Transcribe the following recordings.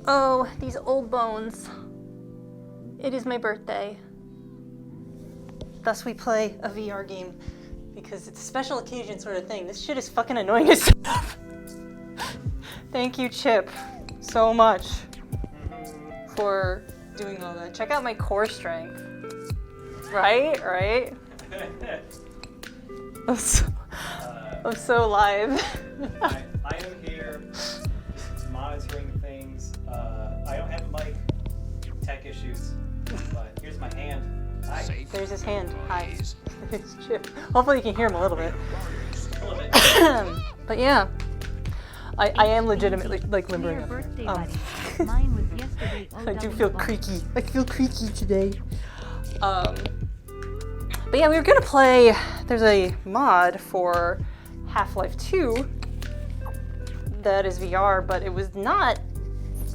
Oh, these old bones. It is my birthday. Thus we play a VR game because it's a special occasion sort of thing. This shit is fucking annoying as stuff. Thank you, Chip, so much for doing all that. Check out my core strength. Right? I'm so live. I am here just monitoring things. I don't have a mic. Tech issues. But here's my hand. Hi. There's his hand. Hi. There's Chip. Hopefully you can hear him a little bit. A little bit. But yeah. I am legitimately like limbering up. Mine was yesterday. I do feel creaky. I feel creaky today. But yeah, we were gonna play. There's a mod for Half-Life 2 that is VR, but it was not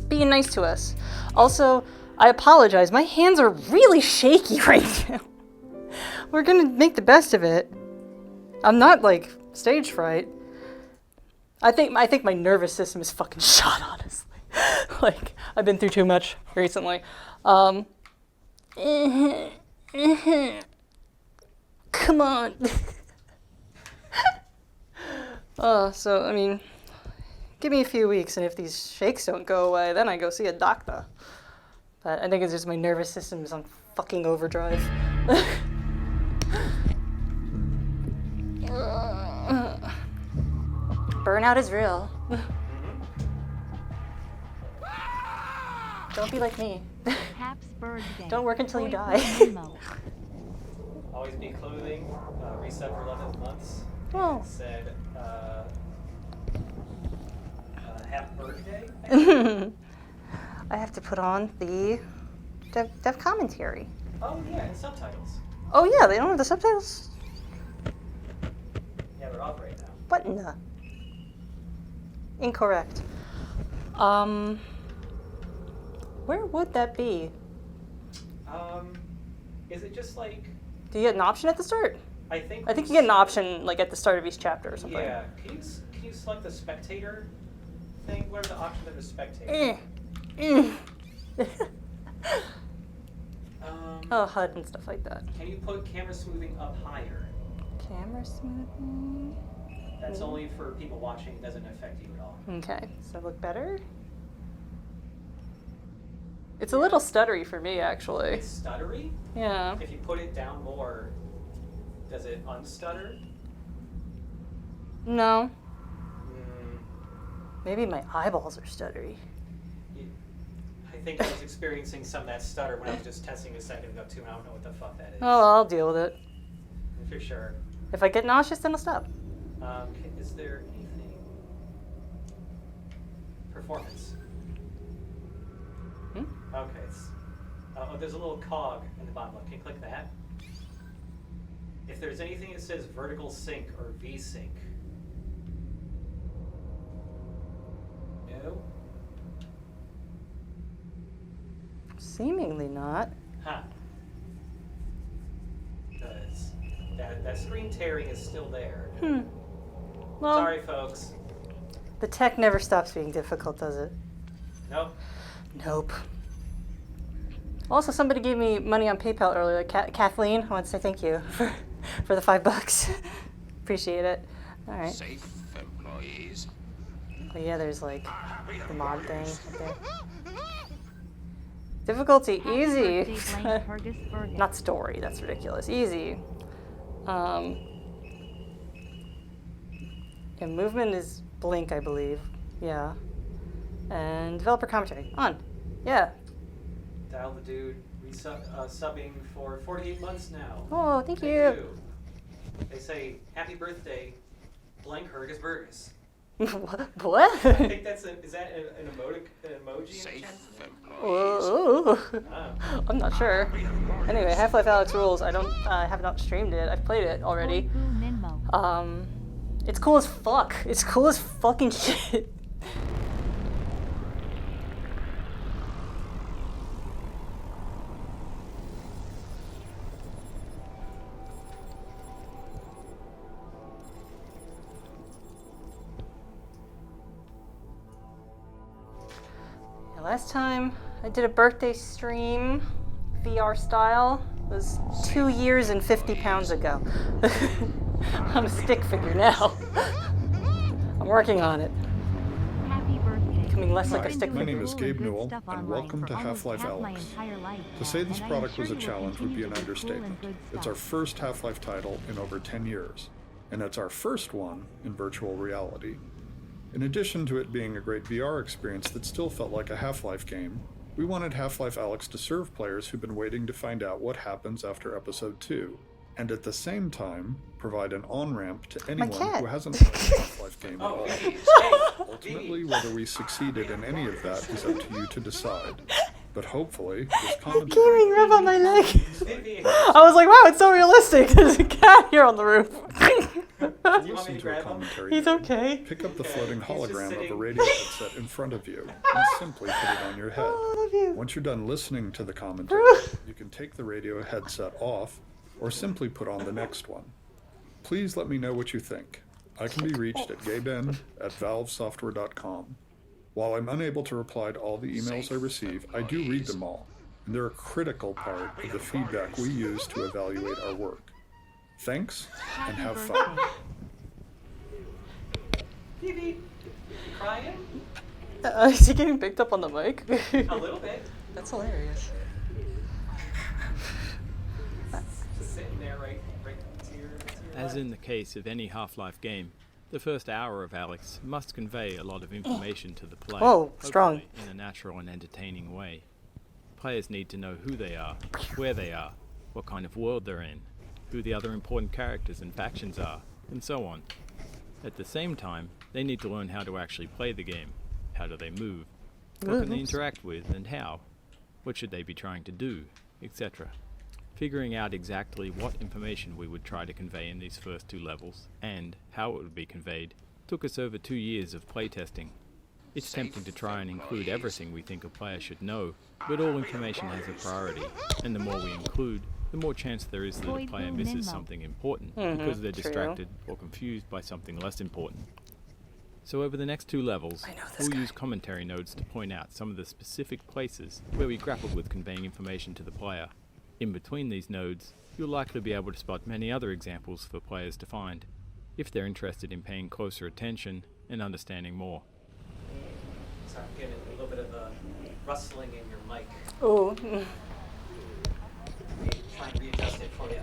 being nice to us. Also, I apologize. My hands are really shaky right now. We're gonna make the best of it. I'm not like stage fright. I think my nervous system is fucking shot, honestly. Like, I've been through too much recently. Come on. So, I mean, give me a few weeks, and if these shakes don't go away, then I go see a doctor. But I think it's just my nervous system is on fucking overdrive. Burnout is real. Don't be like me. Don't work until you die. Always be clothing. Reset for 11 months. Oh. It said happy birthday. I have to put on the dev commentary. Oh yeah, and subtitles. Oh yeah, they don't have the subtitles? Yeah, they're off right now. What in the? Incorrect. Where would that be? Is it just like? Do you get an option at the start? I think you get an option like at the start of each chapter or something. Yeah. Can you select the spectator thing? What are the options of the spectator? Oh, HUD and stuff like that. Can you put camera smoothing up higher? Camera smoothing. That's only for people watching. It doesn't affect you at all. Okay, so look better. It's a little stuttery for me, actually. It's stuttery? Yeah. If you put it down more, does it unstutter? No. Maybe my eyeballs are stuttery. I think I was experiencing some of that stutter when I was just testing a second ago too, and I don't know what the fuck that is. Oh, I'll deal with it. For sure. If I get nauseous, then I'll stop. Is there anything? Performance. Okay, it's... there's a little cog in the bottom left. Can you click that? If there's anything that says vertical sync or V-sync. No? Seemingly not. Huh. Because that screen tearing is still there. Well, sorry, folks. The tech never stops being difficult, does it? Nope. Nope. Also, somebody gave me money on PayPal earlier. Kathleen, I want to say thank you for the $5. Appreciate it. All right. Safe employees. Oh yeah, there's like the mod thing right there. Difficulty easy. Not story. That's ridiculous. Easy. Yeah, movement is blink, I believe. Yeah. And developer commentary on. Yeah. Dial the dude, subbing for 48 months now. Oh, thank you. They say, happy birthday, blank Hergus Burgers. What? I think that's is that an emoji? Safe Whoa. I'm not sure. Anyway, Half-Life Alyx rules. I have not streamed it. I've played it already. It's cool as fuck. It's cool as fucking shit. Last time I did a birthday stream, VR style, was 2 years and 50 pounds ago. I'm a stick figure now. I'm working on it. Happy birthday. Becoming less like Hi, a stick my figure. name is Gabe Good Newell, stuff and online welcome for to almost Half-Life half my Alyx. entire life To say this and I am product sure was a you will challenge would be continue an to do cool and understatement. good It's stuff. our first Half-Life title in over 10 years, and it's our first one in virtual reality. In addition to it being a great VR experience that still felt like a Half-Life game, we wanted Half-Life Alyx to serve players who've been waiting to find out what happens after Episode 2, and at the same time, provide an on-ramp to anyone cat. who hasn't played a Half-Life game at Oh, all. Vivi. Ultimately, whether we succeeded in any of that is up to you to decide. But hopefully, this commentary... Gaming rub on my leg. Vivi. I was like, wow, it's so realistic. There's a cat here on the roof. You want me Listen to to a grab him? commentary. He's note. okay. Pick up the floating He's just hologram of a sitting- radio headset in front of you and simply put it on your head. Oh, I love you. Once you're done listening to the commentary, you can take the radio headset off or simply put on the next one. Please let me know what you think. I can be reached at gayben@valvesoftware.com. While I'm unable to reply to all the emails I receive, I do read them all, and they're a critical part of the feedback we use to evaluate our work. Thanks, and have fun. Vivi, you crying? Is he getting picked up on the mic? A little bit. That's hilarious. Just sitting there right to your As left. in the case of any Half-Life game, the first hour of Alyx must convey a lot of information to the player. Whoa, strong. hopefully in a natural and entertaining way. Players need to know who they are, where they are, what kind of world they're in, who the other important characters and factions are, and so on. At the same time, they need to learn how to actually play the game. How do they move? What can they interact with and how? What should they be trying to do, etc. Figuring out exactly what information we would try to convey in these first 2 levels, and how it would be conveyed, took us over 2 years of playtesting. It's tempting to try and include everything we think a player should know, but all information has a priority, and the more we include, the more chance there is that a player VoidBurger misses Menlo. something important, because they're distracted or confused by something less important. So over the next 2 levels, I know this we'll guy. use commentary nodes to point out some of the specific places where we grappled with conveying information to the player. In between these nodes, you'll likely be able to spot many other examples for players to find, if they're interested in paying closer attention and understanding more. Sorry, I'm getting a little bit of a rustling in your mic. Oh, Try and readjust it for you.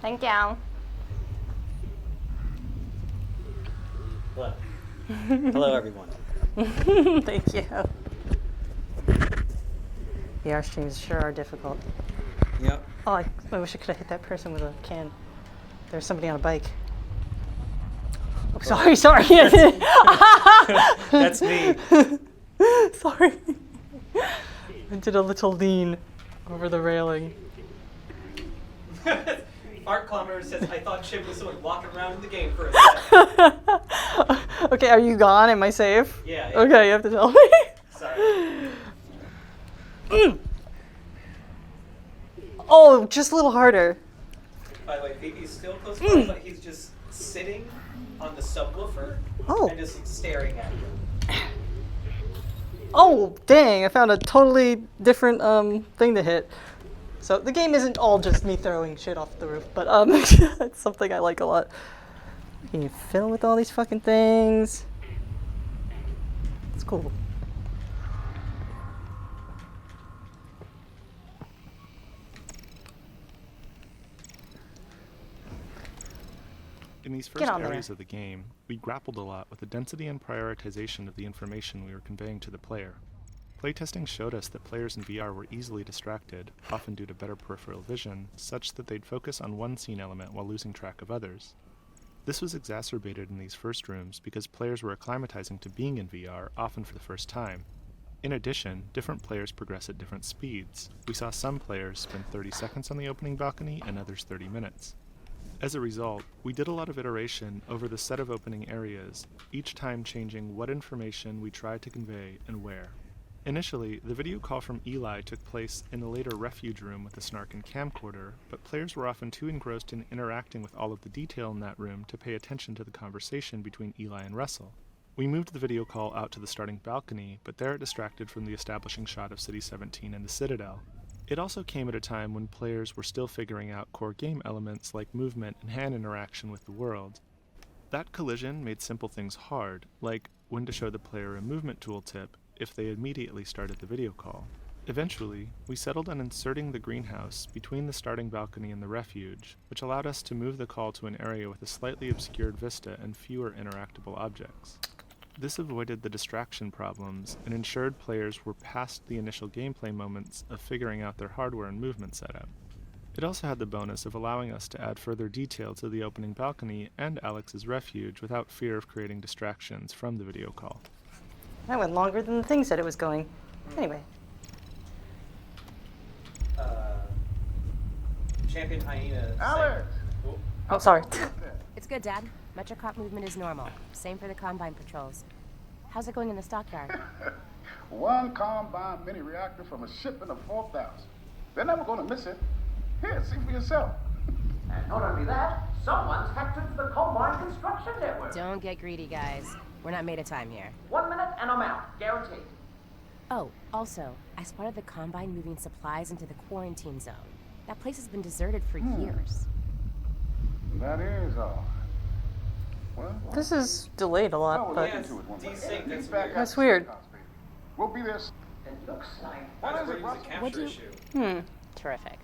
thank you. Hello. Hello, everyone. Thank you. VR streams sure are difficult. Yep. Oh, I wish I could have hit that person with a can. There's somebody on a bike. Oh, sorry. That's me. Sorry. I did a little lean over the railing. Art Climber says, I thought Chip was someone walking around in the game for a second. Okay, are you gone? Am I safe? Yeah. Okay, you have to tell me. Sorry. Oh, just a little harder. By the way, Phoebe's still close by, but he's just sitting on the subwoofer Oh. and just staring at you. Oh, dang, I found a totally different thing to hit. So the game isn't all just me throwing shit off the roof, but it's something I like a lot. Can you fiddle with all these fucking things? It's cool. In these Get first on there. areas of the game, we grappled a lot with the density and prioritization of the information we were conveying to the player. Playtesting showed us that players in VR were easily distracted, often due to better peripheral vision, such that they'd focus on one scene element while losing track of others. This was exacerbated in these first rooms because players were acclimatizing to being in VR, often for the first time. In addition, different players progress at different speeds. We saw some players spend 30 seconds on the opening balcony and others 30 minutes. As a result, we did a lot of iteration over the set of opening areas, each time changing what information we tried to convey and where. Initially, the video call from Eli took place in the later Refuge room with the Snarkin camcorder, but players were often too engrossed in interacting with all of the detail in that room to pay attention to the conversation between Eli and Russell. We moved the video call out to the starting balcony, but there it distracted from the establishing shot of City 17 and the Citadel. It also came at a time when players were still figuring out core game elements like movement and hand interaction with the world. That collision made simple things hard, like when to show the player a movement tooltip if they immediately started the video call. Eventually, we settled on inserting the greenhouse between the starting balcony and the Refuge, which allowed us to move the call to an area with a slightly obscured vista and fewer interactable objects. This avoided the distraction problems and ensured players were past the initial gameplay moments of figuring out their hardware and movement setup. It also had the bonus of allowing us to add further detail to the opening balcony and Alyx's Refuge without fear of creating distractions from the video call. That went longer than the thing said it was going. Anyway. Champion Hyena. Alyx! Oh, sorry. It's good, Dad. Metrocop movement is normal. Same for the Combine patrols. How's it going in the stockyard? One Combine mini reactor from a shipment of 4,000. They're never going to miss it. Here, see for yourself. And not only that, someone's hacked into the Combine construction network. Don't get greedy, guys. We're not made of time here. 1 minute and I'm out, guaranteed. Oh, also, I spotted the Combine moving supplies into the quarantine zone. That place has been deserted for years. That is all. Well, This is delayed a lot, we'll but look into it one day. Desync, that's Get back weird. up That's to weird. the hospital. We'll be there. It looks like... I What was is it, worried it was a Russell? capture What'd you- issue. Terrific.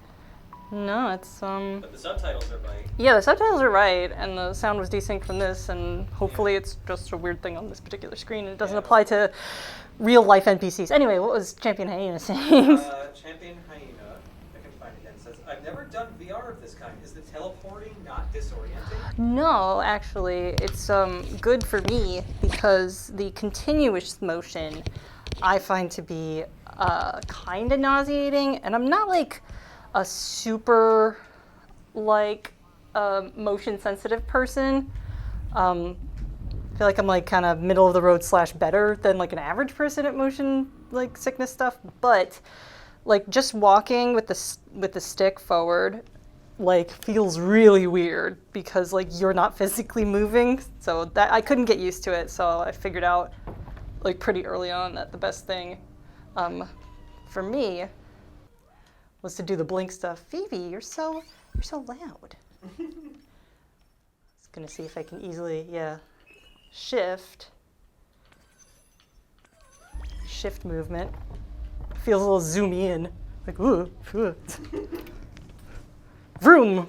no, it's But the subtitles are right. Yeah, the subtitles are right, and the sound was desynced from this, and hopefully it's just a weird thing on this particular screen, and it doesn't apply to real-life NPCs. Anyway, what was Champion Hyena saying? Champion Hyena, I can find it again, says, I've never done VR of this kind. Is the teleporting not disorienting? No, actually, it's good for me because the continuous motion I find to be kind of nauseating, and I'm not like a super motion sensitive person. I feel like I'm like kind of middle of the road / better than like an average person at motion like sickness stuff, but like just walking with the stick forward like feels really weird because like you're not physically moving, so that I couldn't get used to it, so I figured out like pretty early on that the best thing for me was to do the blink stuff. Phoebe, you're so loud. Just gonna see if I can easily, shift movement. Feels a little zoomy in, like ooh. Vroom.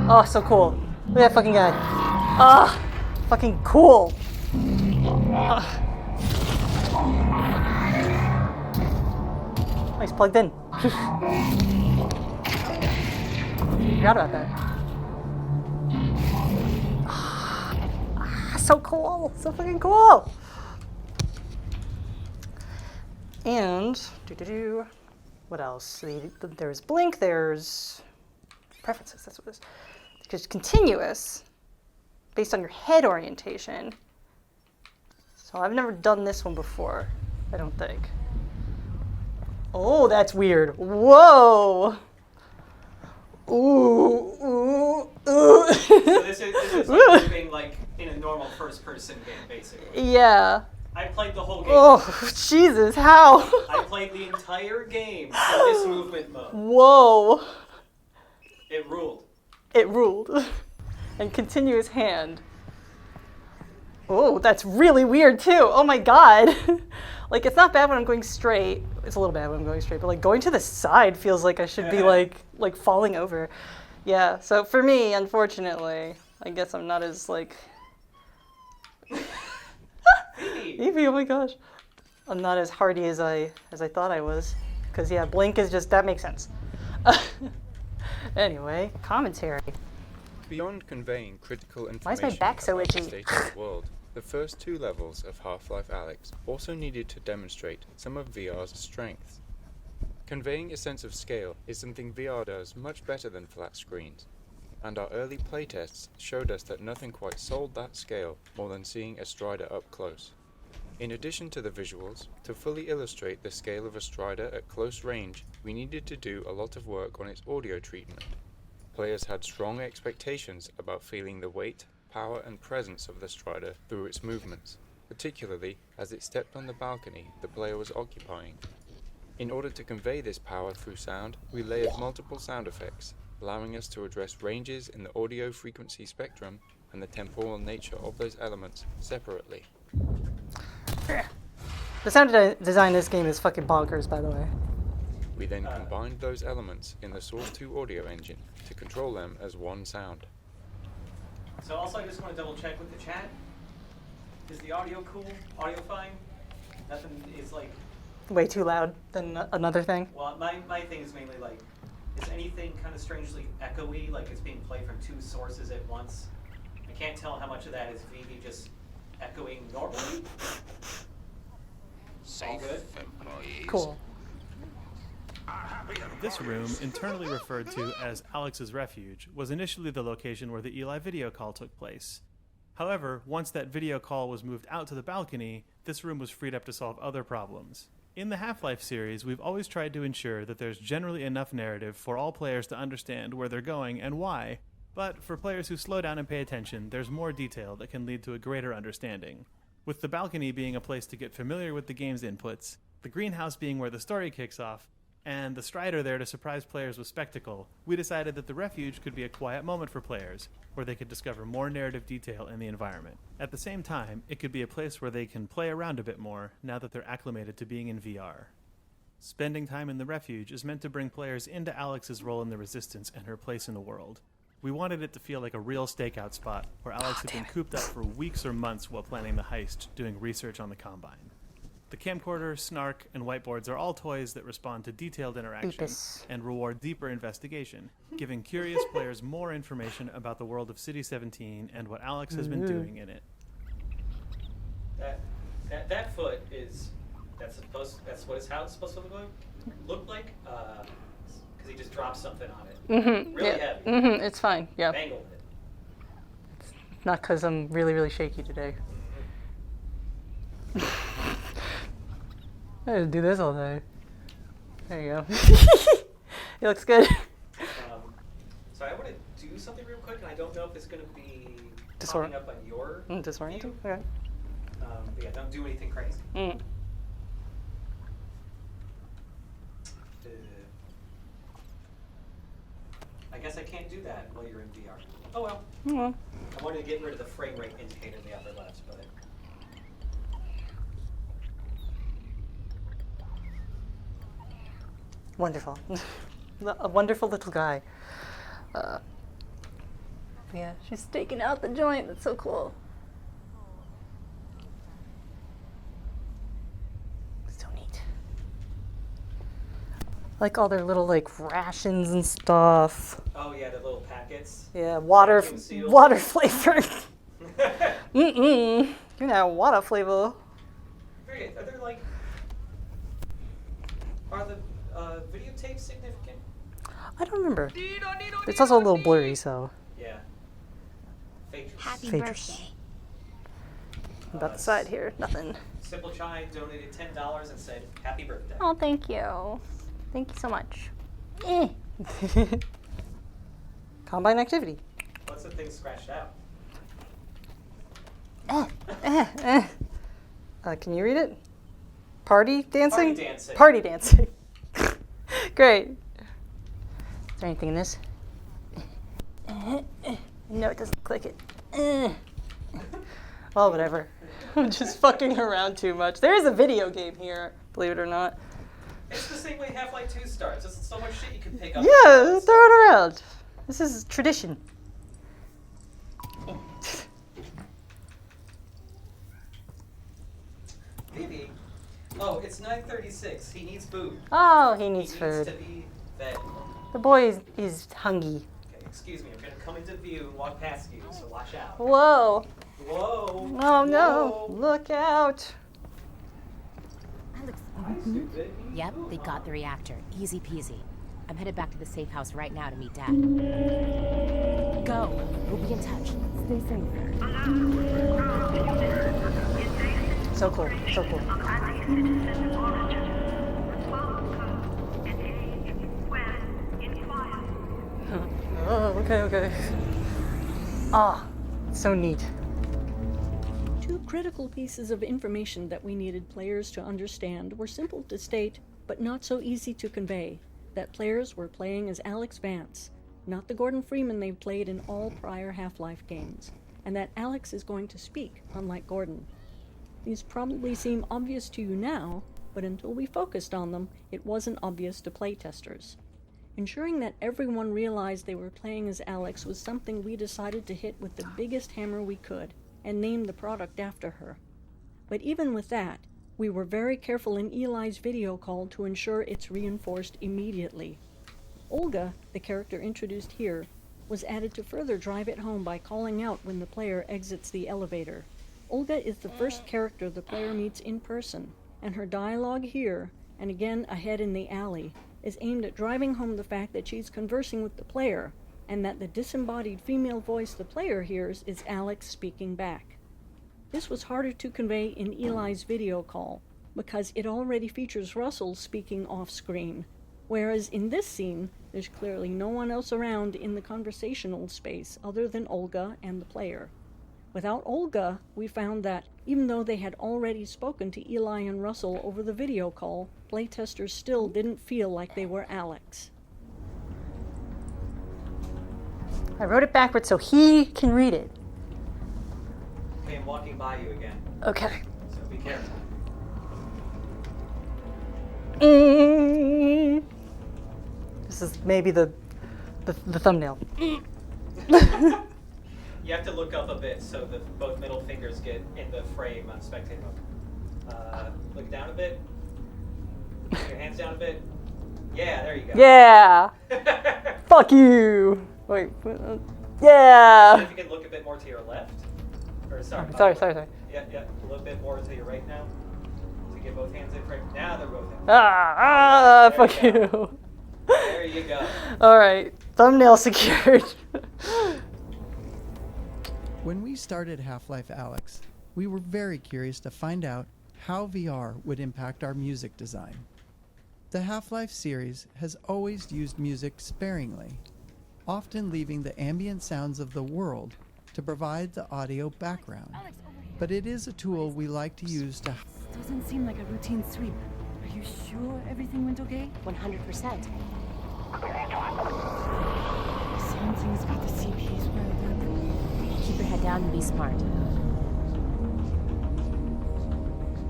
Oh, so cool. Look at that fucking guy. Ah, fucking cool. Nice, plugged in. Forgot about that. So cool. So fucking cool. And, what else? There's blink, there's preferences, that's what it is. Because continuous, based on your head orientation. So I've never done this one before, I don't think. Oh, that's weird. Whoa! Ooh. So this is like moving like in a normal first-person game, basically. Yeah. I played the whole game. Oh, Jesus, how? I played the entire game in this movement mode. Whoa. It ruled. It ruled. And continuous hand. Oh, that's really weird too. Oh my god. Like, it's not bad when I'm going straight. It's a little bad when I'm going straight, but like going to the side feels like I should be like falling over. Yeah, so for me, unfortunately, I guess I'm not as like... Evie, oh my gosh. I'm not as hardy as I thought I was. Because yeah, blink is just, that makes sense. Anyway, commentary. Beyond conveying critical Why is information my back so about the itchy? state of the world, the first two levels of Half-Life Alyx also needed to demonstrate some of VR's strengths. Conveying a sense of scale is something VR does much better than flat screens, and our early playtests showed us that nothing quite sold that scale more than seeing a Strider up close. In addition to the visuals, to fully illustrate the scale of a Strider at close range, we needed to do a lot of work on its audio treatment. Players had strong expectations about feeling the weight, power and presence of the strider through its movements, particularly as it stepped on the balcony the player was occupying. In order to convey this power through sound, we layered multiple sound effects, allowing us to address ranges in the audio frequency spectrum and the temporal nature of those elements separately. The sound design in this game is fucking bonkers, by the way. We then combined those elements in the Source 2 audio engine to control them as one sound. So also I just want to double check with the chat. Is the audio cool? Audio fine? Nothing is like... Way too loud than another thing. Well, my thing is mainly like, is anything kind of strangely echoey, like it's being played from two sources at once? I can't tell how much of that is VV just echoing normally. Safe good. employees. Cool. This room, internally referred to as Alyx's Refuge, was initially the location where the Eli video call took place. However, once that video call was moved out to the balcony, this room was freed up to solve other problems. In the Half-Life series, we've always tried to ensure that there's generally enough narrative for all players to understand where they're going and why, but for players who slow down and pay attention, there's more detail that can lead to a greater understanding. With the balcony being a place to get familiar with the game's inputs, the greenhouse being where the story kicks off, and the Strider there to surprise players with spectacle, we decided that the Refuge could be a quiet moment for players, where they could discover more narrative detail in the environment. At the same time, it could be a place where they can play around a bit more now that they're acclimated to being in VR. Spending time in the Refuge is meant to bring players into Alyx's role in the Resistance and her place in the world. We wanted it to feel like a real stakeout spot, where Alyx had been cooped up for weeks or months while planning the heist, doing research on the Combine. The camcorder, snark, and whiteboards are all toys that respond to detailed interaction and reward deeper investigation, giving curious players more information about the world of City 17 and what Alyx has been doing in it. That foot is that's what his house is supposed to look like because he just dropped something on it. Really heavy. It's fine. Yeah. Mangled it. Not because I'm really, really shaky today. I had to do this all day. There you go. It looks good. So I want to do something real quick, and I don't know if it's going to be Disorient. popping up on your Disorienting? view. Okay. But yeah, don't do anything crazy. I guess I can't do that while you're in VR. Oh well. I wanted to get rid of the frame rate indicator in the upper left, but... Wonderful. A wonderful little guy. Yeah, she's staking out the joint. That's so cool. So neat. Like all their little like rations and stuff. Oh yeah, the little packets. Yeah, water flavor. You know, water flavor. Very good. Are there like... Are the videotapes significant? I don't remember. It's also a little blurry, so. Yeah. Happy Phaedrus. birthday. About the side here, nothing. Simple Chai donated $10 and said, "Happy birthday." Oh, thank you. Thank you so much. Combine activity. What's the thing scratched out? Can you read it? Party dancing? Party dancing. Party dancing. Great. Is there anything in this? No, it doesn't click it. Well, whatever. I'm just fucking around too much. There is a video game here, believe it or not. It's the same way Half-Life 2 starts. There's so much shit you can pick up. Yeah, throw it around. This is tradition. Vivi. Oh, it's 9:36. He needs food. Oh, he needs food. He needs to be fed. The boy is hungry. Okay, excuse me. I'm going to come into view and walk past you, so watch out. Whoa. Whoa. Oh no. Whoa. Look out. Yep, they got the reactor. Easy peasy. I'm headed back to the safe house right now to meet Dad. Go. We'll be in touch. Stay safe. So cool. So cool. Oh, okay. Ah, So neat. Two critical pieces of information that we needed players to understand were simple to state, but not so easy to convey. That players were playing as Alyx Vance, not the Gordon Freeman they've played in all prior Half-Life games, and that Alyx is going to speak, unlike Gordon. These probably seem obvious to you now, but until we focused on them, it wasn't obvious to playtesters. Ensuring that everyone realized they were playing as Alyx was something we decided to hit with the biggest hammer we could, and name the product after her. But even with that, we were very careful in Eli's video call to ensure it's reinforced immediately. Olga, the character introduced here, was added to further drive it home by calling out when the player exits the elevator. Olga is the first character the player meets in person, and her dialogue here, and again ahead in the alley, is aimed at driving home the fact that she's conversing with the player, and that the disembodied female voice the player hears is Alyx speaking back. This was harder to convey in Eli's video call, because it already features Russell speaking off-screen, whereas in this scene, there's clearly no one else around in the conversational space other than Olga and the player. Without Olga, we found that, even though they had already spoken to Eli and Russell over the video call, playtesters still didn't feel like they were Alyx. I wrote it backwards so he can read it. Okay, I'm walking by you again. Okay. So be careful. This is maybe the thumbnail. You have to look up a bit so that both middle fingers get in the frame on spectator mode. Look down a bit. Put your hands down a bit. Yeah, there you go. Yeah! Fuck you! Wait, yeah! If you can look a bit more to your left. Or sorry. Sorry. Yeah, a little bit more to your right now. To get both hands in frame. Now they're both in. Fuck you. There you go. Alright, thumbnail secured. When we started Half-Life Alyx, we were very curious to find out how VR would impact our music design. The Half-Life series has always used music sparingly, often leaving the ambient sounds of the world to provide the audio background. But it is a tool we like to use to... Doesn't seem like a routine sweep. Are you sure everything went okay? 100%. Something's got the CPs riled up. Keep your head down and be smart.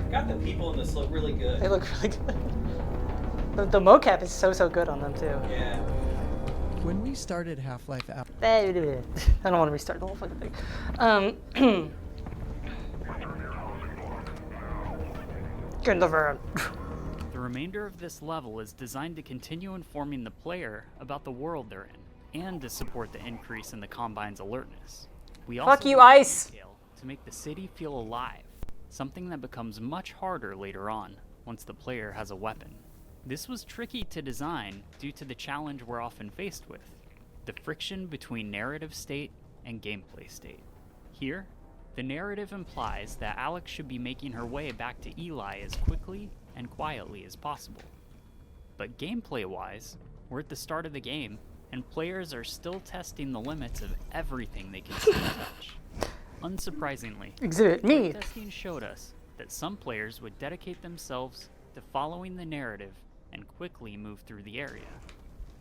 I got the people in this look really good. They look really good. The mocap is so good on them too. Yeah. When we started Half-Life Alyx... I don't want to restart the whole fucking thing. Get in the van. The remainder of this level is designed to continue informing the player about the world they're in, and to support the increase in the Combine's alertness. We also Fuck you, Ice! detail to make the city feel alive, something that becomes much harder later on, once the player has a weapon. This was tricky to design due to the challenge we're often faced with, the friction between narrative state and gameplay state. Here, the narrative implies that Alyx should be making her way back to Eli as quickly and quietly as possible. But gameplay-wise, we're at the start of the game, and players are still testing the limits of everything they can see and touch. Unsurprisingly, Exhibit me. testing showed us that some players would dedicate themselves to following the narrative and quickly move through the area,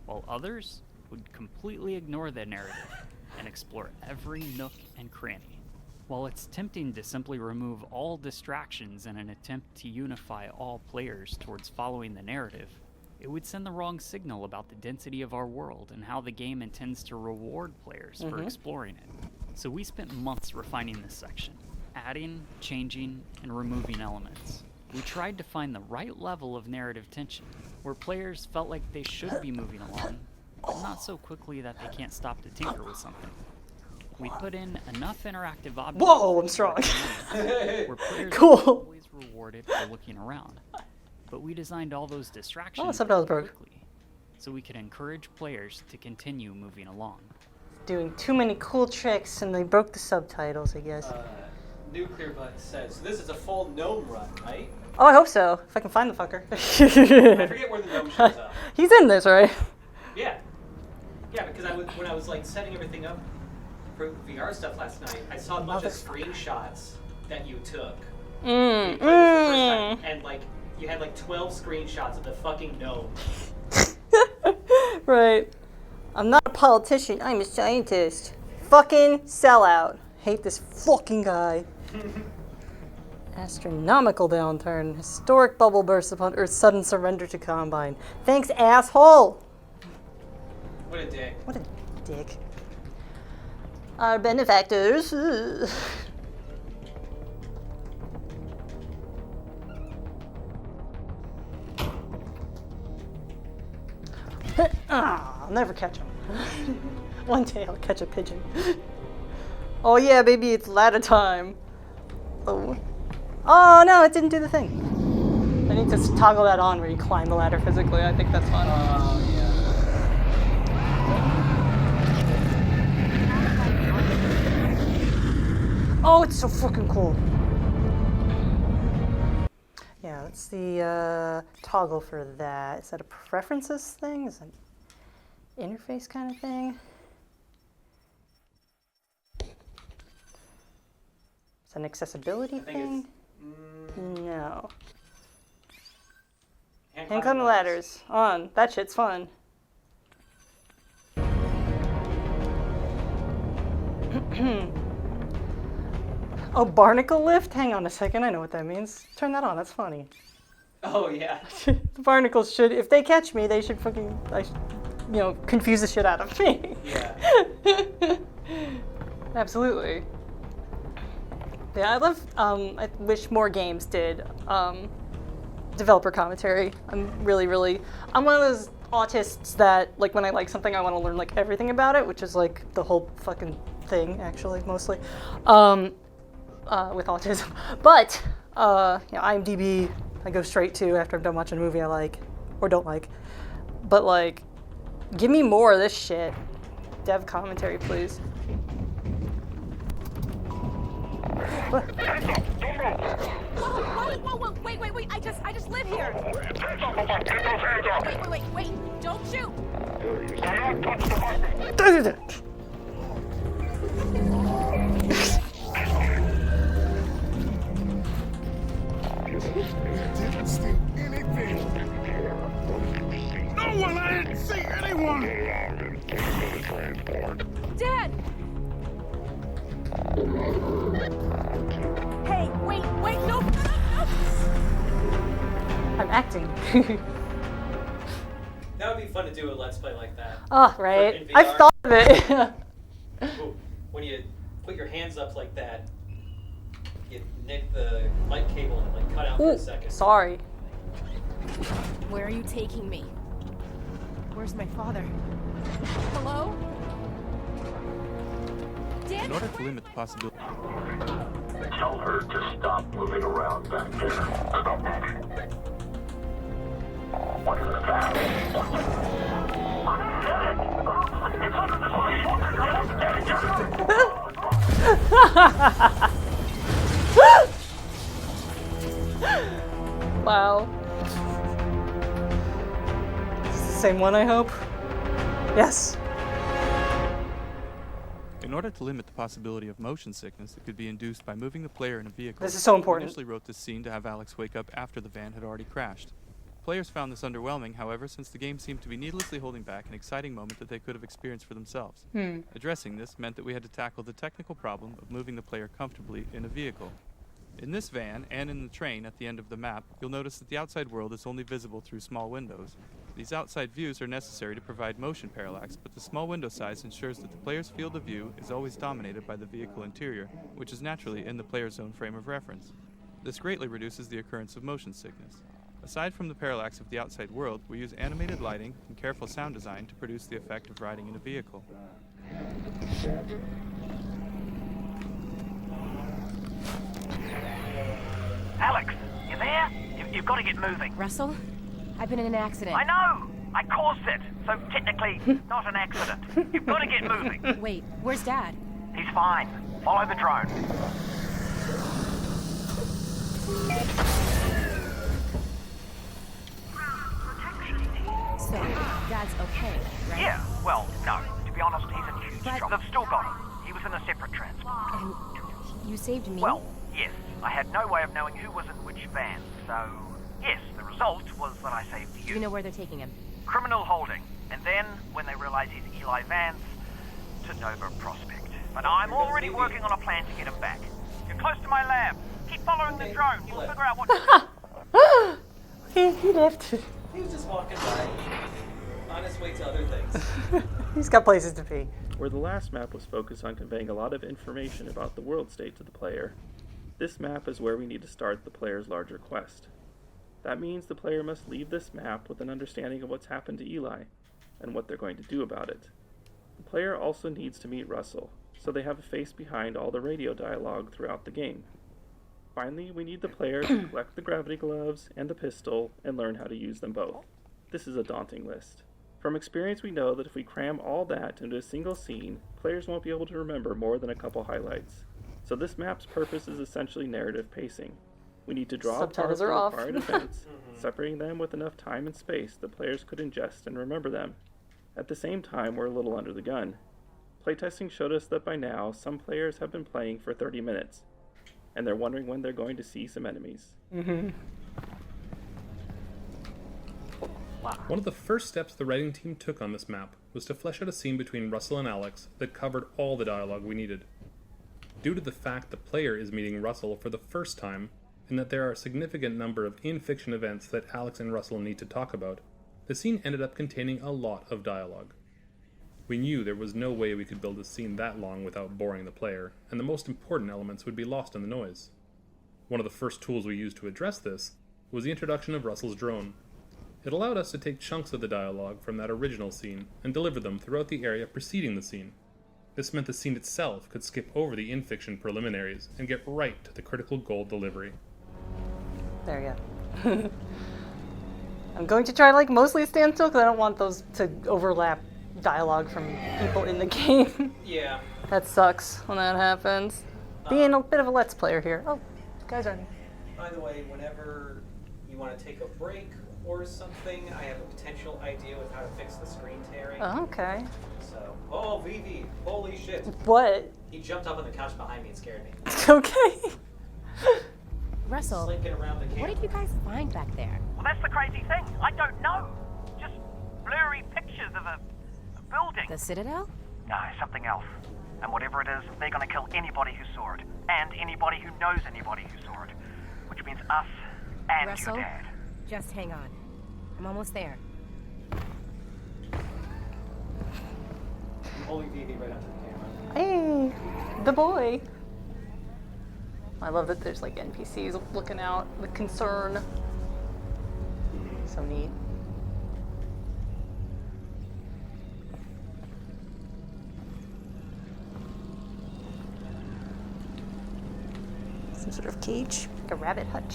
while others would completely ignore the narrative and explore every nook and cranny. While it's tempting to simply remove all distractions in an attempt to unify all players towards following the narrative, it would send the wrong signal about the density of our world and how the game intends to reward players for exploring it. So we spent months refining this section, adding, changing, and removing elements. We tried to find the right level of narrative tension, where players felt like they should be moving along, but not so quickly that they can't stop to tinker with something. We put in enough interactive objects. Whoa, I'm strong. Where players Cool. are always rewarded for looking around. But we designed all those distractions subtitles broke. quickly, so we could encourage players to continue moving along. Doing too many cool tricks and they broke the subtitles, I guess. Nuclear Butt says, so this is a full gnome run, right? Oh, I hope so. If I can find the fucker. I forget where the gnome shows up. He's in this, right? Yeah. Yeah, because when I was like setting everything up for VR stuff last night, I saw a bunch of screenshots that you took. Mm. You played this the first time, and like you had like 12 screenshots of the fucking gnome. Right. I'm not a politician, I'm a scientist. Fucking sellout. Hate this fucking guy. Astronomical downturn. Historic bubble burst upon Earth's sudden surrender to Combine. Thanks, asshole! What a dick. What a dick. Our benefactors. I'll never catch him. One day I'll catch a pigeon. Oh yeah, baby, it's ladder time. Oh. Oh no, it didn't do the thing. I need to toggle that on where you climb the ladder physically. I think that's fun. Oh, yeah. Oh, it's so fucking cool. Yeah, that's the toggle for that. Is that a preferences thing? Is that an interface kind of thing? Is that an accessibility thing? No. Hand climb the ladders. On. That shit's fun. Oh, Barnacle lift? Hang on a second, I know what that means. Turn that on, that's funny. Oh, yeah. The barnacles should, if they catch me, they should fucking, confuse the shit out of me. Yeah. Absolutely. Yeah, I love, I wish more games did developer commentary. I'm one of those autists that, like, when I like something, I want to learn, like, everything about it, which is, like, the whole fucking thing, actually, mostly. With autism. But, IMDb, I go straight to after I'm done watching a movie I like, or don't like. But, like, give me more of this shit. Dev commentary, please. Whoa, wait, I just live here. Wait, don't shoot. Didn't steal anything. No one, I didn't see anyone. Dad! Hey, wait, no! I'm acting. That would be fun to do a Let's Play like that. Oh, right. I've thought of it. Ooh, when you put your hands up like that, you nick the light cable and like cut out for a second. Sorry. Where are you taking me? Where's my father? Hello? Dad? In order to limit the possibility... Tell her to stop moving around back there. Stop moving. What is that? It's under the Wow. Is this the same one, I hope? Yes. In order to limit the possibility of motion sickness that could be induced by moving the player in a vehicle, This is so important. we initially wrote this scene to have Alyx wake up after the van had already crashed. Players found this underwhelming, however, since the game seemed to be needlessly holding back an exciting moment that they could have experienced for themselves. Addressing this meant that we had to tackle the technical problem of moving the player comfortably in a vehicle. In this van, and in the train at the end of the map, you'll notice that the outside world is only visible through small windows. These outside views are necessary to provide motion parallax, but the small window size ensures that the player's field of view is always dominated by the vehicle interior, which is naturally in the player's own frame of reference. This greatly reduces the occurrence of motion sickness. Aside from the parallax of the outside world, we use animated lighting and careful sound design to produce the effect of riding in a vehicle. Alyx, you there? You've got to get moving. Russell? I've been in an accident. I know! I caused it, so technically, not an accident. You've got to get moving. Wait, where's Dad? He's fine. Follow the drone. So, Dad's okay, right? Yeah, well, no. To be honest, he's in huge trouble. They've still got him. He was in a separate transport. And you saved me? Well, yes. I had no way of knowing who was in which van, so yes, the result was that I saved you. Do you know where they're taking him? Criminal holding. And then, when they realize he's Eli Vance, to Nova Prospect. But I'm already working on a plan to get him back. You're close to my lab. Keep following the drone. We'll figure out what to do. He left. He was just walking by, on his way to other things. He's got places to be. Where the last map was focused on conveying a lot of information about the world state to the player, this map is where we need to start the player's larger quest. That means the player must leave this map with an understanding of what's happened to Eli, and what they're going to do about it. The player also needs to meet Russell, so they have a face behind all the radio dialogue throughout the game. Finally, we need the player to collect the gravity gloves and the pistol and learn how to use them both. This is a daunting list. From experience, we know that if we cram all that into a single scene, players won't be able to remember more than a couple highlights. So this map's purpose is essentially narrative pacing. We need to draw apart Subtitles the are off. required events, separating them with enough time and space that players could ingest and remember them. At the same time, we're a little under the gun. Playtesting showed us that by now, some players have been playing for 30 minutes, and they're wondering when they're going to see some enemies. One of the first steps the writing team took on this map was to flesh out a scene between Russell and Alyx that covered all the dialogue we needed. Due to the fact the player is meeting Russell for the first time, and that there are a significant number of in-fiction events that Alyx and Russell need to talk about, the scene ended up containing a lot of dialogue. We knew there was no way we could build a scene that long without boring the player, and the most important elements would be lost in the noise. One of the first tools we used to address this was the introduction of Russell's drone. It allowed us to take chunks of the dialogue from that original scene and deliver them throughout the area preceding the scene. This meant the scene itself could skip over the in-fiction preliminaries and get right to the critical goal delivery. There you go. I'm going to try to mostly stand still because I don't want those to overlap dialogue from people in the game. Yeah. That sucks when that happens. Being a bit of a let's player here. Oh, guys are. By the way, whenever you want to take a break or something, I have a potential idea with how to fix the screen tearing. Oh, okay. So, oh, Vivi, holy shit. What? He jumped up on the couch behind me and scared me. Okay. Russell, Slinking around the camera. what did you guys find back there? Well, that's the crazy thing. I don't know. Just blurry pictures of a building. The Citadel? No, something else. And whatever it is, they're going to kill anybody who saw it. And anybody who knows anybody who saw it. Which means us and Russell, your dad. just hang on. I'm almost there. I'm holding Vivi right onto the camera. Hey, the boy. I love that there's NPCs looking out with concern. So neat. Some sort of cage, like a rabbit hutch.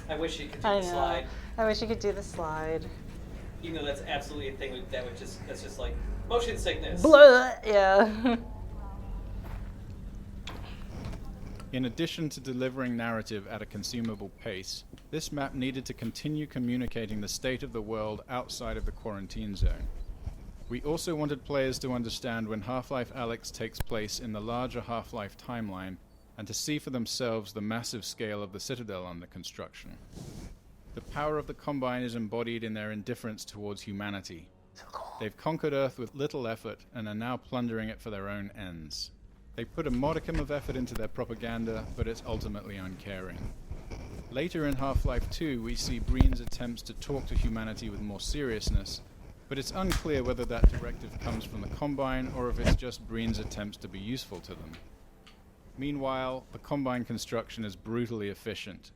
I wish you could do the slide. I wish you could do the slide. Even though that's absolutely a thing that's just like motion sickness. Blah, yeah. In addition to delivering narrative at a consumable pace, this map needed to continue communicating the state of the world outside of the quarantine zone. We also wanted players to understand when Half-Life Alyx takes place in the larger Half-Life timeline, and to see for themselves the massive scale of the Citadel under construction. The power of the Combine is embodied in their indifference towards humanity. They've conquered Earth with little effort and are now plundering it for their own ends. They put a modicum of effort into their propaganda, but it's ultimately uncaring. Later in Half-Life 2, we see Breen's attempts to talk to humanity with more seriousness, but it's unclear whether that directive comes from the Combine or if it's just Breen's attempts to be useful to them. Meanwhile, the Combine construction is brutally efficient.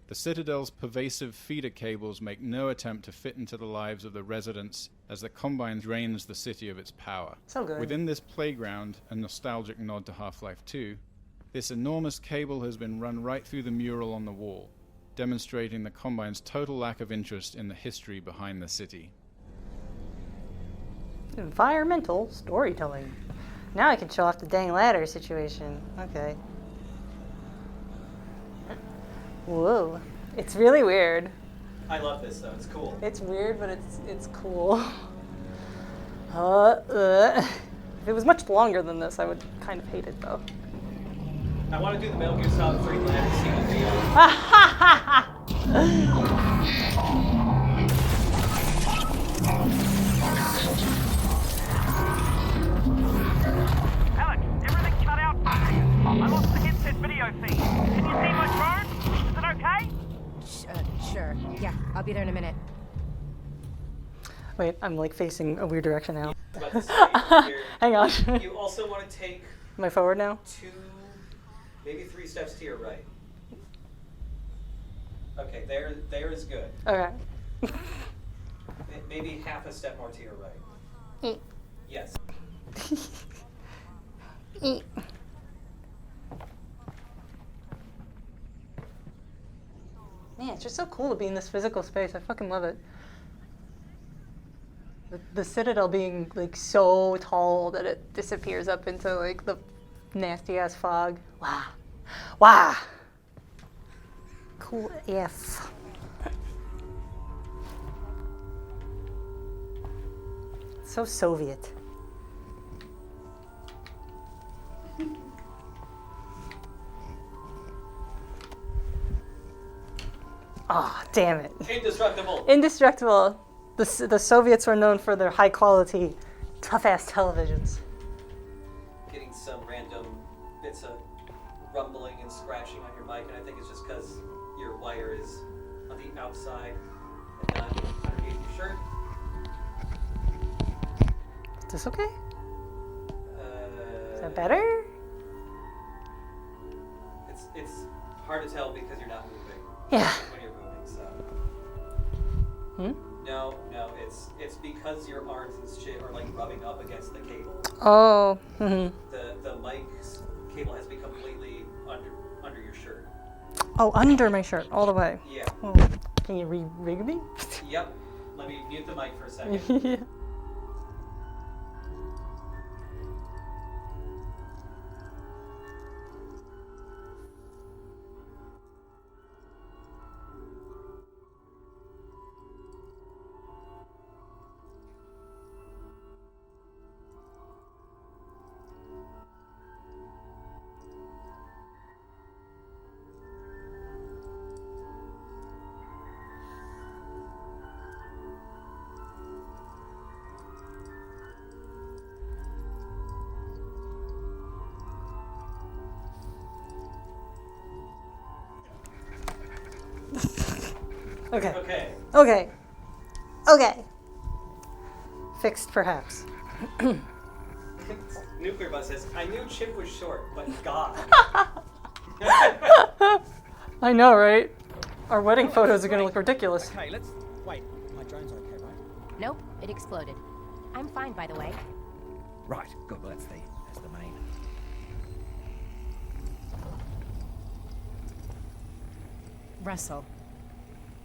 The Citadel's pervasive feeder cables make no attempt to fit into the lives of the residents as the Combine drains the city of its power. So good. Within this playground, a nostalgic nod to Half-Life 2, this enormous cable has been run right through the mural on the wall, demonstrating the Combine's total lack of interest in the history behind the city. Environmental storytelling. Now I can show off the dang ladder situation. Okay. Whoa. It's really weird. I love this though. It's cool. It's weird, but it's cool. If it was much longer than this, I would kind of hate it though. I want to do the Metal Gear Solid 3 land and see what they are. Alex, everything cut out. I lost the headset video feed. Can you see my phone? Is it okay? Sure. Yeah, I'll be there in a minute. Wait, I'm like facing a weird direction now. About to say, Hang on. You also want to take Am I forward now? 2, maybe 3 steps to your right. Okay, there is good. Okay. Maybe half a step more to your right. Yes. Man, it's just so cool to be in this physical space. I fucking love it. The Citadel being like so tall that it disappears up into like the nasty ass fog. Wow. Wow. Cool AF. So Soviet. Ah, oh, damn it. Indestructible. Indestructible. The Soviets were known for their high quality, tough ass televisions. Getting some random bits of rumbling and scratching on your mic, and I think it's just because your wire is on the outside and not underneath your shirt. Is this okay? Is that better? It's hard to tell because you're not moving. Yeah. When you're moving, so. Hmm? No, it's because your arms and shit are like rubbing up against the cable. Oh. Mm-hmm. The mic's cable has become completely under your shirt. Oh, under my shirt, all the way. Yeah. Oh, can you rig me? Yep. Let me mute the mic for a second. Yeah. Okay. Okay. Okay. Okay. Fixed, perhaps. Nuclear Buzz says, I knew Chip was short, but God. I know, right? Our wedding photos are gonna look ridiculous. Okay, let's wait. My drone's okay, right? Nope, it exploded. I'm fine, by the way. Right, good. Well, that's the main. Russell,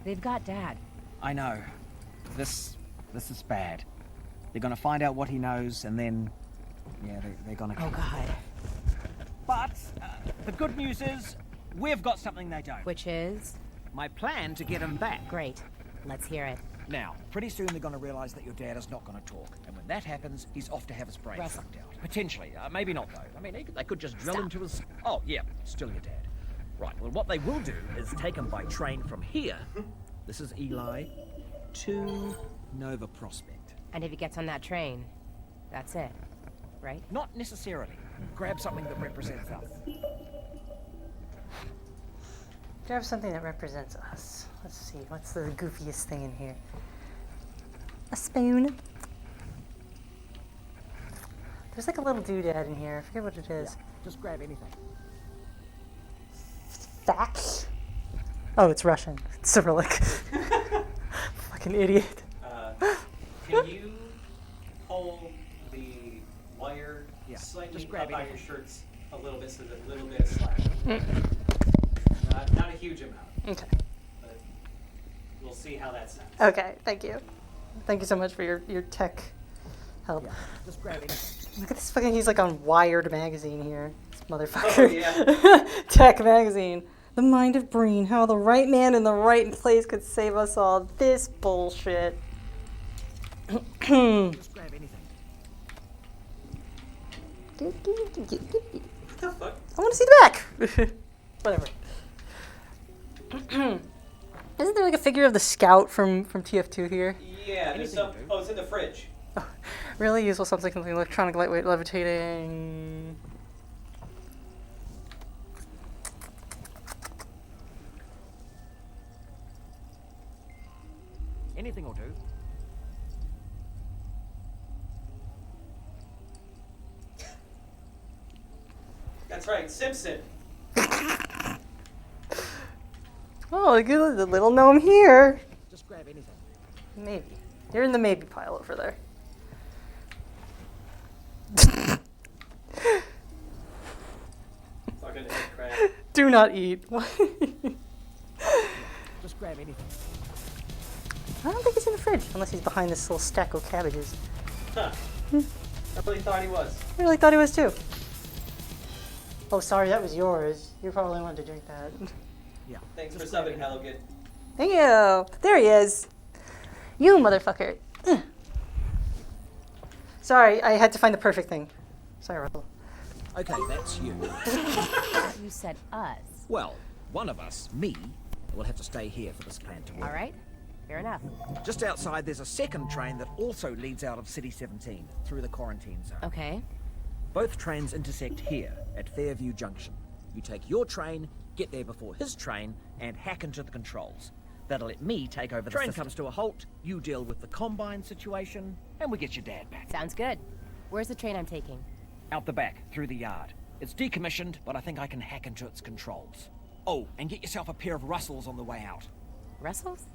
they've got Dad. I know. This is bad. They're gonna find out what he knows, and then, yeah, they're gonna. Oh God. But the good news is, we've got something they don't. Which is? My plan to get him back. Great. Let's hear it. Now, pretty soon they're gonna realize that your dad is not gonna talk, and when that happens, he's off to have his brain Russell. sucked out. Potentially, maybe not though. I mean, they could just drill into his. Oh yeah, still your dad. Right. Well, what they will do is take him by train from here. This is Eli to Nova Prospect. And if he gets on that train, that's it, right? Not necessarily. Grab something that represents us. Grab something that represents us. Let's see, what's the goofiest thing in here? A spoon. There's like a little doodad in here. I forget what it is. Yeah, just grab anything. Fax? Oh, it's Russian. It's Cyrillic. Fucking idiot. Can you pull the wire slightly just grab up on anything. your shirts a little bit so there's a little bit of slack? Not a huge amount. Okay. But we'll see how that sounds. Okay, thank you. Thank you so much for your tech help. Yeah, just grab anything. Look at this fucking, he's like on Wired magazine here. This motherfucker. Oh, yeah. Tech magazine. The mind of Breen. How the right man in the right place could save us all. This bullshit. Just grab anything. The fuck? I want to see the back. Whatever. Isn't there like a figure of the scout from TF2 here? Yeah, there's some. Oh, it's in the fridge. Really useful something electronic lightweight levitating. Anything will do. That's right, Simpson. Oh, look at the little gnome here. Just grab anything. Maybe. You're in the maybe pile over there. Fucking Headcrab. Do not eat. Just grab anything. I don't think he's in the fridge, unless he's behind this little stack of cabbages. Huh. I really thought he was. I really thought he was too. Oh, sorry, that was yours. You probably wanted to drink that. Yeah. Thanks for subbing, Hellogan. Thank you. There he is. You motherfucker. Ugh. Sorry, I had to find the perfect thing. Sorry, Russell. Okay, that's you. You said us. Well, one of us, me, will have to stay here for this plan to work. All right. Fair enough. Just outside, there's a second train that also leads out of City 17 through the quarantine zone. Okay. Both trains intersect here at Fairview Junction. You take your train, get there before his train, and hack into the controls. That'll let me take over the train comes to a halt, you deal with the Combine situation, and we get your dad back. Sounds good. Where's the train I'm taking? Out the back, through the yard. It's decommissioned, but I think I can hack into its controls. Oh, and get yourself a pair of Russells on the way out. Russells?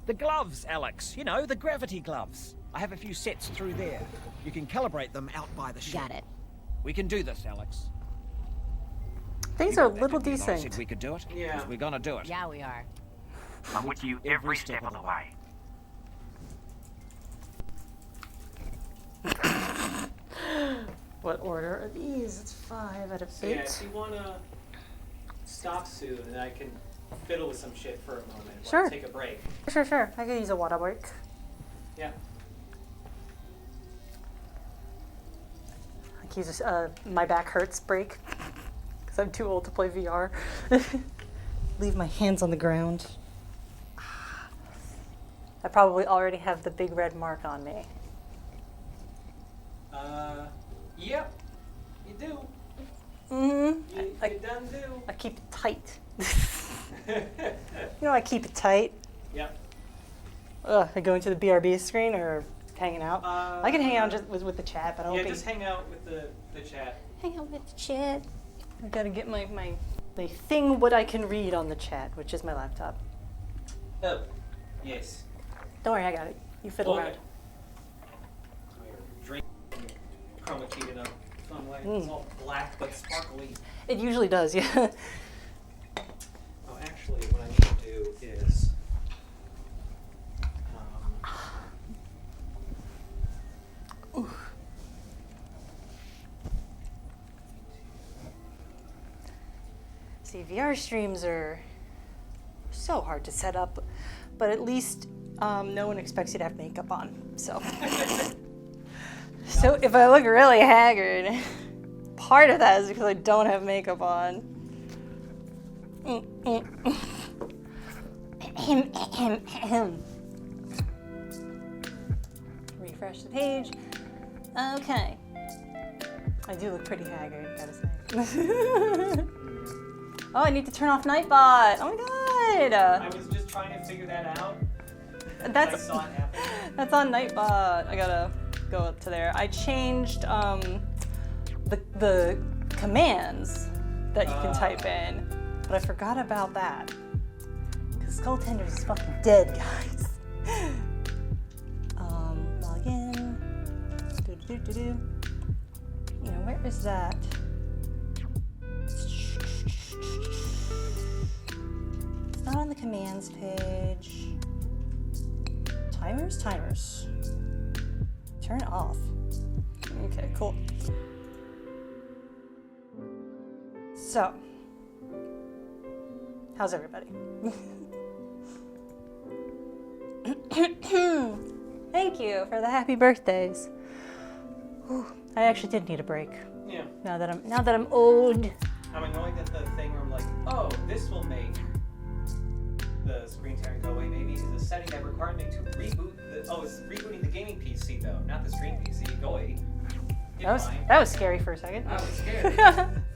The gloves, Alyx. You know, the gravity gloves. I have a few sets through there. You can calibrate them out by the ship. Got it. We can do this, Alyx. Things are a little decent. I said we could do it. Yeah. 'Cause we're gonna do it. Yeah, we are. I'm with you every step of the way. What order are these? It's 5 out of 8. So yeah, if you wanna stop soon, and I can fiddle with some shit for a moment. While Sure. I take a break. Sure. I could use a water break. Yeah. I could use my back hurts break. Because I'm too old to play VR. Leave my hands on the ground. I probably already have the big red mark on me. Yep. You do. Mm-hmm. You done do. I keep it tight. You know, I keep it tight. Yep. I go into the BRB screen or hanging out. I can hang out just with the chat, but I don't Yeah, think... just hang out with the chat. Hang out with the chat. I gotta get the thing what I can read on the chat, which is my laptop. Oh, yes. Don't worry, I got it. You fiddle Okay. around. Drink chroma keyed in a fun way. Mm. It's all black but sparkly. It usually does, yeah. Oh, actually, what I need to do is. See, VR streams are so hard to set up, but at least no one expects you to have makeup on, so. So if I look really haggard, part of that is because I don't have makeup on. Refresh the page. Okay. I do look pretty haggard, gotta say. Oh, I need to turn off Nightbot. Oh my god. I was just trying to figure that out. I saw it happen. That's on Nightbot. I gotta go up to there. I changed the commands that you can type in, but I forgot about that. Because Skull Tenders is fucking dead, guys. Log in. You know, where is that? It's not on the commands page. Timers? Turn off. Okay, cool. So, How's everybody? Thank you for the happy birthdays. Whew, I actually did need a break. Yeah. Now that I'm old. I'm annoyed at the thing where I'm like, oh, this will make the screen tearing go away. Maybe is a setting that required me to reboot the. Oh, it's rebooting the gaming PC though, not the screen PC. Go away. That was scary for a second. I was scared.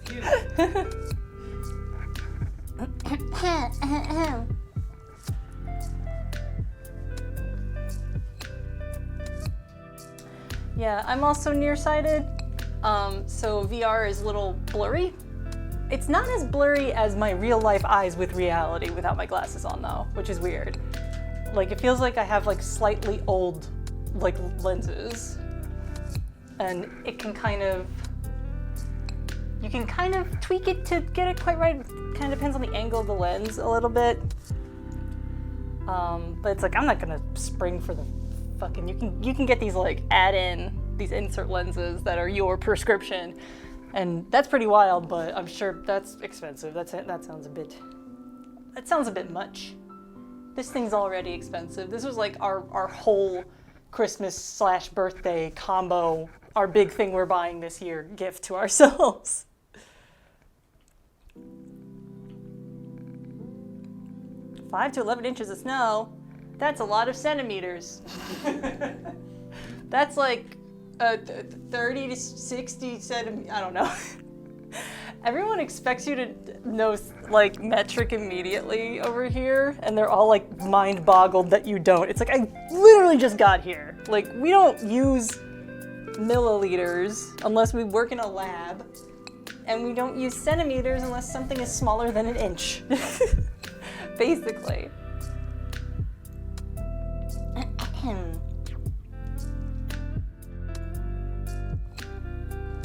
Phew. Yeah, I'm also nearsighted, so VR is a little blurry. It's not as blurry as my real life eyes with reality without my glasses on though, which is weird. Like it feels like I have like slightly old like lenses, and it can you can kind of tweak it to get it quite right. It kind of depends on the angle of the lens a little bit. But it's like I'm not gonna spring for the fucking. You can get these like these insert lenses that are your prescription, and that's pretty wild. But I'm sure that's expensive. That sounds a bit much. This thing's already expensive. This was like our whole Christmas/birthday combo. Our big thing we're buying this year, gift to ourselves. 5 to 11 inches of snow. That's a lot of centimeters. That's like 30 to 60 centimeters. I don't know. Everyone expects you to know like metric immediately over here, and they're all like mind boggled that you don't. It's like I literally just got here. Like we don't use milliliters unless we work in a lab, and we don't use centimeters unless something is smaller than an inch. Basically.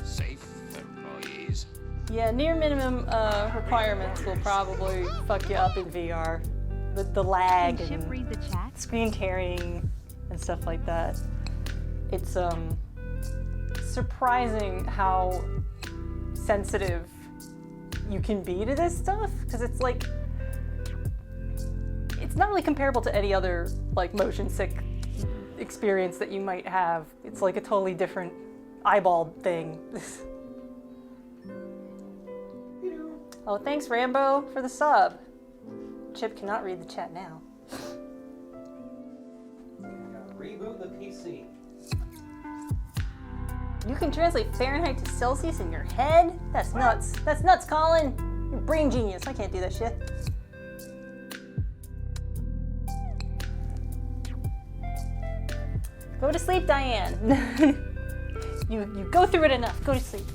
Safe employees. Yeah, near minimum requirements will probably fuck you up in VR. The lag Can Chip and read the chat? screen tearing and stuff like that. It's surprising how sensitive you can be to this stuff, because it's like it's not really comparable to any other like motion sick experience that you might have. It's like a totally different eyeball thing. Oh, thanks Rambo for the sub. Chip cannot read the chat now. Reboot the PC. You can translate Fahrenheit to Celsius in your head? That's nuts. That's nuts, Colin. You're a brain genius. I can't do that shit. Go to sleep, Diane. You go through it enough. Go to sleep.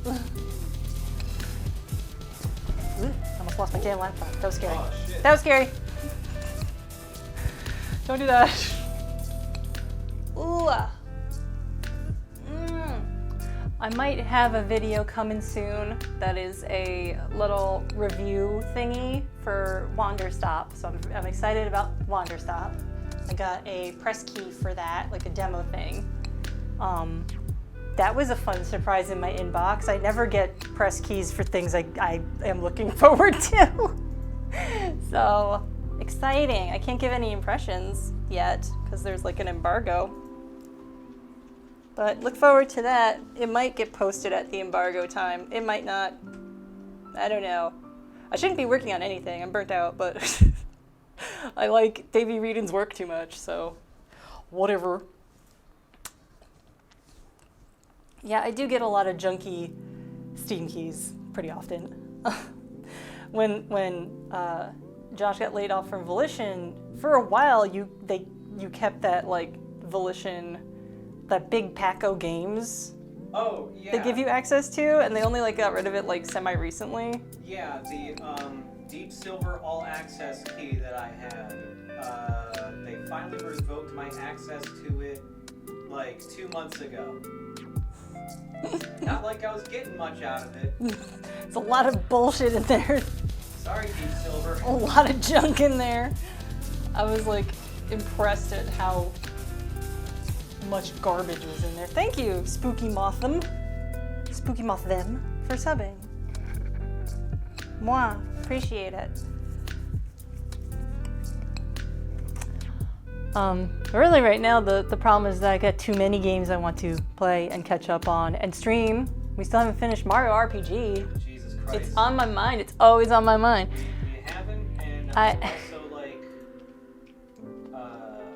Ooh, almost lost my damn laptop. That was scary. Oh, shit. That was scary. Don't do that. Ooh. I might have a video coming soon that is a little review thingy for Wanderstop. So I'm excited about Wanderstop. I got a press key for that, like a demo thing. That was a fun surprise in my inbox. I never get press keys for things I am looking forward to. So exciting. I can't give any impressions yet because there's like an embargo. But look forward to that. It might get posted at the embargo time. It might not. I don't know. I shouldn't be working on anything. I'm burnt out, but I like Davey Reedon's work too much, so whatever. Yeah, I do get a lot of junky Steam keys pretty often. When Josh got laid off from Volition, for a while you kept that like Volition, that big Paco games. Oh, yeah. They give you access to, and they only like got rid of it like semi-recently. Yeah, the Deep Silver All Access key that I had. They finally revoked my access to it like 2 months ago. Not like I was getting much out of it. There's a lot of bullshit in there. Sorry, Deep Silver. A lot of junk in there. I was like impressed at how much garbage was in there. Thank you, Spooky Moth Them, for subbing. Moi, appreciate it. Really right now the problem is that I got too many games I want to play and catch up on and stream. We still haven't finished Mario RPG. Jesus Christ. It's on my mind. It's always on my mind. You haven't, and I also like, I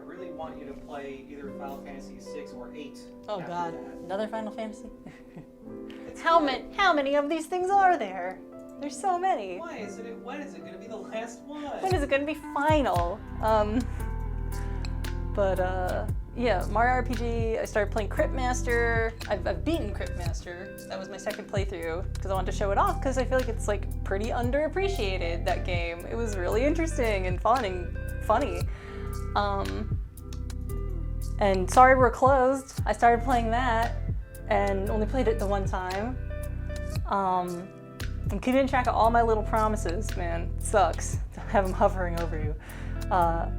really want you to play either Final Fantasy 6 or 8. Oh after God, that. another Final Fantasy? How many of these things are there? There's so many. When is it going to be the last one? When is it going to be final? Yeah, Mario RPG, I started playing Crypt Master. I've beaten Crypt Master. That was my second playthrough because I wanted to show it off because I feel like it's like pretty underappreciated, that game. It was really interesting and fun and funny. And Sorry We're Closed, I started playing that and only played it the one time. I'm keeping track of all my little promises, man. It sucks to have them hovering over you.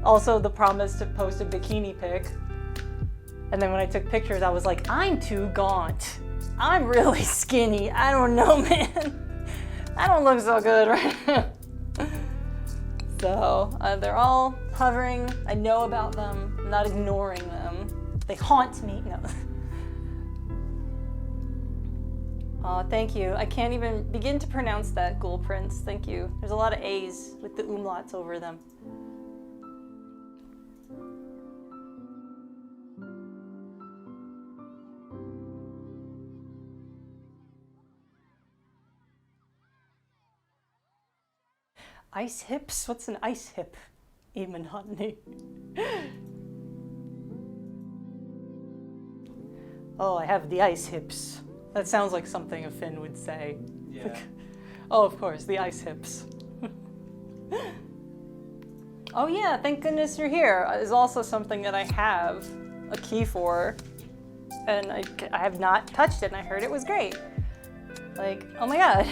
Also, the promise to post a bikini pic. And then when I took pictures, I was like, I'm too gaunt. I'm really skinny. I don't know, man. I don't look so good right now. So, they're all hovering. I know about them. I'm not ignoring them. They haunt me. No. Thank you. I can't even begin to pronounce that, Ghoul Prince. Thank you. There's a lot of A's with the umlauts over them. Ice hips? What's an ice hip? Imanhatni. Oh, I have the ice hips. That sounds like something a Finn would say. Yeah. Oh, of course, the ice hips. Oh yeah, thank goodness you're here. Is also something that I have a key for, and I have not touched it, and I heard it was great. Like, oh my god.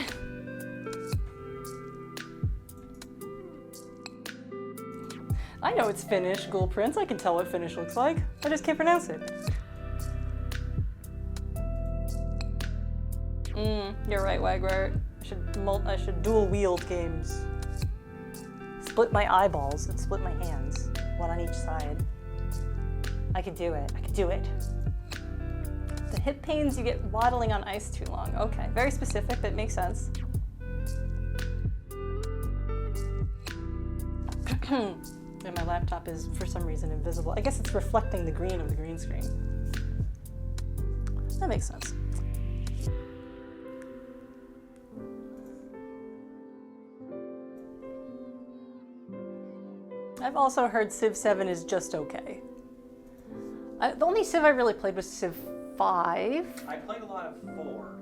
I know it's Finnish, Ghoul Prince. I can tell what Finnish looks like. I just can't pronounce it. You're right, Wagwart. I should dual wield games. Split my eyeballs and split my hands, one on each side. I could do it. I could do it. The hip pains you get waddling on ice too long. Okay, very specific. That makes sense. And my laptop is, for some reason, invisible. I guess it's reflecting the green of the green screen. That makes sense. I've also heard Civ 7 is just okay. The only Civ I really played was Civ 5. I played a lot of 4.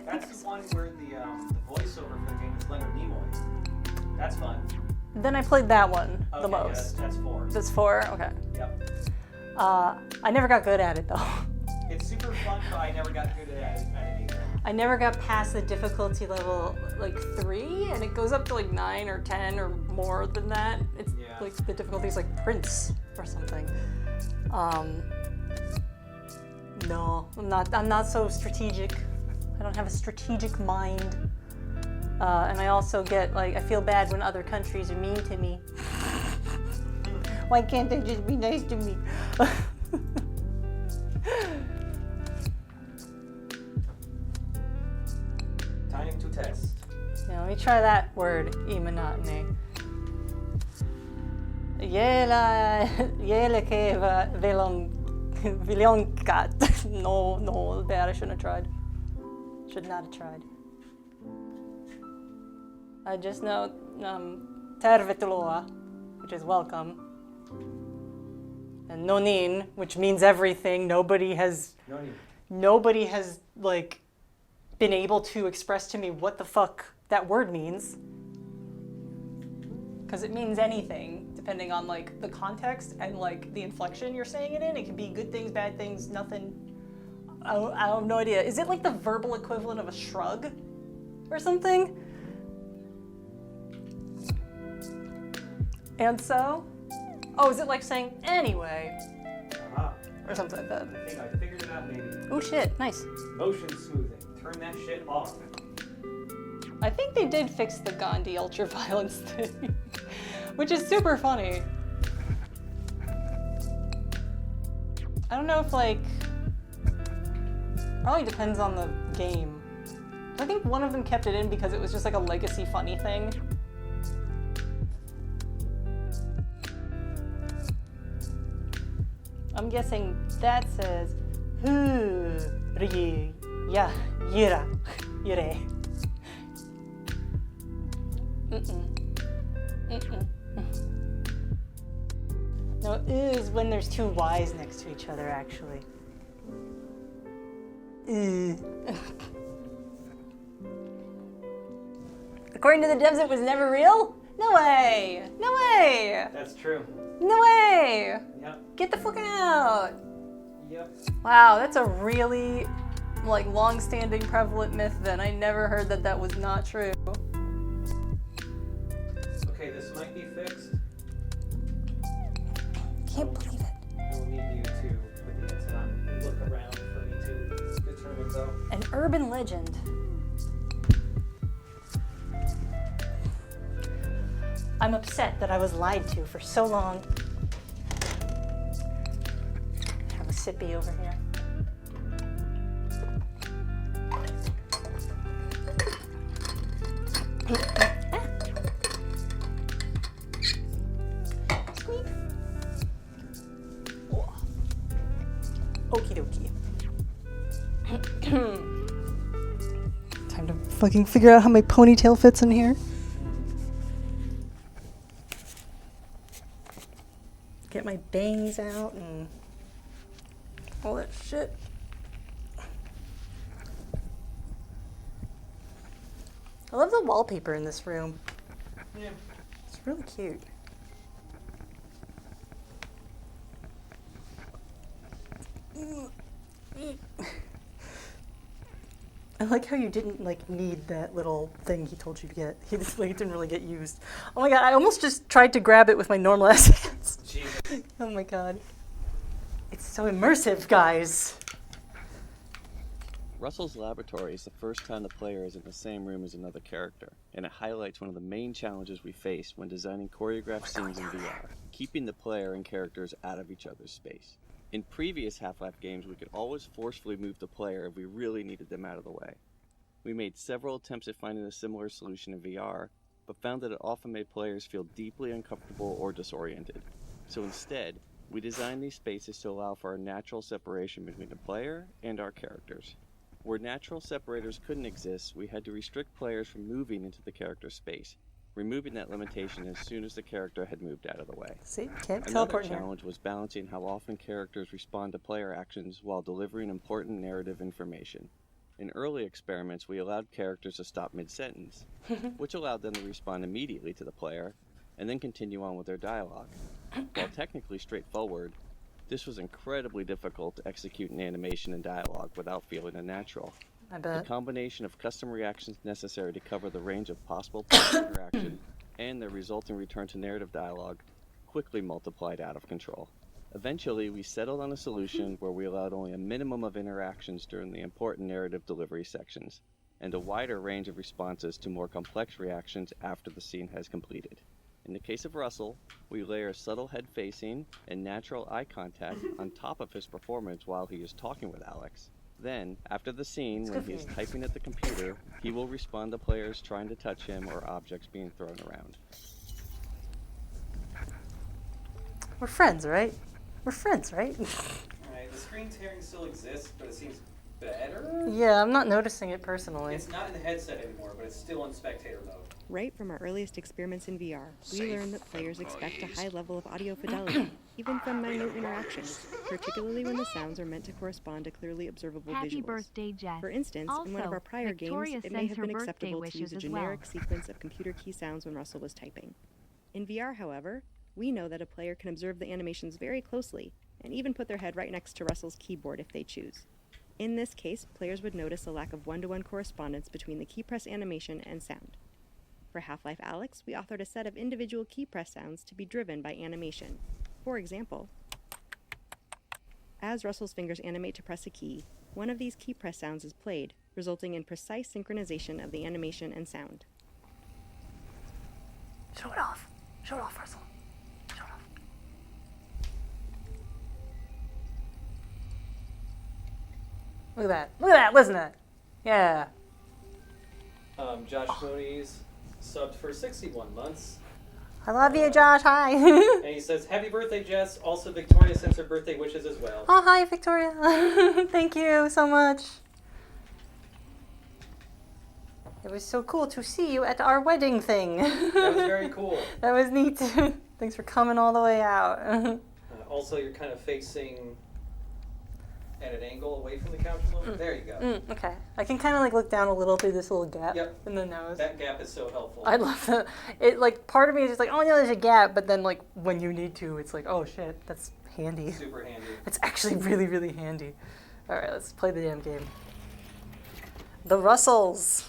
That's the one where the voiceover for the game is Leonard Nimoy. That's fun. Then I played that one the Okay, most. Yeah, that's 4. That's 4? Okay. Yep. I never got good at it though. It's super fun, but I never got good at it either. I never got past the difficulty level like 3, and it goes up to like 9 or 10 or more than that. It's like the difficulty is like Prince or something. No, I'm not so strategic. I don't have a strategic mind. And I also get like, I feel bad when other countries are mean to me. Why can't they just be nice to me? Time to test. Yeah, let me try that word, imanatne. Jela keva vilonkat. No, bad, I shouldn't have tried. Should not have tried. I just know tervetuloa, which is welcome. And nonin, which means everything. Nobody has like been able to express to me what the fuck that word means. Because it means anything, depending on like the context and like the inflection you're saying it in. It can be good things, bad things, nothing. I have no idea. Is it like the verbal equivalent of a shrug or something? And so? Oh, is it like saying anyway? Or something like that. I think I figured it out maybe. Oh shit, nice. Motion smoothing. Turn that shit off. I think they did fix the Gandhi ultraviolence thing. which is super funny. I don't know if, like, probably depends on the game. I think one of them kept it in because it was just like a legacy funny thing. I'm guessing that says yeah, yira, yire. No, is when there's two Y's next to each other, actually. According to the devs, it was never real? No way! No way! That's true. No way! Yep. Get the fuck out! Yep. Wow, that's a really, like, long-standing prevalent myth then. I never heard that that was not true. Okay, this might be fixed. Can't believe it. I will need you to put the antenna and look around for me to determine though. An urban legend. I'm upset that I was lied to for so long. Have a sippy over here. Squeak. Okie dokie. Time to fucking figure out how my ponytail fits in here. Get my bangs out and all that shit. I love the wallpaper in this room. Yeah. It's really cute. I like how you didn't like need that little thing he told you to get. He just, like, it didn't really get used. Oh my god, I almost just tried to grab it with my normal ass hands. Jesus. Oh my god. It's so immersive, guys. Russell's laboratory is the first time the player is in the same room as another character, and it highlights one of the main challenges we face when designing choreographed scenes in VR, keeping the player and characters out of each other's space. In previous Half-Life games, we could always forcefully move the player if we really needed them out of the way. We made several attempts at finding a similar solution in VR, but found that it often made players feel deeply uncomfortable or disoriented. So instead, we designed these spaces to allow for a natural separation between the player and our characters. Where natural separators couldn't exist, we had to restrict players from moving into the character's space, removing that limitation as soon as the character had moved out of the way. See, can't Another teleport here. challenge was balancing how often characters respond to player actions while delivering important narrative information. In early experiments, we allowed characters to stop mid-sentence, which allowed them to respond immediately to the player, and then continue on with their dialogue. While technically straightforward, this was incredibly difficult to execute in animation and dialogue without feeling unnatural. I bet. The combination of custom reactions necessary to cover the range of possible player interaction and the resulting return to narrative dialogue quickly multiplied out of control. Eventually, we settled on a solution where we allowed only a minimum of interactions during the important narrative delivery sections, and a wider range of responses to more complex reactions after the scene has completed. In the case of Russell, we layer subtle head facing and natural eye contact on top of his performance while he is talking with Alyx. Then, after the scene, when he is typing at the computer, he will respond to players trying to touch him or objects being thrown around. We're friends, right? We're friends, right? Alright, the screen tearing still exists, but it seems better? Yeah, I'm not noticing it personally. It's not in the headset anymore, but it's still in spectator mode. Right from our earliest experiments in VR, we learned that players expect a high level of audio fidelity, even from minute interactions, particularly when the sounds are meant to correspond to clearly observable Happy visuals. birthday, Jess. For instance, in one of our prior games, it may have been acceptable to use a generic sequence of computer key sounds when Russell was typing. In VR, however, we know that a player can observe the animations very closely, and even put their head right next to Russell's keyboard if they choose. In this case, players would notice a lack of one-to-one correspondence between the key press animation and sound. For Half-Life Alyx, we authored a set of individual key press sounds to be driven by animation. For example, as Russell's fingers animate to press a key, one of these key press sounds is played, resulting in precise synchronization of the animation and sound. Show it off. Show it off, Look at that. Look at that. Listen to that. Yeah. Josh Mooney's subbed for 61 months. I love you, Josh. Hi. And he says, happy birthday, Jess. Also, Victoria sends her birthday wishes as well. Oh, hi, Victoria. Thank you so much. It was so cool to see you at our wedding thing. That was very cool. That was neat. Thanks for coming all the way out. Also, you're kind of facing at an angle away from the couch a little bit. There you go. Okay. I can kind of like look down a little through this little gap Yep. in the nose. That gap is so helpful. I love that. It like part of me is just like, oh no, there's a gap, but then like when you need to, it's like, oh shit, that's handy. Super handy. It's actually really, really handy. All right, let's play the damn game. The Russells.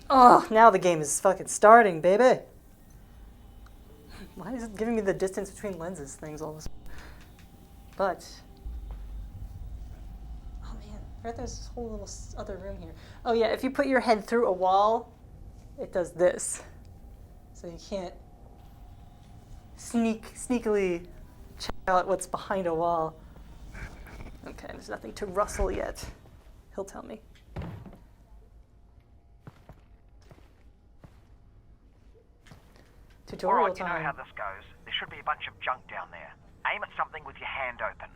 Oh, now the game is fucking starting, baby. Why is it giving me the distance between lenses things all of a sudden? But, oh man, I heard there's this whole little other room here. Oh yeah, if you put your head through a wall, it does this. So you can't sneakily check out what's behind a wall. Okay, there's nothing to rustle yet. He'll tell me. Tutorial Alright, you know time. how this goes. There should be a bunch of junk down there. Aim at something with your hand open.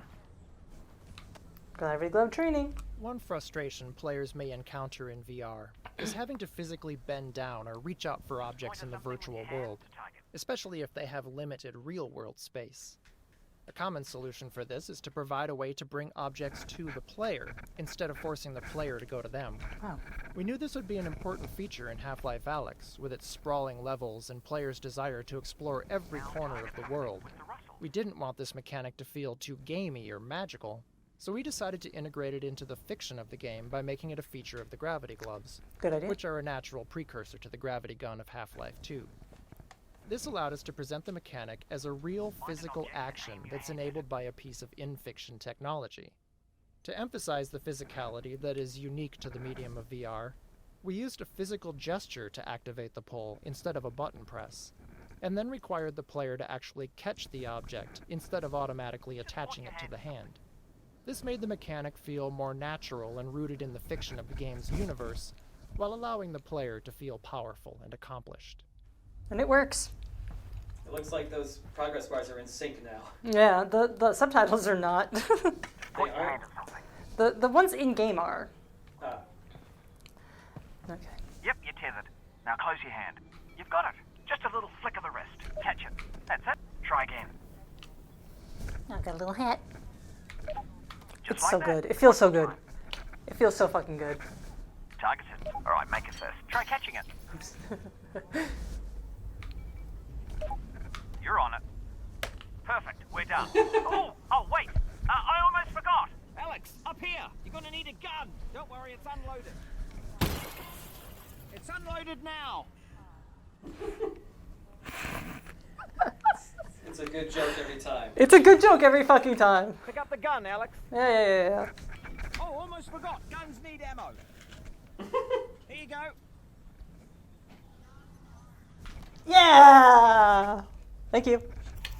Gravity glove training. One frustration players may encounter in VR is having to physically bend down or reach out for objects in the virtual world, especially if they have limited real-world space. A common solution for this is to provide a way to bring objects to the player, instead of forcing the player to go to them. Oh. We knew this would be an important feature in Half-Life Alyx, with its sprawling levels and players' desire to explore every corner of the world. We didn't want this mechanic to feel too gamey or magical, so we decided to integrate it into the fiction of the game by making it a feature of the gravity gloves, Good idea. which are a natural precursor to the gravity gun of Half-Life 2. This allowed us to present the mechanic as a real physical action that's enabled by a piece of in-fiction technology. To emphasize the physicality that is unique to the medium of VR, we used a physical gesture to activate the pull instead of a button press, and then required the player to actually catch the object instead of automatically attaching it to the hand. This made the mechanic feel more natural and rooted in the fiction of the game's universe, while allowing the player to feel powerful and accomplished. And it works. It looks like those progress bars are in sync now. Yeah, the subtitles are not. They are. The ones in game are. Ah. Okay. Yep, you're tethered. Now close your hand. You've got it. Just a little flick of the wrist. Catch it. That's it. Try again. I've got a little hat. Just It's like so that. good. It feels so good. It feels so fucking good. Targeted. All right, make it first. Try catching it. You're on it. Perfect. We're done. oh, wait. I almost forgot. Alyx, up here! You're gonna need a gun! Don't worry, it's unloaded. It's unloaded now! It's a good joke every time. It's a good joke every fucking time. Pick up the gun, Alyx. Yeah. Oh, almost forgot. Guns need ammo. Here you go. Yeah! Thank you.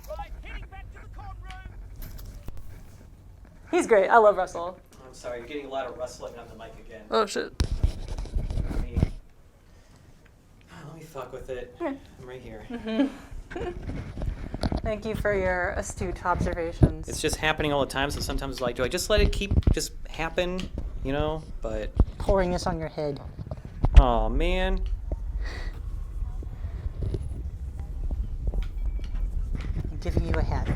Right, heading back to the con room. He's great. I love Russell. I'm sorry, you're getting a lot of rustling on the mic again. Oh shit. Let me fuck with it. Yeah. I'm right here. Thank you for your astute observations. It's just happening all the time, so sometimes it's like, do I just let it keep just happen, you know? But pouring this on your head. oh man. I'm giving you a hat.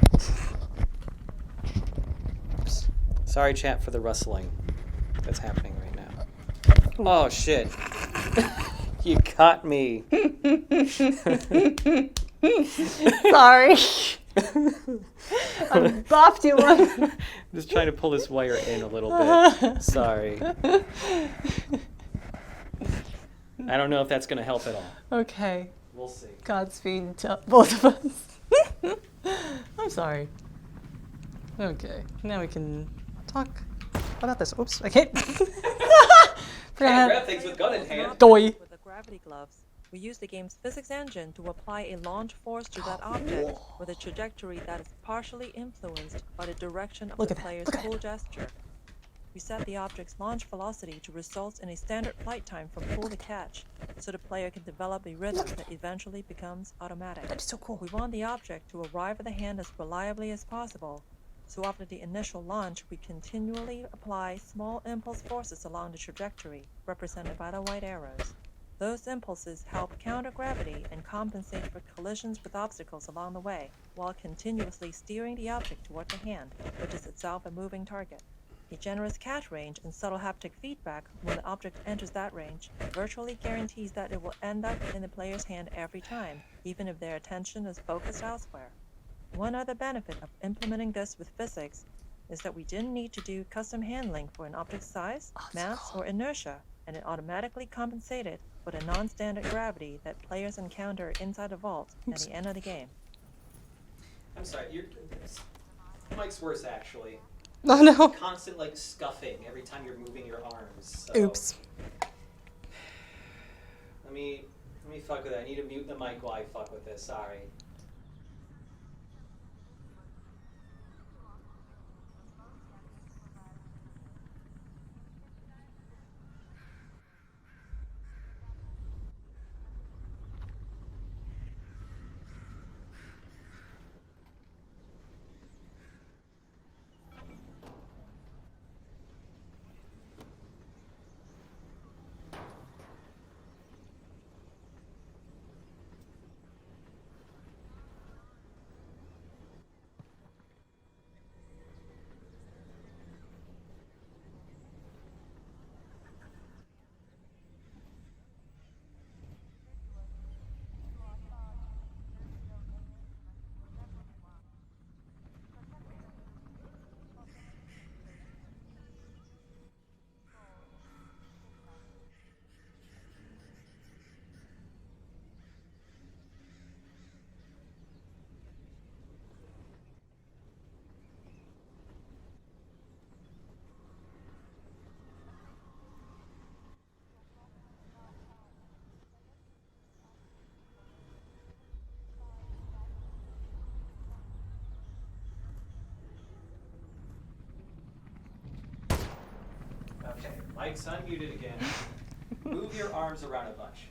Oops. Sorry, chat, for the rustling that's happening right now. Oh shit. You caught me. Sorry. I bopped you one. I'm just trying to pull this wire in a little bit. Sorry. I don't know if that's going to help at all. Okay. We'll see. Godspeed to both of us. I'm sorry. Okay. Now we can talk about this. Oops. I can't. Can't grab things with gun in hand. Doy. With the gravity gloves, We use the game's physics engine to apply a launch force to that object with a trajectory that is partially influenced by the direction of the player's pull gesture. We set the object's launch velocity to result in a standard flight time from pull to catch, so the player can develop a rhythm that eventually becomes automatic. That's so cool. We want the object to arrive at the hand as reliably as possible, so after the initial launch, we continually apply small impulse forces along the trajectory, represented by the white arrows. Those impulses help counter gravity and compensate for collisions with obstacles along the way, while continuously steering the object toward the hand, which is itself a moving target. A generous catch range and subtle haptic feedback when the object enters that range virtually guarantees that it will end up in the player's hand every time, even if their attention is focused elsewhere. One other benefit of implementing this with physics is that we didn't need to do custom handling for an object's size, mass, or inertia, and it automatically compensated for the non-standard gravity that players encounter inside the vault at the end of the game. I'm sorry, Mike's worse actually. Oh no. Constant like scuffing every time you're moving your arms. So. Oops. Let me fuck with that. I need to mute the mic while I fuck with this. Sorry. Okay, Mike's unmuted again. Move your arms around a bunch.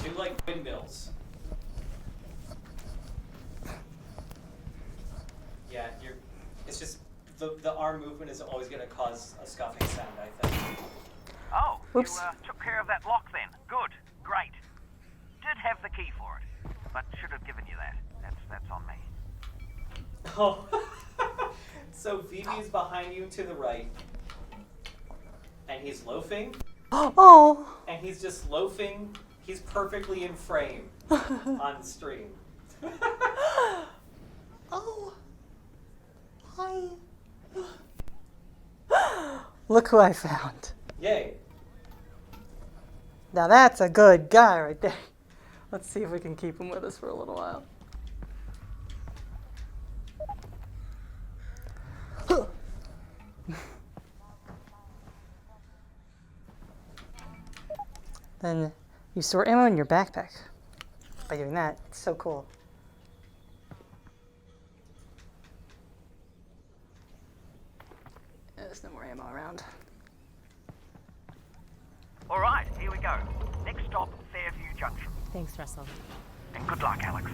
Do like windmills. Yeah, it's just the arm movement is always going to cause a scuffing sound, I think. Oh, Oops. you took care of that lock then. Good, great. Did have the key for it, but should have given you that. That's on me. Oh. So Phoebe's behind you to the right, and he's loafing. Oh. And he's just loafing. He's perfectly in frame on the stream. Oh. Hi. Look who I found. Yay. Now that's a good guy right there. Let's see if we can keep him with us for a little while. Then you store ammo in your backpack. By doing that, it's so cool. There's no more ammo around. All right, here we go. Next stop, Fairview Junction. Thanks, Russell. And good luck, Alyx.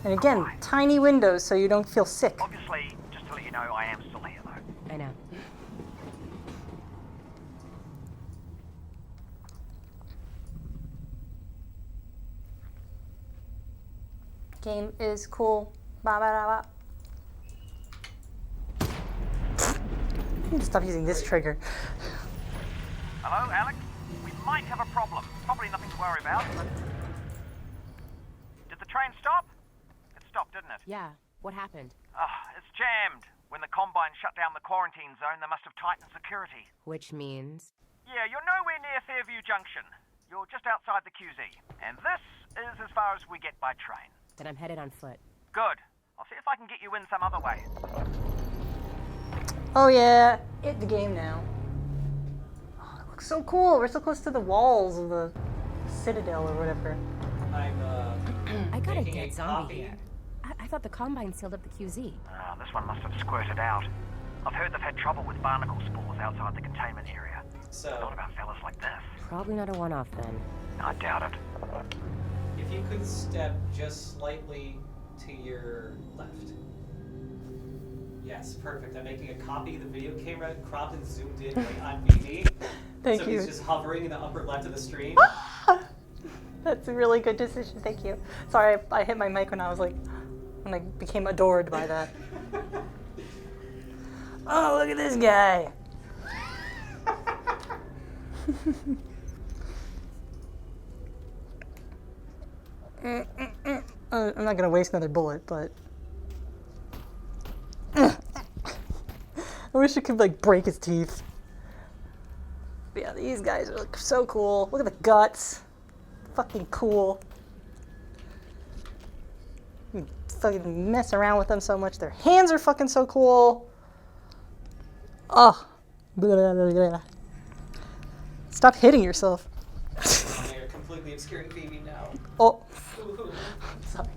And again, tiny windows so you don't feel sick. Obviously, just to let you know, I am still here, though. I know. Game is cool. Ba ba da ba. I need to stop using this trigger. Hello, Alyx? We might have a problem. Probably nothing to worry about, but... Did the train stop? It stopped, didn't it? Yeah. What happened? It's jammed. When the Combine shut down the quarantine zone, they must have tightened security. Which means? Yeah, you're nowhere near Fairview Junction. You're just outside the QZ. And this is as far as we get by train. Then I'm headed on foot. Good. I'll see if I can get you in some other way. Oh yeah, hit the game now. Oh, looks so cool. We're so close to the walls of the citadel or whatever. I got a making dead a zombie copy. here. I thought the Combine sealed up the QZ. This one must have squirted out. I've heard they've had trouble with barnacle spores outside the containment area. So, Not about fellas like this. Probably not a one-off then. I doubt it. if you could step just slightly to your left. Yes, perfect. I'm making a copy of the video camera, cropped and zoomed in right on BB. Thank so you. he's just hovering in the upper left of the stream. That's a really good decision. Thank you. Sorry, I hit my mic when I became adored by that. Oh, look at this guy. I'm not gonna waste another bullet, but I wish it could break his teeth. But yeah, these guys look so cool. Look at the guts. Fucking cool. You fucking mess around with them so much. Their hands are fucking so cool. Oh. Stop hitting yourself. You're completely obscuring BB now. Oh. Ooh. Sorry.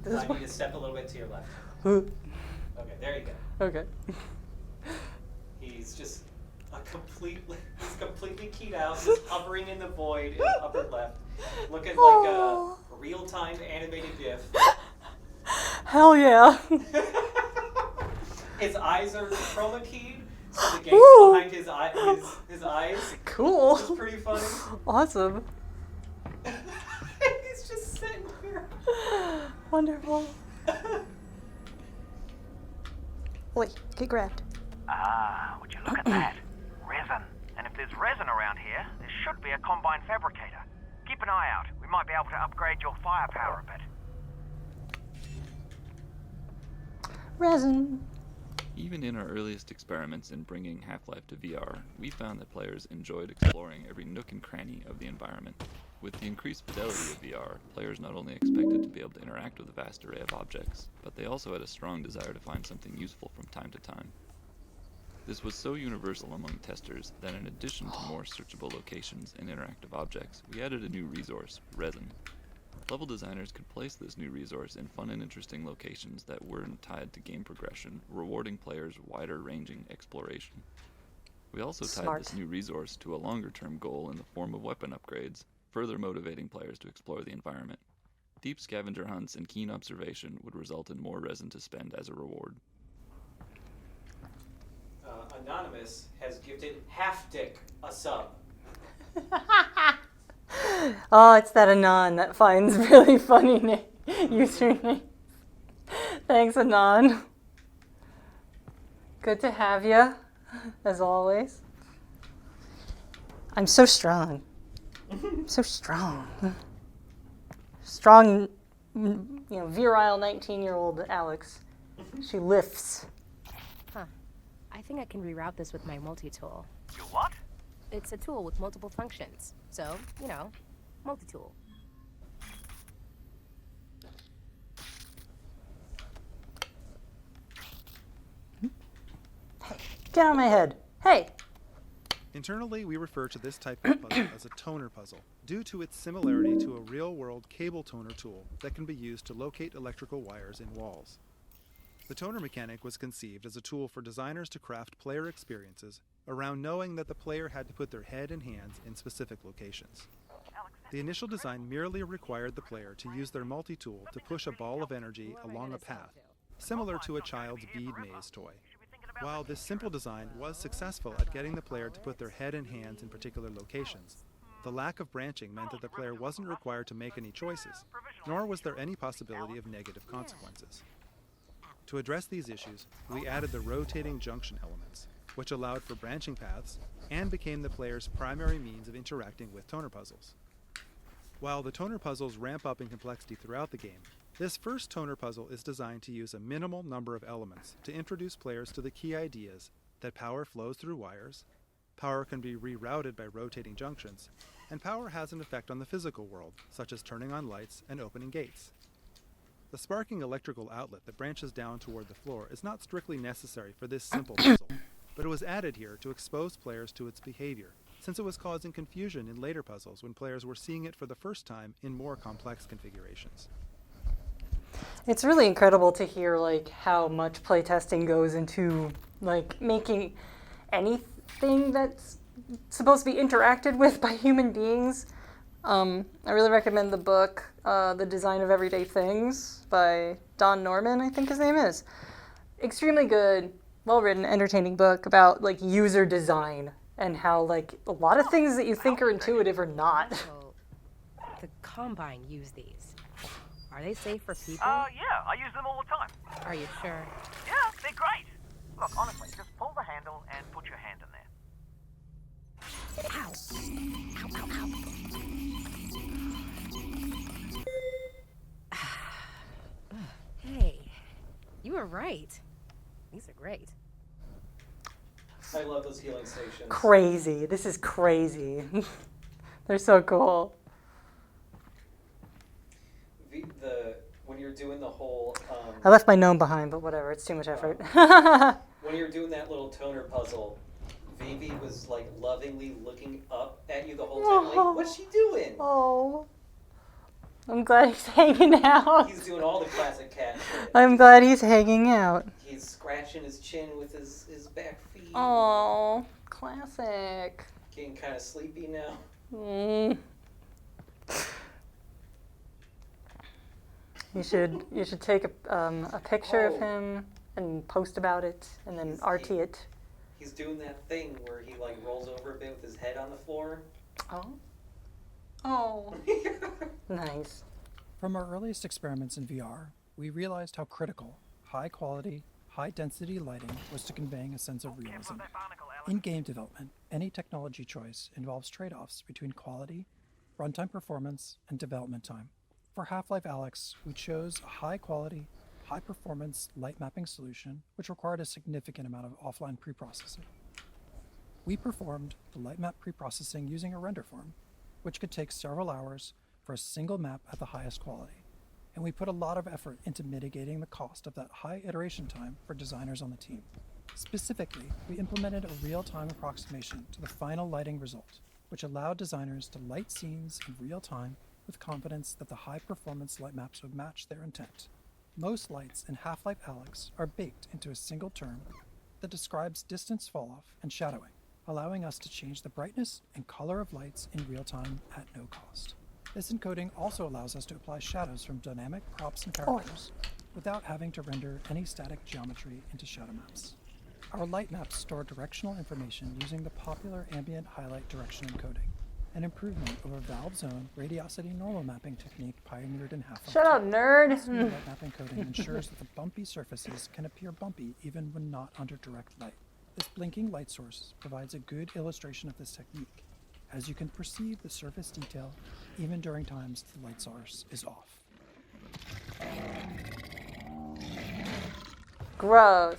I need to step a little bit to your left. Okay, there you go. Okay. He's just he's completely keyed out, just hovering in the void in the upper left, looking like a real-time animated GIF. Hell yeah. His eyes are chroma keyed, so the game's behind his eyes. Cool. It's pretty funny. Awesome. He's just sitting here. Wonderful. Wait, get grabbed. Would you look at that? Resin. And if there's resin around here, there should be a combine fabricator. Keep an eye out. We might be able to upgrade your firepower a bit. Resin. Even in our earliest experiments in bringing Half-Life to VR, we found that players enjoyed exploring every nook and cranny of the environment. With the increased fidelity of VR, players not only expected to be able to interact with a vast array of objects, but they also had a strong desire to find something useful from time to time. This was so universal among testers that in addition to more searchable locations and interactive objects, we added a new resource, Resin. Level designers could place this new resource in fun and interesting locations that weren't tied to game progression, rewarding players wider-ranging exploration. We also tied this new resource to a longer-term goal in the form of weapon upgrades, further motivating players to explore the environment. Deep scavenger hunts and keen observation would result in more resin to spend as a reward. Anonymous has gifted Half-Dick a sub. Oh, it's that Anon that finds really funny username. Thanks, Anon. Good to have you, as always. I'm so strong. So strong. Strong, virile 19-year-old Alyx. She lifts. Huh. I think I can reroute this with my multi-tool. You what? It's a tool with multiple functions. So, multi-tool. Get out of my head. Hey! Internally, we refer to this type of puzzle as a toner puzzle, due to its similarity to a real-world cable toner tool that can be used to locate electrical wires in walls. The toner mechanic was conceived as a tool for designers to craft player experiences around knowing that the player had to put their head and hands in specific locations. The initial design merely required the player to use their multi-tool to push a ball of energy along a path, similar to a child's bead maze toy. While this simple design was successful at getting the player to put their head and hands in particular locations, the lack of branching meant that the player wasn't required to make any choices, nor was there any possibility of negative consequences. To address these issues, we added the rotating junction elements, which allowed for branching paths and became the player's primary means of interacting with toner puzzles. While the toner puzzles ramp up in complexity throughout the game, this first toner puzzle is designed to use a minimal number of elements to introduce players to the key ideas that power flows through wires, power can be rerouted by rotating junctions, and power has an effect on the physical world, such as turning on lights and opening gates. The sparking electrical outlet that branches down toward the floor is not strictly necessary for this simple puzzle, but it was added here to expose players to its behavior, since it was causing confusion in later puzzles when players were seeing it for the first time in more complex configurations. It's really incredible to hear like how much playtesting goes into like making anything that's supposed to be interacted with by human beings. I really recommend the book, The Design of Everyday Things by Don Norman, I think his name is. Extremely good, well-written, entertaining book about like user design and how like a lot of things that you think are intuitive are not. The Combine use these. Are they safe for people? Yeah, I use them all the time. Are you sure? Yeah, they're great. Look, honestly, just pull the handle and put your hand in there. Ow. Ow, ow, ow. Hey, you were right. These are great. I love those healing stations. Crazy. This is crazy. They're so cool. When you're doing the whole... I left my gnome behind, but whatever. It's too much effort. When you're doing that little toner puzzle, Vivi was like lovingly looking up at you the whole time, like, what's she doing? Oh. I'm glad he's hanging out. He's doing all the classic cat shit. I'm glad he's hanging out. He's scratching his chin with his back feet. Oh, classic. Getting kind of sleepy now. You should take a picture of him and post about it and then RT it. He's doing that thing where he like rolls over a bit with his head on the floor. Oh. Nice. From our earliest experiments in VR, we realized how critical high quality, high density lighting was to conveying a sense of realism. In game development, any technology choice involves trade-offs between quality, runtime performance, and development time. For Half-Life Alyx, we chose a high-quality, high-performance light mapping solution which required a significant amount of offline preprocessing. We performed the light map preprocessing using a render farm, which could take several hours for a single map at the highest quality, and we put a lot of effort into mitigating the cost of that high iteration time for designers on the team. Specifically, we implemented a real-time approximation to the final lighting result, which allowed designers to light scenes in real time with confidence that the high-performance light maps would match their intent. Most lights in Half-Life Alyx are baked into a single term that describes distance falloff and shadowing, allowing us to change the brightness and color of lights in real time at no cost. This encoding also allows us to apply shadows from dynamic props and characters without having to render any static geometry into shadow maps. Our light maps store directional information using the popular ambient highlight direction encoding, an improvement over valve zone radiosity normal mapping technique pioneered in Half-Life. Shut up, nerd! This new light map encoding ensures that the bumpy surfaces can appear bumpy even when not under direct light. This blinking light source provides a good illustration of this technique, as you can perceive the surface detail even during times the light source is off. Gross.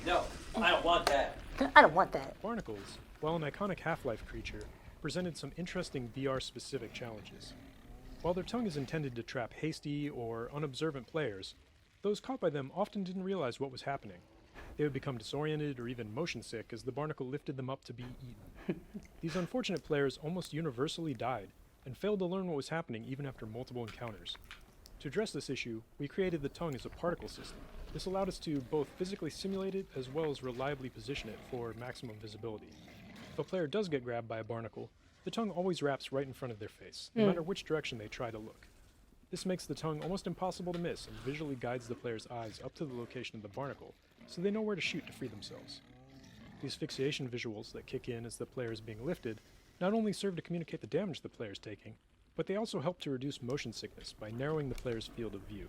No, I don't want that. I don't want that. Barnacles, while an iconic Half-Life creature, presented some interesting VR-specific challenges. While their tongue is intended to trap hasty or unobservant players, those caught by them often didn't realize what was happening. They would become disoriented or even motion sick as the barnacle lifted them up to be eaten. These unfortunate players almost universally died and failed to learn what was happening even after multiple encounters. To address this issue, we created the tongue as a particle system. This allowed us to both physically simulate it as well as reliably position it for maximum visibility. If a player does get grabbed by a barnacle, the tongue always wraps right in front of their face, no matter which direction they try to look. This makes the tongue almost impossible to miss and visually guides the player's eyes up to the location of the barnacle, so they know where to shoot to free themselves. These fixation visuals that kick in as the player is being lifted not only serve to communicate the damage the player is taking, but they also help to reduce motion sickness by narrowing the player's field of view.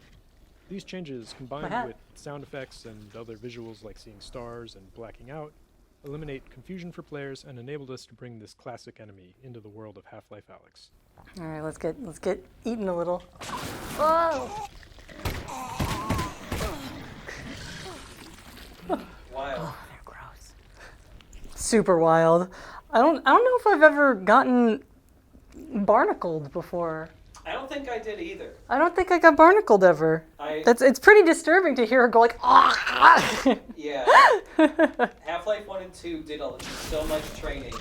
These changes, combined with sound effects and other visuals like seeing stars and blacking out, eliminate confusion for players and enabled us to bring this classic enemy into the world of Half-Life Alyx. All right, let's get eaten a little. Whoa! Wild. Oh, they're gross. Super wild. I don't know if I've ever gotten barnacled before. I don't think I did either. I don't think I got barnacled ever. It's pretty disturbing to hear her go like, ah! Yeah. Half-Life 1 and 2 did so much training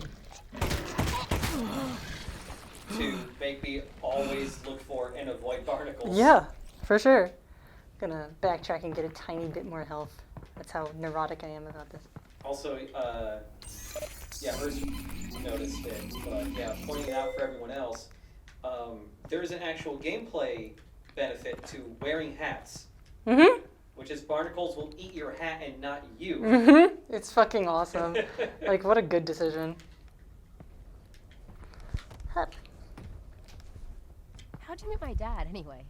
to make me always look for and avoid barnacles. Yeah, for sure. Gonna backtrack and get a tiny bit more health. That's how neurotic I am about this. Also, yeah, first noticed it, but yeah, pointing it out for everyone else, there is an actual gameplay benefit to wearing hats. Mm-hmm. Which is barnacles will eat your hat and not you. Mm-hmm. It's fucking awesome. Like, what a good decision. How'd you meet my dad, anyway?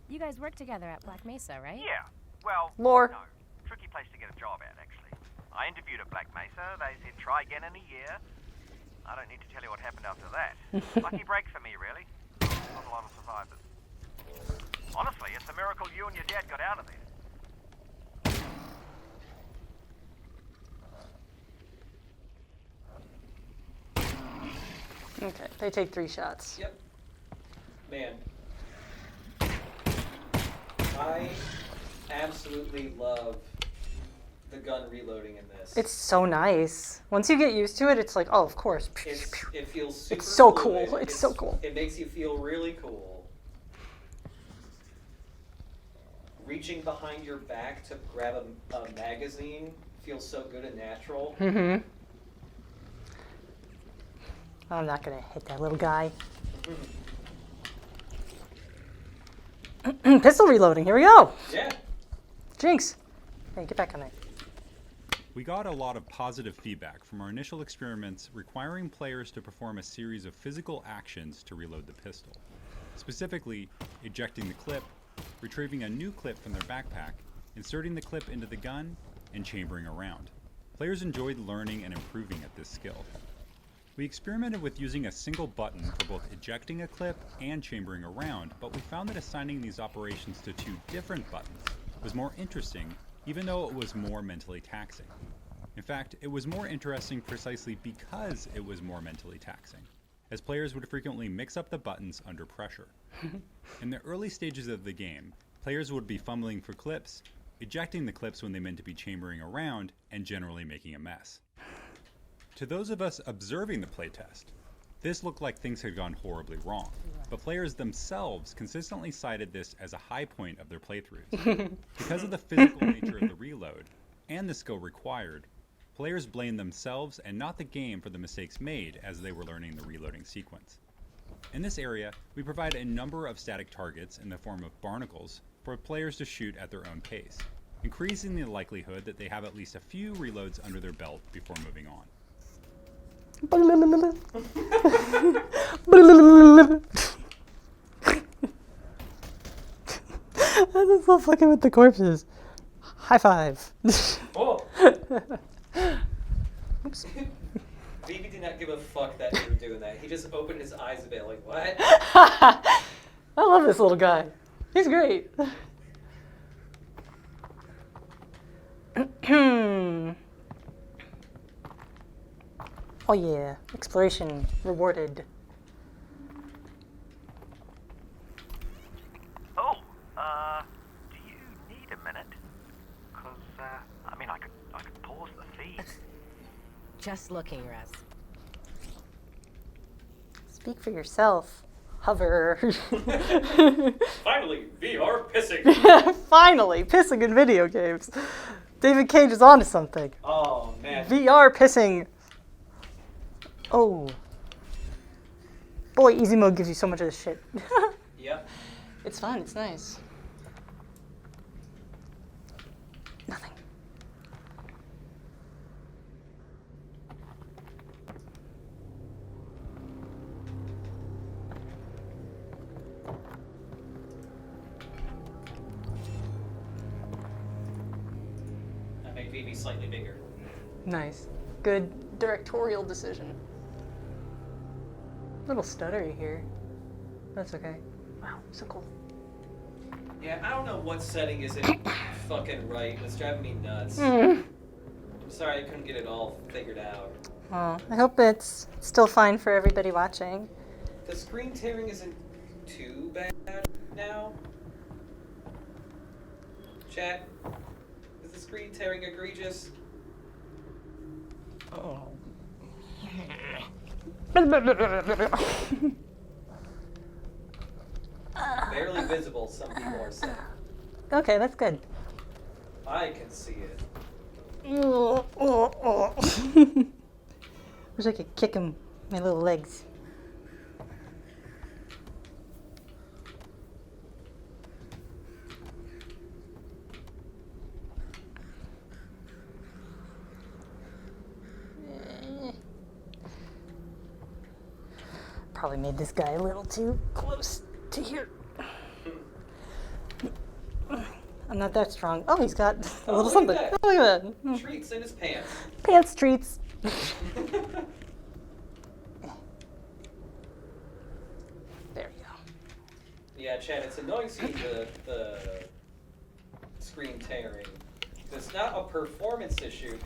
You guys work together at Black Mesa, right? Yeah. Well, Lore. no. Tricky place to get a job at, actually. I interviewed at Black Mesa. They said try again in a year. I don't need to tell you what happened after that. Lucky break for me, really. Not a lot of survivors. Honestly, it's a miracle you and your dad got out of there. Okay, they take 3 shots. Yep. Man. I absolutely love the gun reloading in this. It's so nice. Once you get used to it, it's like, oh, of course. It feels super It's so fluid. cool. It's so cool. It makes you feel really cool. Reaching behind your back to grab a magazine feels so good and natural. Mm-hmm. I'm not gonna hit that little guy. Pistol reloading, here we go. Yeah. Jinx. Hey, get back on there. We got a lot of positive feedback from our initial experiments requiring players to perform a series of physical actions to reload the pistol. Specifically, ejecting the clip, retrieving a new clip from their backpack, inserting the clip into the gun, and chambering around. Players enjoyed learning and improving at this skill. We experimented with using a single button for both ejecting a clip and chambering around, but we found that assigning these operations to 2 different buttons was more interesting, even though it was more mentally taxing. In fact, it was more interesting precisely because it was more mentally taxing, as players would frequently mix up the buttons under pressure. In the early stages of the game, players would be fumbling for clips, ejecting the clips when they meant to be chambering around, and generally making a mess. To those of us observing the playtest, this looked like things had gone horribly wrong, but players themselves consistently cited this as a high point of their playthroughs. Because of the physical nature of the reload, and the skill required, players blamed themselves and not the game for the mistakes made as they were learning the reloading sequence. In this area, we provide a number of static targets in the form of barnacles for players to shoot at their own pace, increasing the likelihood that they have at least a few reloads under their belt before moving on. I'm just love fucking with the corpses. High five. Oh. Oops. Vivi did not give a fuck that you were doing that. He just opened his eyes a bit like, what? I love this little guy. He's great. Oh yeah, exploration rewarded. Oh, do you need a minute? Because, I mean, I could pause the feed. Just looking, Russ. Speak for yourself. Hover. Finally, VR pissing. Finally, pissing in video games. David Cage is onto something. Oh, man. VR pissing. Oh. Boy, easy mode gives you so much of this shit. Yep. It's fun, it's nice. Nothing. I made Vivi slightly bigger. Nice. Good directorial decision. Little stuttery here. That's okay. Wow, so cool. Yeah, I don't know what setting isn't fucking right. It's driving me nuts. Mm. I'm sorry I couldn't get it all figured out. Oh, I hope it's still fine for everybody watching. The screen tearing isn't too bad now. Chat, is the screen tearing egregious? Oh. Barely visible, some people are saying. Okay, that's good. I can see it. Wish I could kick him, my little legs. Probably made this guy a little too close to here. I'm not that strong. Oh, he's got a little something. Look at Oh, look at that. Treats in his pants. Pants treats. There we go. Yeah, Chad, it's annoying seeing the screen tearing. It's not a performance issue.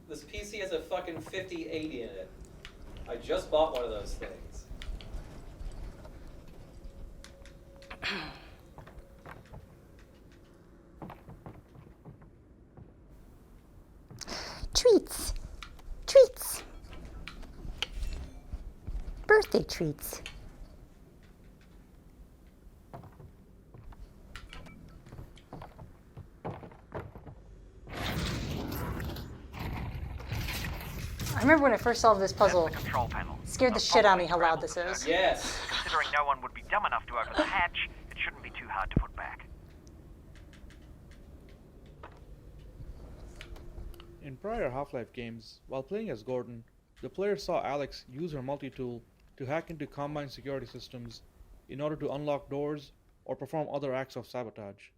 This PC has a fucking 5080 in it. I just bought one of those things. Treats. Treats. Birthday treats. I remember when I first solved this puzzle, That's the control panel. scared the shit out of me how loud this is. Yes. Considering no one would be dumb enough to open the hatch, it shouldn't be too hard to put back. In prior Half-Life games, while playing as Gordon, the player saw Alyx use her multi-tool to hack into Combine security systems in order to unlock doors or perform other acts of sabotage.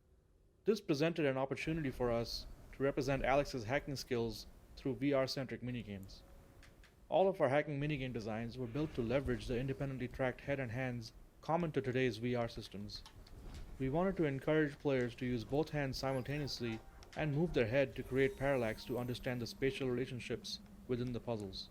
This presented an opportunity for us to represent Alyx's hacking skills through VR-centric minigames. All of our hacking minigame designs were built to leverage the independently tracked head and hands common to today's VR systems. We wanted to encourage players to use both hands simultaneously and move their head to create parallax to understand the spatial relationships within the puzzles.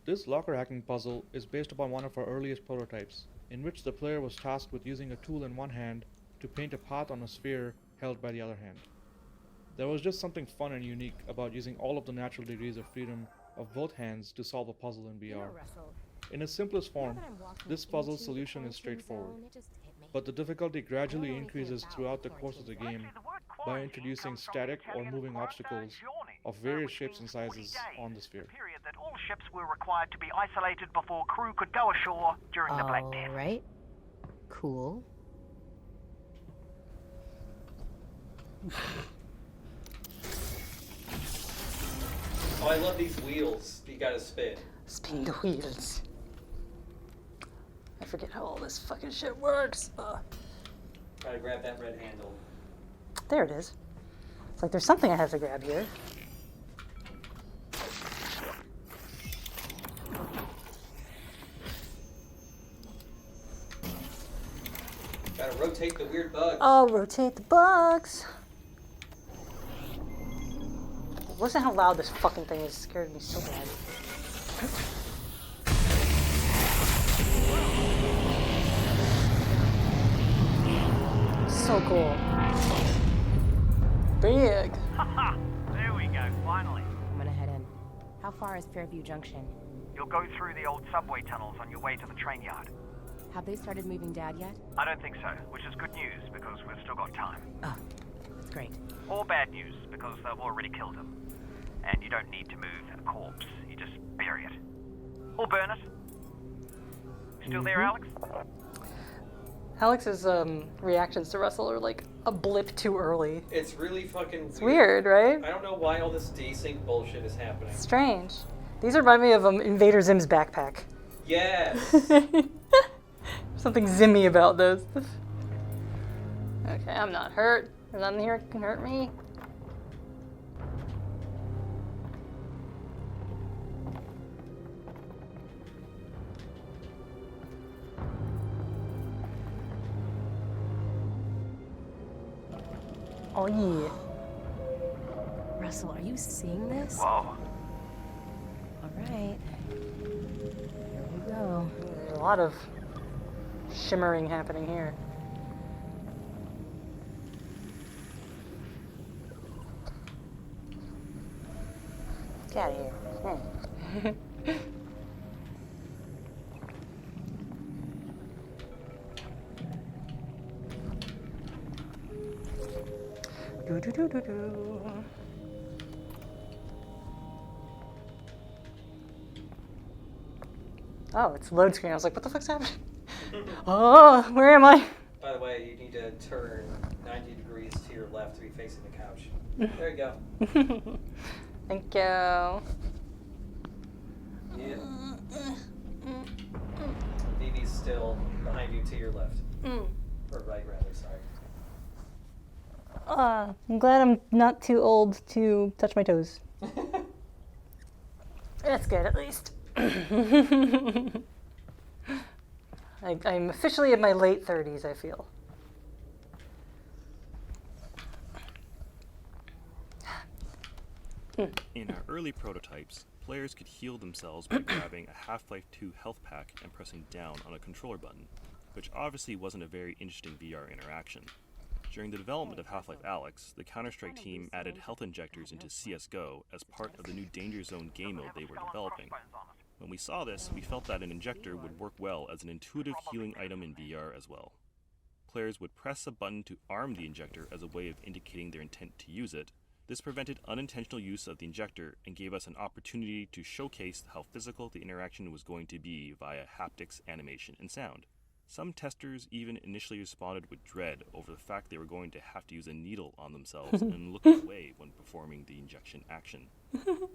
This locker hacking puzzle is based upon one of our earliest prototypes, in which the player was tasked with using a tool in one hand to paint a path on a sphere held by the other hand. There was just something fun and unique about using all of the natural degrees of freedom of both hands to solve a puzzle in VR. In its simplest form, this puzzle solution is straightforward, but the difficulty gradually increases throughout the course of the game by introducing static or moving obstacles of various shapes and sizes on the sphere. Period that all ships were required to be isolated before crew could go ashore during the Black Death. Alright. Cool. Oh, I love these wheels you gotta spin. Spin the wheels. I forget how all this fucking shit works. Try to grab that red handle. There it is. It's like there's something I have to grab here. Gotta rotate the weird bugs. Oh, rotate the bugs. Listen how loud this fucking thing is. It scared me so bad. So cool. Big. There we go, finally. I'm gonna head in. How far is Fairview Junction? You'll go through the old subway tunnels on your way to the train yard. Have they started moving Dad yet? I don't think so, which is good news because we've still got time. Oh, that's great. Or bad news because they've already killed him. And you don't need to move a corpse, you just bury it. Or burn it. Still there, Alyx? Alyx's reactions to Russell are like a blip too early. It's really fucking It's weird, right? I don't know why all this desync bullshit is happening. Strange. These remind me of Invader Zim's backpack. Yes! Something Zimmy about this. Okay, I'm not hurt. There's nothing here that can hurt me. Oh yeah. Russell, are you seeing this? Whoa. Alright. Here we go. There's a lot of shimmering happening here. Get out of here. Do do do do do. Oh, it's load screen. I was like, what the fuck's happening? Oh, where am I? By the way, you need to turn 90 degrees to your left to be facing the couch. There you go. Thank you. Yeah. Vivi's still behind you to your left. Or right, rather, sorry. I'm glad I'm not too old to touch my toes. That's good, at least. I'm officially in my late 30s, I feel. In our early prototypes, players could heal themselves by grabbing a Half-Life 2 health pack and pressing down on a controller button, which obviously wasn't a very interesting VR interaction. During the development of Half-Life Alyx, the Counter-Strike team added health injectors into CSGO as part of the new Danger Zone game mode they were developing. When we saw this, we felt that an injector would work well as an intuitive healing item in VR as well. Players would press a button to arm the injector as a way of indicating their intent to use it. This prevented unintentional use of the injector and gave us an opportunity to showcase how physical the interaction was going to be via haptics, animation, and sound. Some testers even initially responded with dread over the fact they were going to have to use a needle on themselves and look away when performing the injection action.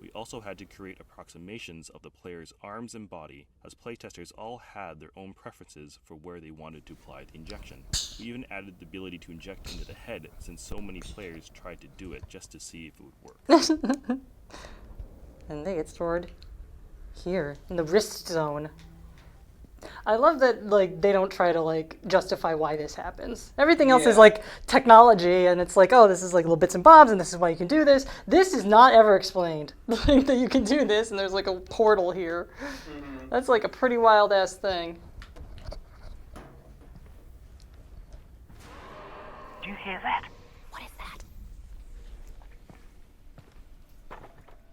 We also had to create approximations of the player's arms and body, as playtesters all had their own preferences for where they wanted to apply the injection. We even added the ability to inject into the head, since so many players tried to do it just to see if it would work. And they get stored here, in the wrist zone. I love that, like, they don't try to, like, justify why this happens. Everything else is, like, technology, and it's like, oh, this is, like, little bits and bobs, and this is why you can do this. This is not ever explained, like, that you can do this, and there's, like, a portal here. That's, like, a pretty wild-ass thing. Do you hear that? What is that?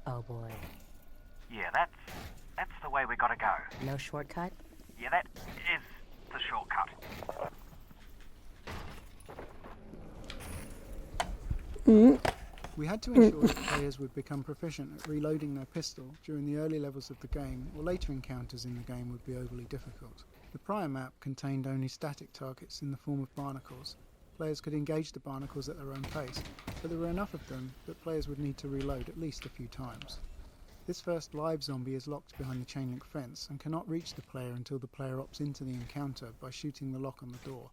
Oh, boy. Yeah, that's the way we gotta go. No shortcut? Yeah, that is the shortcut. We had to ensure that players would become proficient at reloading their pistol during the early levels of the game, or later encounters in the game would be overly difficult. The prior map contained only static targets in the form of barnacles. Players could engage the barnacles at their own pace, but there were enough of them that players would need to reload at least a few times. This first live zombie is locked behind the chain link fence and cannot reach the player until the player opts into the encounter by shooting the lock on the door.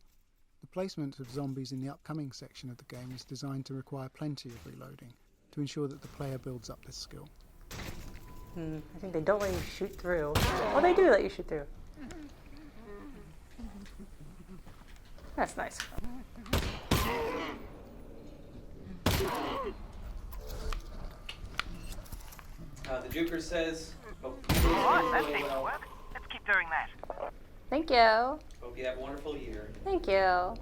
The placement of zombies in the upcoming section of the game is designed to require plenty of reloading, to ensure that the player builds up this skill. I think they don't let you shoot through. Oh, they do let you shoot through. That's nice. The Juker says, hope Alright, that seems to work. Let's keep doing that. Thank you. hope you have a wonderful year. Thank you. Oh,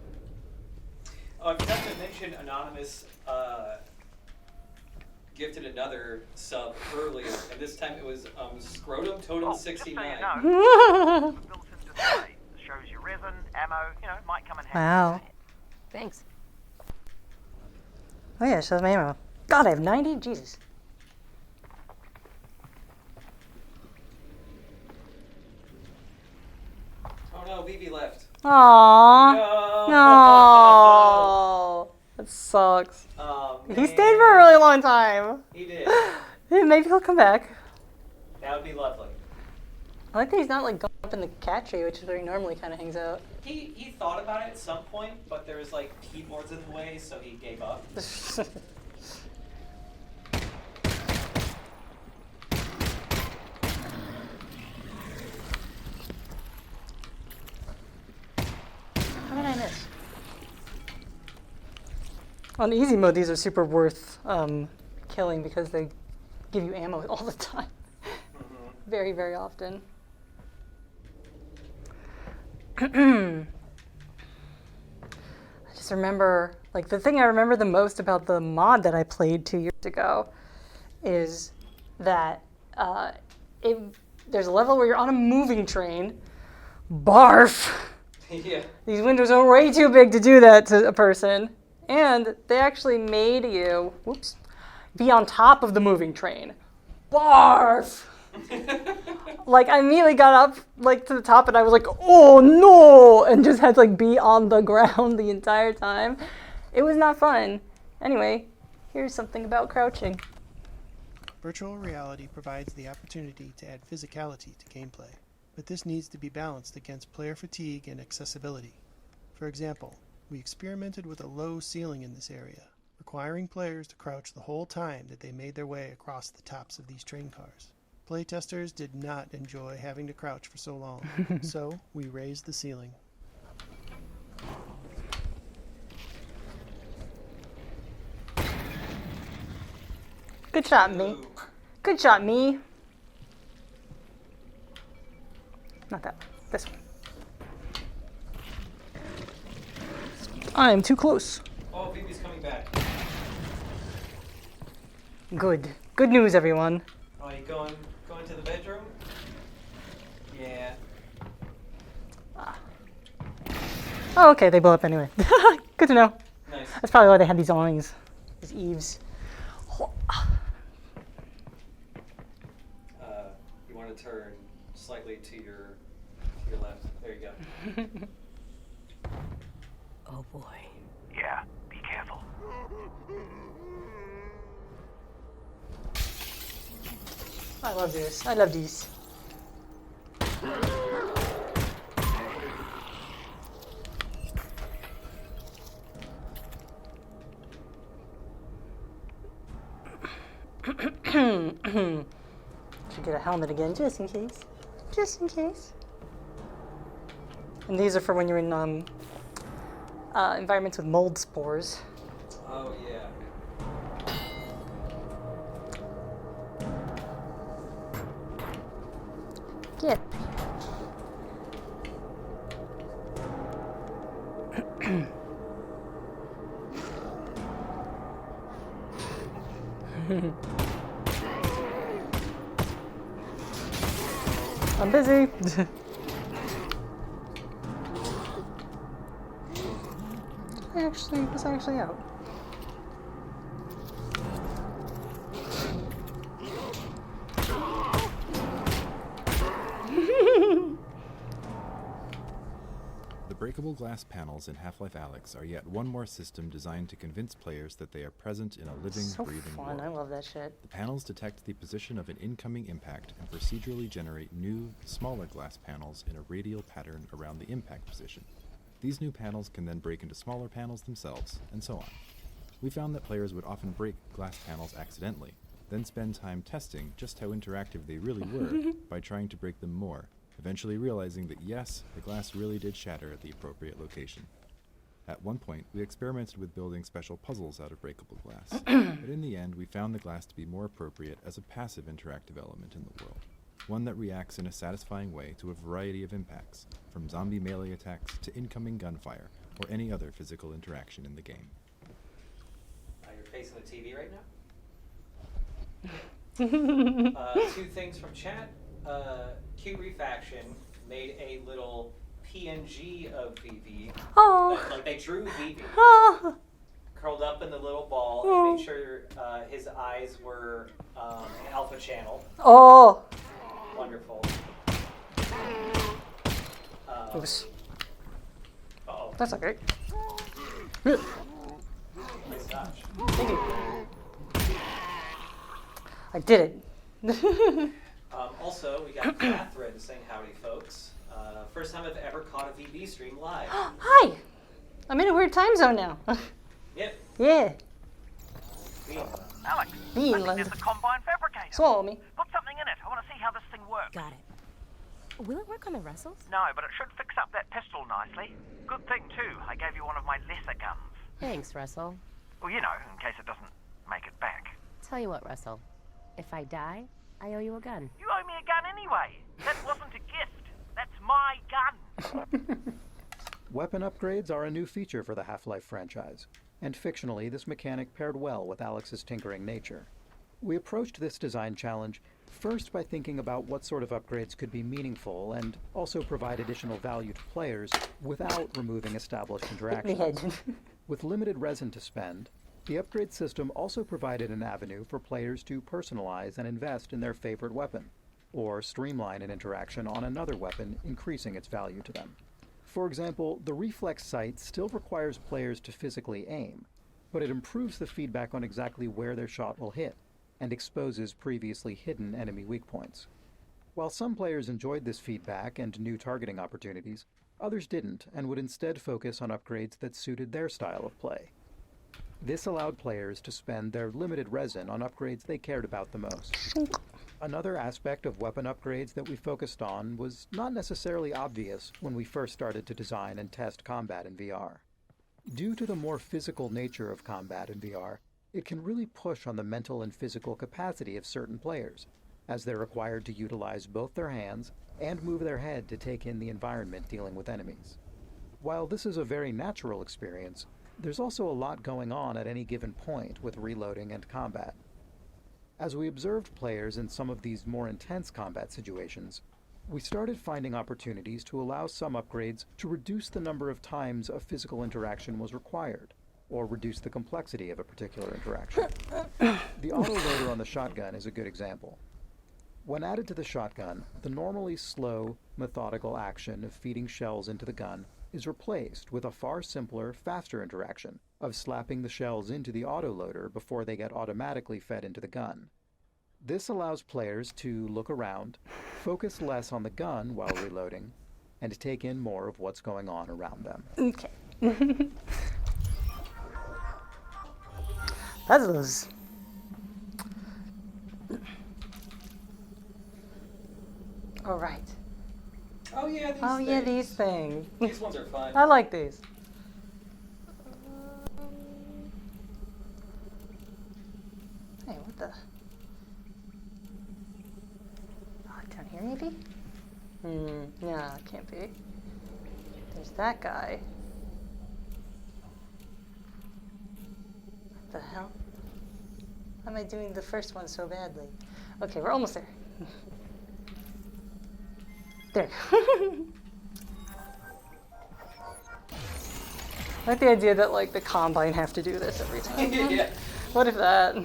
I forgot to mention Anonymous gifted another sub earlier, and this time it was Scrotum Totem 69. Built-in display. Shows you resin, ammo, might come in handy. Wow. Thanks. Oh yeah, shows my ammo. God, I have 90? Jesus. Oh no, Vivi left. Aww. No. No. That sucks. Oh, he stayed for a really long time. He did. Maybe he'll come back. That would be lovely. I like that he's not like going up in the cat tree, which is where he normally kind of hangs out. He thought about it at some point, but there was like keyboards in the way, so he gave up. How did I miss? On easy mode, these are super worth killing because they give you ammo all the time. Very, very often. I just remember, like, the thing I remember the most about the mod that I played 2 years ago is that it There's a level where you're on a moving train. Barf! Yeah. These windows are way too big to do that to a person. And they actually made you, whoops, be on top of the moving train. Barf! Like, I immediately got up, like, to the top, and I was like, oh no! And just had to, like, be on the ground the entire time. It was not fun. Anyway, here's something about crouching. Virtual reality provides the opportunity to add physicality to gameplay, but this needs to be balanced against player fatigue and accessibility. For example, we experimented with a low ceiling in this area, requiring players to crouch the whole time that they made their way across the tops of these train cars. Playtesters did not enjoy having to crouch for so long, so we raised the ceiling. Good shot, me. Good shot, me. Not that one. This one. I'm too close. Oh, Phoebe's coming back. Good. Good news, everyone. Oh, you going to the bedroom? Yeah. Oh, okay, they blow up anyway. Good to know. Nice. That's probably why they had these awnings, these eaves. You want to turn slightly to your left. There you go. Oh boy. Yeah, be careful. I love this. I love these. Should get a helmet again, just in case. Just in case. And these are for when you're in environments with mold spores. Oh, yeah. Get. I'm busy. It's actually out. The breakable glass panels in Half-Life Alyx are yet one more system designed to convince players that they are present in a living, So breathing fun. world. I love that shit. The panels detect the position of an incoming impact and procedurally generate new, smaller glass panels in a radial pattern around the impact position. These new panels can then break into smaller panels themselves, and so on. We found that players would often break glass panels accidentally, then spend time testing just how interactive they really were by trying to break them more, eventually realizing that yes, the glass really did shatter at the appropriate location. At one point, we experimented with building special puzzles out of breakable glass, but in the end we found the glass to be more appropriate as a passive interactive element in the world, one that reacts in a satisfying way to a variety of impacts, from zombie melee attacks to incoming gunfire, or any other physical interaction in the game. You're facing the TV right now? Two things from chat. Cute Refaction made a little PNG of VV. Oh. Like they drew VV. Oh. Curled up in the little ball Oh. and made sure his eyes were an alpha channel. Oh. Wonderful. Oops. Uh-oh. That's okay. Nice dodge. Thank you. I did it. Also, we got Catherine saying howdy, folks. First time I've ever caught a VB stream live. Hi. I'm in a weird time zone now. Yep. Yeah. Alyx, Bean I think land. there's a combine fabricator. Swallow me. Put something in it. I want to see how this thing works. Got it. Will it work on the Russells? No, but it should fix up that pistol nicely. Good thing, too. I gave you one of my lesser guns. Thanks, Russell. Well, you know, in case it doesn't make it back. Tell you what, Russell. If I die, I owe you a gun. You owe me a gun anyway. That wasn't a gift. That's my gun. Weapon upgrades are a new feature for the Half-Life franchise, and fictionally this mechanic paired well with Alyx's tinkering nature. We approached this design challenge First, by thinking about what sort of upgrades could be meaningful and also provide additional value to players without removing established interactions. With limited resin to spend, the upgrade system also provided an avenue for players to personalize and invest in their favorite weapon, or streamline an interaction on another weapon, increasing its value to them. For example, the reflex sight still requires players to physically aim, but it improves the feedback on exactly where their shot will hit, and exposes previously hidden enemy weak points. While some players enjoyed this feedback and new targeting opportunities, others didn't and would instead focus on upgrades that suited their style of play. This allowed players to spend their limited resin on upgrades they cared about the most. Another aspect of weapon upgrades that we focused on was not necessarily obvious when we first started to design and test combat in VR. Due to the more physical nature of combat in VR, it can really push on the mental and physical capacity of certain players, as they're required to utilize both their hands and move their head to take in the environment dealing with enemies. While this is a very natural experience, there's also a lot going on at any given point with reloading and combat. As we observed players in some of these more intense combat situations, we started finding opportunities to allow some upgrades to reduce the number of times a physical interaction was required, or reduce the complexity of a particular interaction. The autoloader on the shotgun is a good example. When added to the shotgun, the normally slow, methodical action of feeding shells into the gun is replaced with a far simpler, faster interaction of slapping the shells into the autoloader before they get automatically fed into the gun. This allows players to look around, focus less on the gun while reloading, and take in more of what's going on around them. Okay. Puzzles. All right. Oh yeah, these Oh things. yeah, these things. These ones are fun. I like these. Hey, what the? Oh, down here maybe? No, it can't be. There's that guy. What the hell? Why am I doing the first one so badly? Okay, we're almost there. There. I like the idea that like the Combine have to do this every time. Yeah. What if that?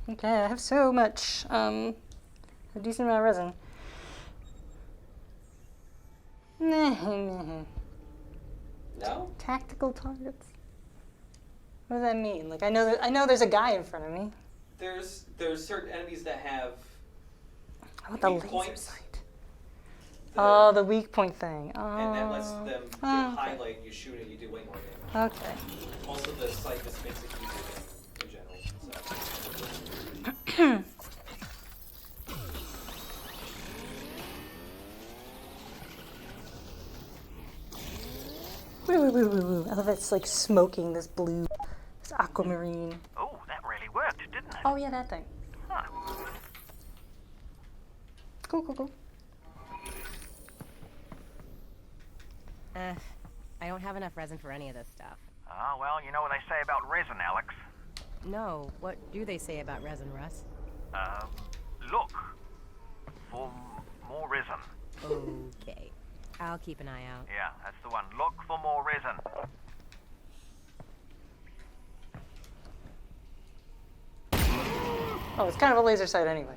Okay, I have so much, a decent amount of resin. No? Tactical targets. What does that mean? Like I know there's a guy in front of me. There's certain enemies that have I want the weak laser points. sight. Oh, the weak point thing. Oh. And that lets them get highlight and you shoot it, you do way more damage. Okay. Also the sight just makes it easier in general. Woo. I love it's like smoking this blue, this aquamarine. Oh, that really worked, didn't it? Oh yeah, that thing. Huh. Cool. I don't have enough resin for any of this stuff. Ah, well, you know what they say about resin, Alyx. No, what do they say about resin, Russ? Look for more resin. Okay. I'll keep an eye out. Yeah, that's the one. Look for more resin. Oh, it's kind of a laser sight anyway.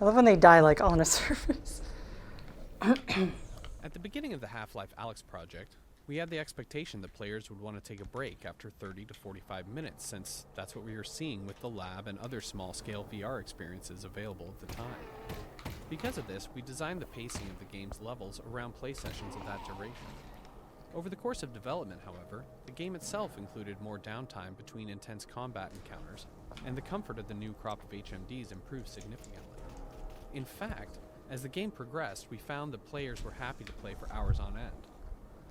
I love when they die like on a surface. At the beginning of the Half-Life Alyx project, we had the expectation that players would want to take a break after 30 to 45 minutes, since that's what we were seeing with the lab and other small-scale VR experiences available at the time. Because of this, we designed the pacing of the game's levels around play sessions of that duration. Over the course of development, however, the game itself included more downtime between intense combat encounters, and the comfort of the new crop of HMDs improved significantly. In fact, as the game progressed, we found that players were happy to play for hours on end.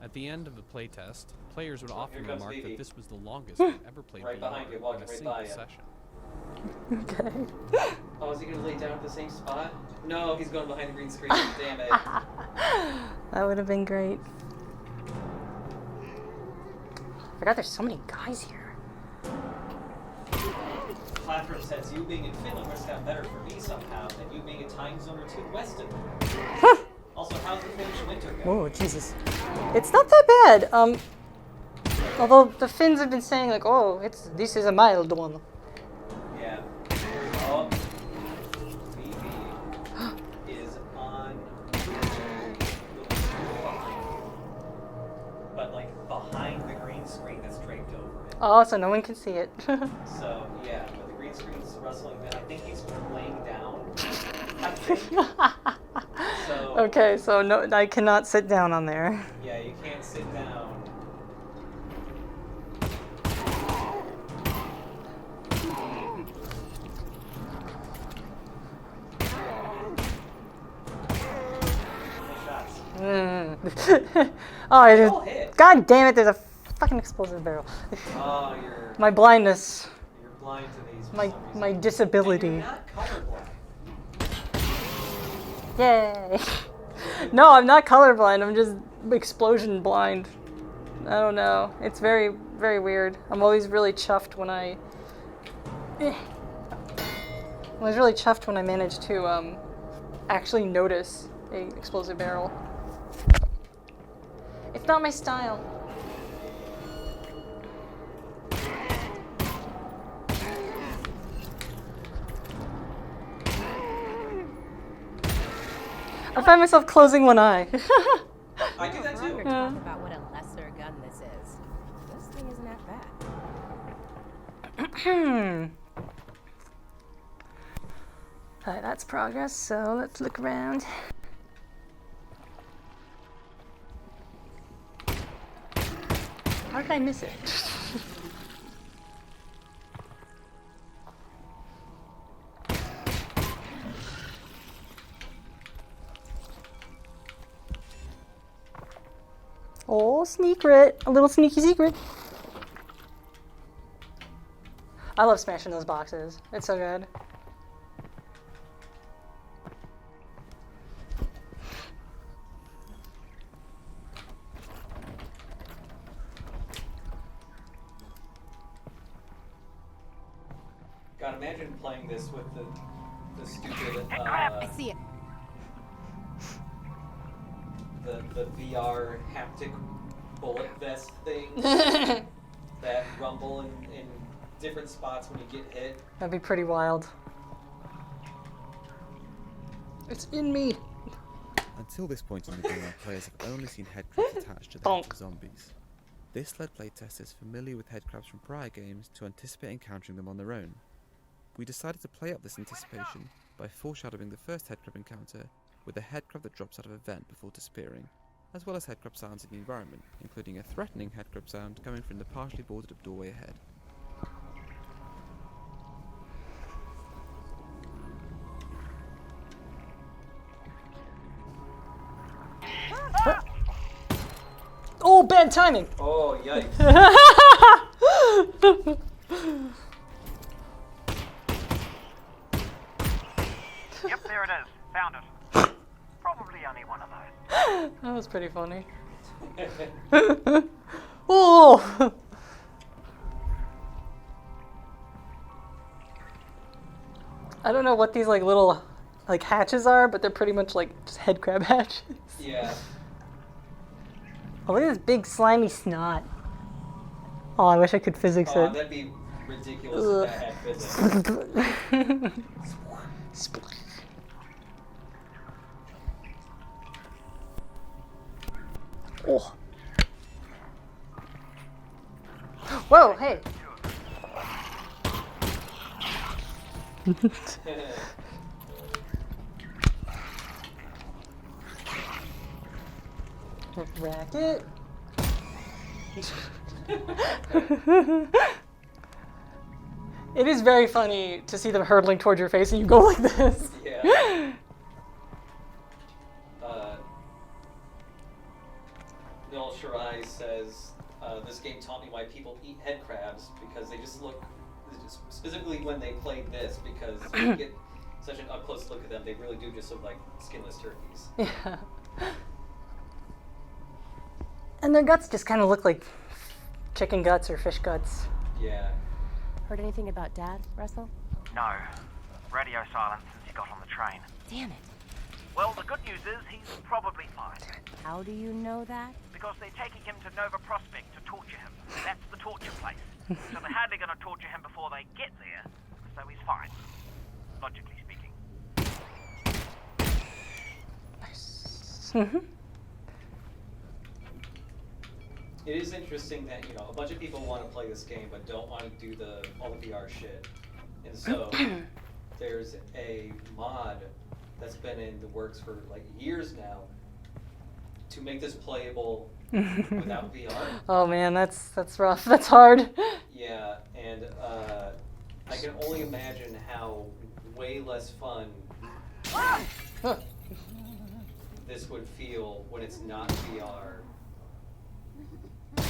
At the end of the playtest, players would often here comes remark Phoebe. that this was the longest they've ever played Right VR behind you, in walking a right single by you. session. Okay. Oh, is he gonna lay down at the same spot? No, he's going behind the green screen. Damn it. That would have been great. I forgot there's so many guys here. Platform says you being in Finland must have better for me somehow than you being a time zone or two west of me. Also, how's the Finnish winter going? Oh, Jesus. It's not that bad. Although the Finns have been saying like, oh, this is a mild one. Yeah. Oh. Phoebe is on. But like behind the green screen that's draped over it. Oh, so no one can see it. So yeah, but the green screen's rustling. Then I think he's laying down. I think. So. Okay, so no, I cannot sit down on there. Yeah, you can't sit down. Oh, I All hit. just. God damn it! There's a fucking explosive barrel. Oh, you're. My blindness. You're blind to these. For My some reason. my disability. And you're not colorblind. Yay! No, I'm not colorblind. I'm just explosion blind. I don't know. It's very, very weird. I'm always really chuffed when I. I'm always really chuffed when I manage to actually notice a explosive barrel. It's not my style. I find myself closing one eye. I do that too. We're talking about what a lesser gun this is. This thing isn't that bad. Alright, that's progress, so let's look around. How did I miss it? Oh, secret! A little sneaky secret. I love smashing those boxes. It's so good. God, imagine playing this with the stupid. I see it. The VR haptic bullet vest thing that rumble in different spots when you get hit. That'd be pretty wild. It's in me. Until this point in the game, our players have only seen headcrabs attached to the heads of zombies. This led playtesters familiar with headcrabs from prior games to anticipate encountering them on their own. We decided to play up this anticipation by foreshadowing the first headcrab encounter with a headcrab that drops out of a vent before disappearing, as well as headcrab sounds in the environment, including a threatening headcrab sound coming from the partially boarded up doorway ahead. Oh, bad timing! Oh, yikes. Yep, there it is. Found it. Probably only one of those. That was pretty funny. Oh! I don't know what these like little like hatches are, but they're pretty much like just headcrab hatches. Yeah. Oh, look at this big slimy snot. Oh, I wish I could physics Oh, it. that'd be ridiculous if that had physics. Oh. Whoa, hey. Racket. It is very funny to see them hurtling towards your face and you go like this. Yeah. The old Shirai says, this game taught me why people eat head crabs, because they just look, specifically when they played this, because you get such an up-close look at them, they really do just look like skinless turkeys. Yeah. And their guts just kind of look like chicken guts or fish guts. Yeah. Heard anything about Dad, Russell? No. Radio silence since he got on the train. Damn it. Well, the good news is he's probably fine. How do you know that? Because they're taking him to Nova Prospect to torture him. That's the torture place. So they're hardly going to torture him before they get there, so he's fine. Logically speaking. Nice. It is interesting that, you know, a bunch of people want to play this game but don't want to do all the VR shit. And so there's a mod that's been in the works for like years now to make this playable without VR. Oh man, that's rough. That's hard. Yeah, and I can only imagine how way less fun this would feel when it's not VR. I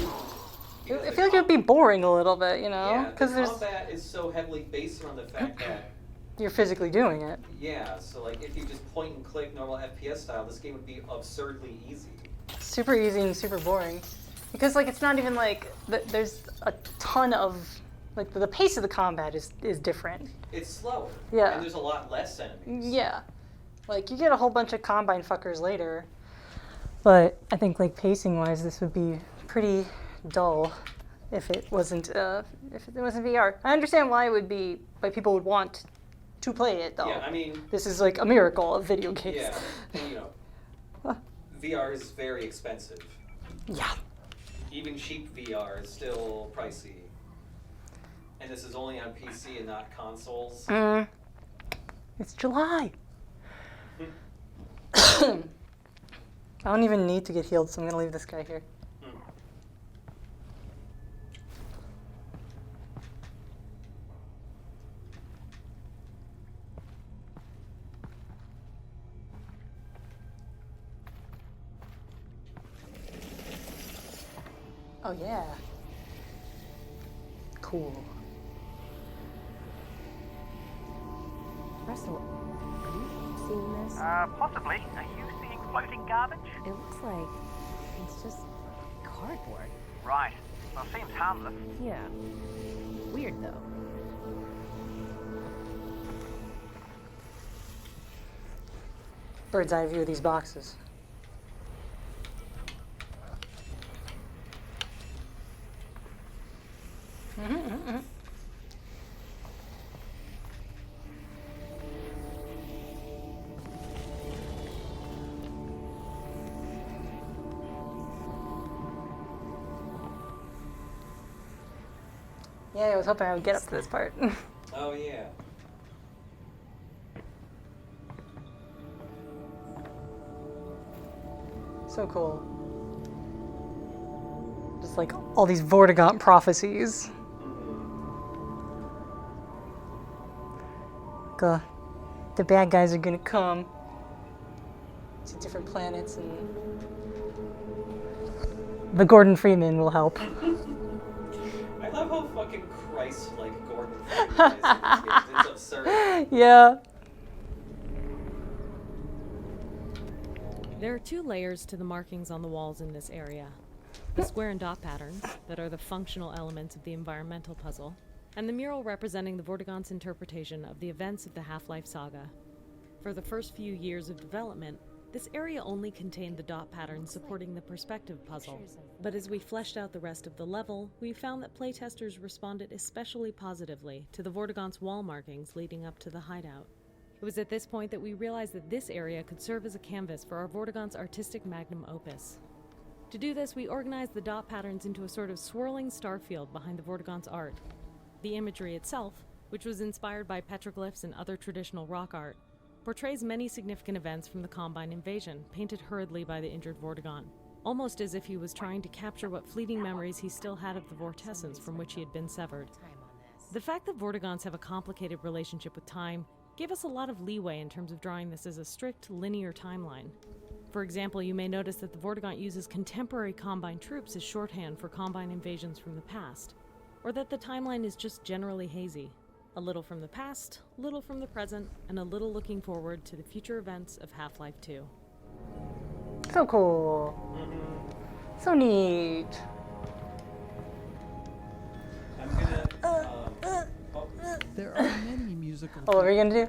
feel like it would be boring a little bit, you know? Yeah, the there's combat is so heavily based on the fact that you're physically doing it. yeah, so like if you just point and click normal FPS style, this game would be absurdly easy. Super easy and super boring. Because like it's not even like there's a ton of like the pace of the combat is different. It's slower. Yeah. And there's a lot less enemies. Yeah. Like you get a whole bunch of combine fuckers later. But I think like pacing wise this would be pretty dull if it wasn't VR. I understand why people would want to play it though. Yeah, I mean, this is like a miracle of video games. Yeah, and you know, VR is very expensive. Yeah. Even cheap VR is still pricey. And this is only on PC and not consoles. It's July. I don't even need to get healed, so I'm gonna leave this guy here. Oh yeah. Cool. Russell, are you seeing this? Possibly. Are you seeing floating garbage? It looks like it's just cardboard. Right. Well, seems harmless. Yeah. Weird though. Bird's eye view of these boxes. Yeah, I was hoping I would get up to this part. Oh yeah. So cool. Just like all these Vortigon prophecies. The bad guys are gonna come to different planets and the Gordon Freeman will help. I love how fucking Christ-like Gordon Freeman is in these games. It's absurd. Yeah. There are two layers to the markings on the walls in this area. The square and dot patterns, that are the functional elements of the environmental puzzle, and the mural representing the Vortigon's interpretation of the events of the Half-Life saga. For the first few years of development, this area only contained the dot patterns supporting the perspective puzzle. But as we fleshed out the rest of the level, we found that playtesters responded especially positively to the Vortigon's wall markings leading up to the hideout. It was at this point that we realized that this area could serve as a canvas for our Vortigon's artistic magnum opus. To do this, we organized the dot patterns into a sort of swirling star field behind the Vortigon's art. The imagery itself, which was inspired by petroglyphs and other traditional rock art, portrays many significant events from the Combine invasion, painted hurriedly by the injured Vortigon, almost as if he was trying to capture what fleeting memories he still had of the vortessence from which he had been severed. The fact that Vortigons have a complicated relationship with time gave us a lot of leeway in terms of drawing this as a strict, linear timeline. For example, you may notice that the Vortigon uses contemporary Combine troops as shorthand for Combine invasions from the past, or that the timeline is just generally hazy. A little from the past, little from the present, and a little looking forward to the future events of Half-Life 2. So cool. So neat. I'm gonna. There are many musical. Oh, what are you gonna do?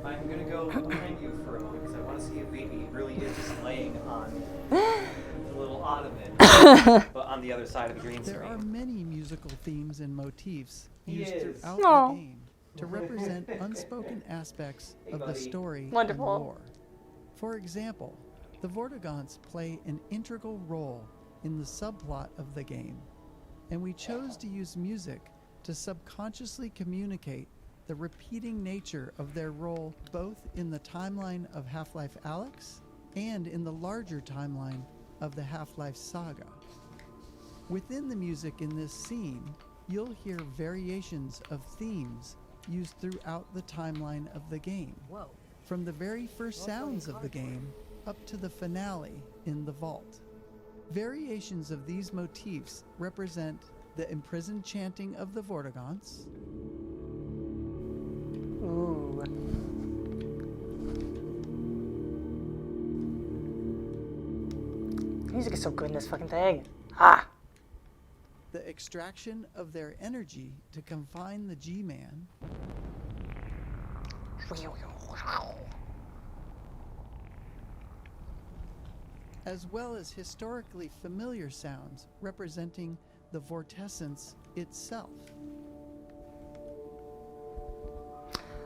I'm gonna go behind you for a moment because I want to see if Baby really is just laying on the little ottoman, but on the other side of the green screen. There are many musical themes and motifs He used is. throughout Aw. the game to represent unspoken aspects of the buddy. story Wonderful. and lore. For example, the Vortigons play an integral role in the subplot of the game, and we chose to use music to subconsciously communicate the repeating nature of their role both in the timeline of Half-Life Alyx and in the larger timeline of the Half-Life saga. Within the music in this scene, you'll hear variations of themes used throughout the timeline of the game. Whoa. From the very first sounds of the game up to the finale in the vault. Variations of these motifs represent the imprisoned chanting of the Vortigons, Ooh. Music is so good in this fucking thing. Ah! the extraction of their energy to confine the G-Man, as well as historically familiar sounds representing the vortescence itself.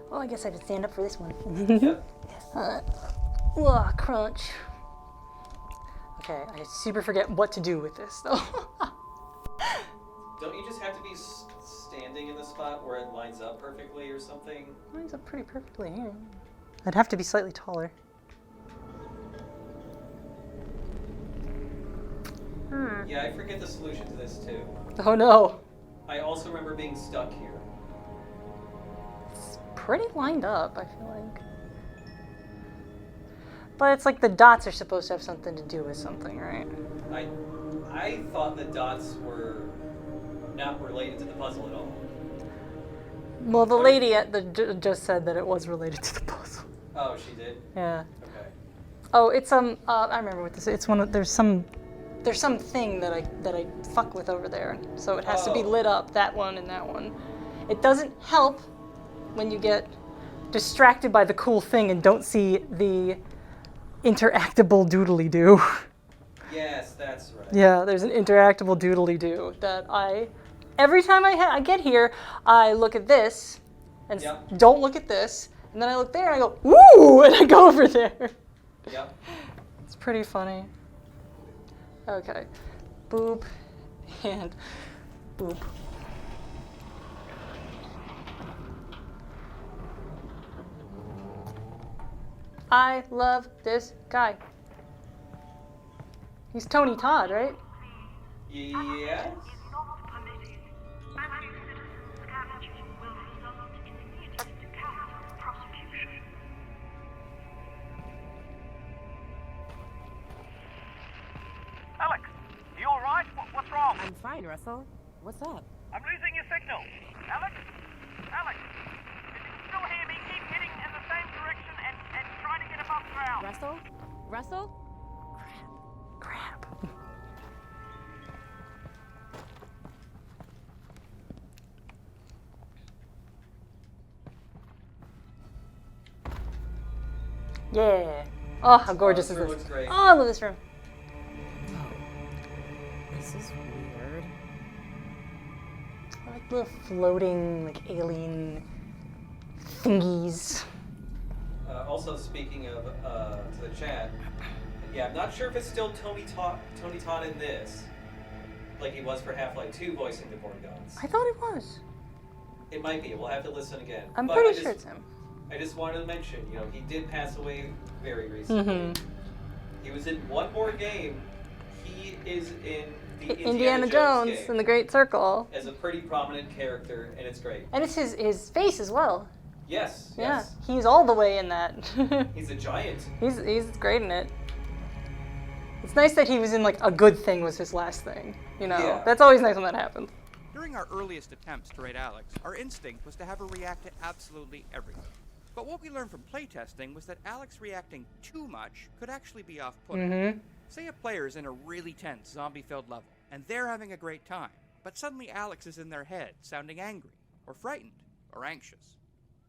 Well, I guess I have to stand up for this one. Yep. Ugh, crunch. Okay, I super forget what to do with this, though. Don't you just have to be standing in the spot where it lines up perfectly or something? Lines up pretty perfectly here. I'd have to be slightly taller. Yeah, I forget the solution to this too. Oh no. I also remember being stuck here. It's pretty lined up, I feel like. But it's like the dots are supposed to have something to do with something, right? I thought the dots were not related to the puzzle at all. Well, the lady at the just said that it was related to the puzzle. Oh, she did? Yeah. Okay. Oh, it's I remember what this is. It's one of there's something that I fuck with over there. So it has to be lit up, that one and that one. It doesn't help when you get distracted by the cool thing and don't see the interactable doodly-doo. Yes, that's right. Yeah, there's an interactable doodly-doo that every time I get here, I look at this and don't look at this, and then I look there and I go, woo, and I go over there. Yep. It's pretty funny. Okay. Boop and boop. I love this guy. He's Tony Todd, right? Yes. Alyx, you all right? What's wrong? I'm fine, Russell. What's up? I'm losing your signal. Alyx? Alyx? If you can still hear me, keep heading in the same direction and try to get above ground. Russell? Russell? Crap. Yeah. Oh, how gorgeous is This this? looks great. Oh, I love this room. This is weird. I like the floating, like, alien thingies. Also, speaking of to the chat, yeah, I'm not sure if it's still Tony Todd in this, like he was for Half-Life 2 voicing the Vortigons. I thought it was. It might be. We'll have to listen again. I'm But pretty sure it's him. I just wanted to mention, he did pass away very recently. He was in one more game. He is in the Indiana Jones game in the Great Circle. as a pretty prominent character, and it's great. And it's his face as well. Yes. Yeah, Yes. he's all the way in that. He's a giant. He's great in it. It's nice that he was in like a good thing was his last thing. You know, Yeah. that's always nice when that happens. During our earliest attempts to raid Alyx, our instinct was to have her react to absolutely everything. But what we learned from playtesting was that Alyx reacting too much could actually be off-putting. Mhm. Say a player's in a really tense, zombie-filled level, and they're having a great time, but suddenly Alyx is in their head, sounding angry, or frightened, or anxious.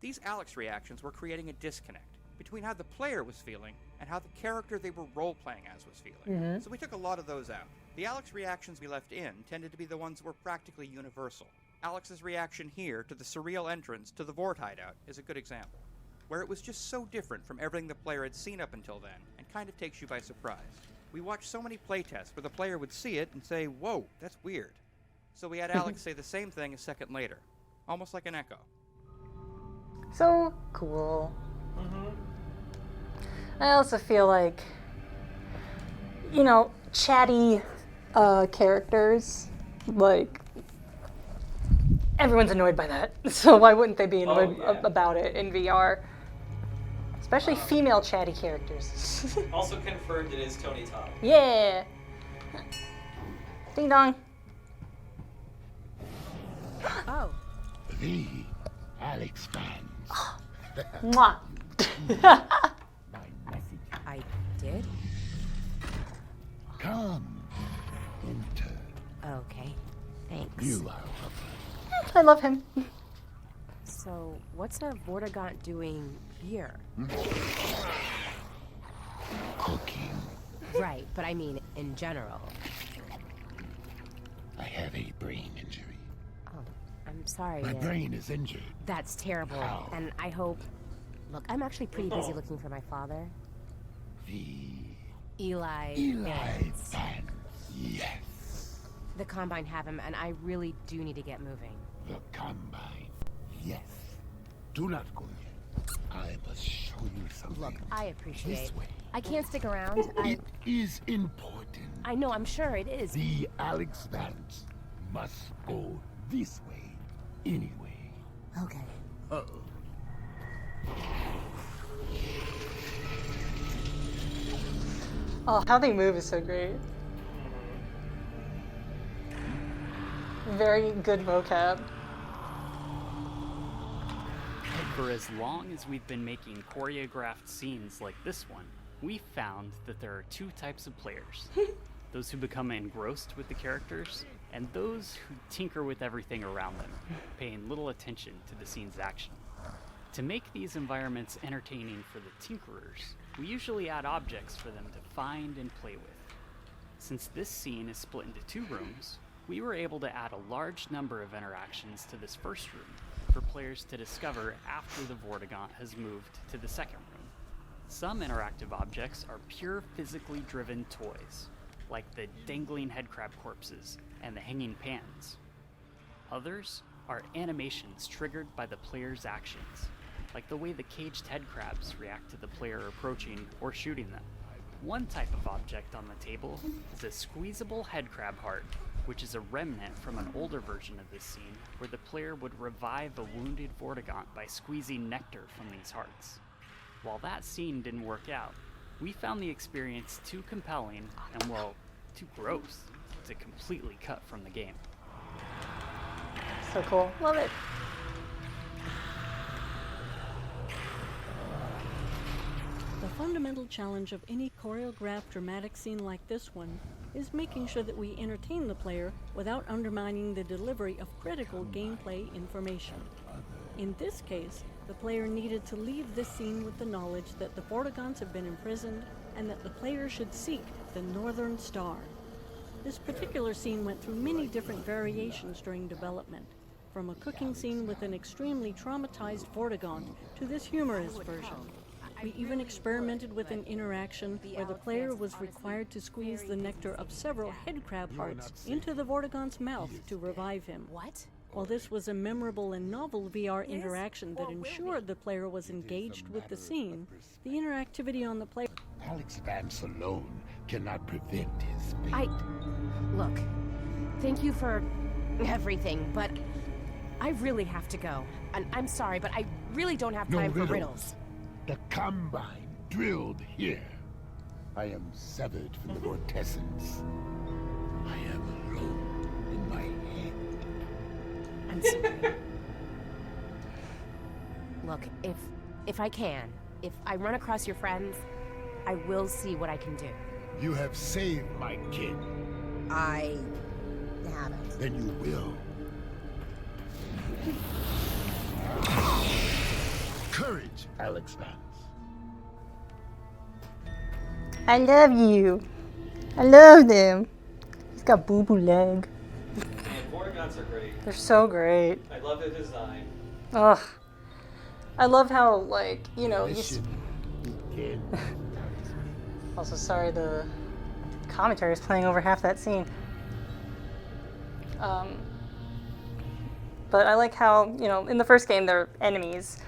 These Alyx reactions were creating a disconnect between how the player was feeling and how the character they were role-playing as was feeling. Mhm. So we took a lot of those out. The Alyx reactions we left in tended to be the ones that were practically universal. Alyx's reaction here to the surreal entrance to the Vort hideout is a good example, where it was just so different from everything the player had seen up until then, and kind of takes you by surprise. We watched so many playtests where the player would see it and say, "Whoa, that's weird." So we had Alyx say the same thing a second later, almost like an echo. So cool. I also feel like, you know, chatty characters, like, everyone's annoyed by that. So why wouldn't they be annoyed about it in VR? Especially female chatty characters. Also confirmed it is Tony Todd. Yeah. Ding dong. Oh. The Alyx fans. Mwah. I did? Come. Enter. Okay. Thanks. You are I love him. So, what's a Vortigon doing here? Cooking. Right, but I mean in general. I have a brain injury. Oh, I'm sorry. My brain is injured. That's terrible. How? And I hope... Look, I'm actually pretty busy looking for my father. Eli Vance. Vance. Yes. The Combine have him, and I really do need to get moving. The Combine. Yes. Do not go yet. I must show you something. Look, I appreciate This way. I can't stick around. It is important. I know, I'm sure it is. The Alyx Vance must go this way anyway. Okay. Uh-oh. Oh, how they move is so great. Very good vocab. For as long as we've been making choreographed scenes like this one, we found that there are two types of players. Those who become engrossed with the characters, and those who tinker with everything around them, paying little attention to the scene's action. To make these environments entertaining for the tinkerers, we usually add objects for them to find and play with. Since this scene is split into two rooms, we were able to add a large number of interactions to this first room for players to discover after the Vortigon has moved to the second room. Some interactive objects are pure physically driven toys, like the dangling headcrab corpses and the hanging pans. Others are animations triggered by the player's actions, like the way the caged headcrabs react to the player approaching or shooting them. One type of object on the table is a squeezable headcrab heart, which is a remnant from an older version of this scene where the player would revive a wounded Vortigon by squeezing nectar from these hearts. While that scene didn't work out, we found the experience too compelling and, well, too gross to completely cut from the game. So cool. Love it. The fundamental challenge of any choreographed dramatic scene like this one is making sure that we entertain the player without undermining the delivery of critical gameplay information. In this case, the player needed to leave this scene with the knowledge that the Vortigons have been imprisoned and that the player should seek the Northern Star. This particular scene went through many different variations during development, from a cooking scene with an extremely traumatized Vortigon to this humorous version. We even experimented with an interaction where the player was required to squeeze the nectar of several headcrab hearts into the Vortigon's mouth to revive him. What? While this was a memorable and novel VR interaction that ensured the player was engaged with the scene, the interactivity on the player... Alyx Vance alone cannot prevent his fate. Look, thank you for everything, but I really have to go. And I'm sorry, but I really don't have time for riddles. The Combine drilled here. I am severed from the vortessence. I am alone in my head. I'm sorry. Look, if I can, if I run across your friends, I will see what I can do. You have saved my kid. I haven't. Then you will. Courage, Alyx Vance. I love you. I love them. He's got boo-boo leg. And Vortigons are great. They're so great. I love the design. Ugh. I love how, like, you know, Also, sorry, the commentary is playing over half that scene. But I like how, you know, in the first game they're enemies,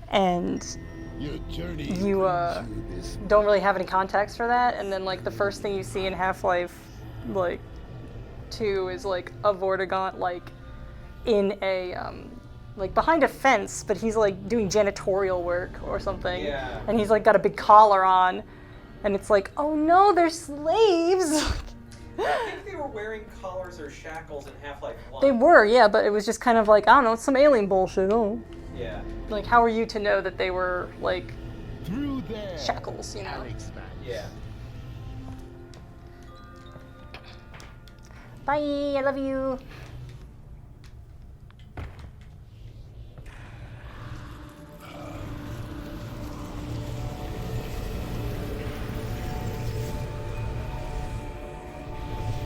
and you don't really have any context for that, and then, like, the first thing you see in Half-Life, like, 2 is, like, a Vortigon, like, in a, like, behind a fence, but he's, like, doing janitorial work or something. Yeah. And he's, like, got a big collar on, and it's like, oh no, they're slaves! I think they were wearing collars or shackles in Half-Life 1. They were, yeah, but it was just kind of like, I don't know, some alien bullshit, oh. Yeah. Like, how are you to know that they were, like, Through there, shackles, you know? Alyx Vance. Yeah. Bye, I love you.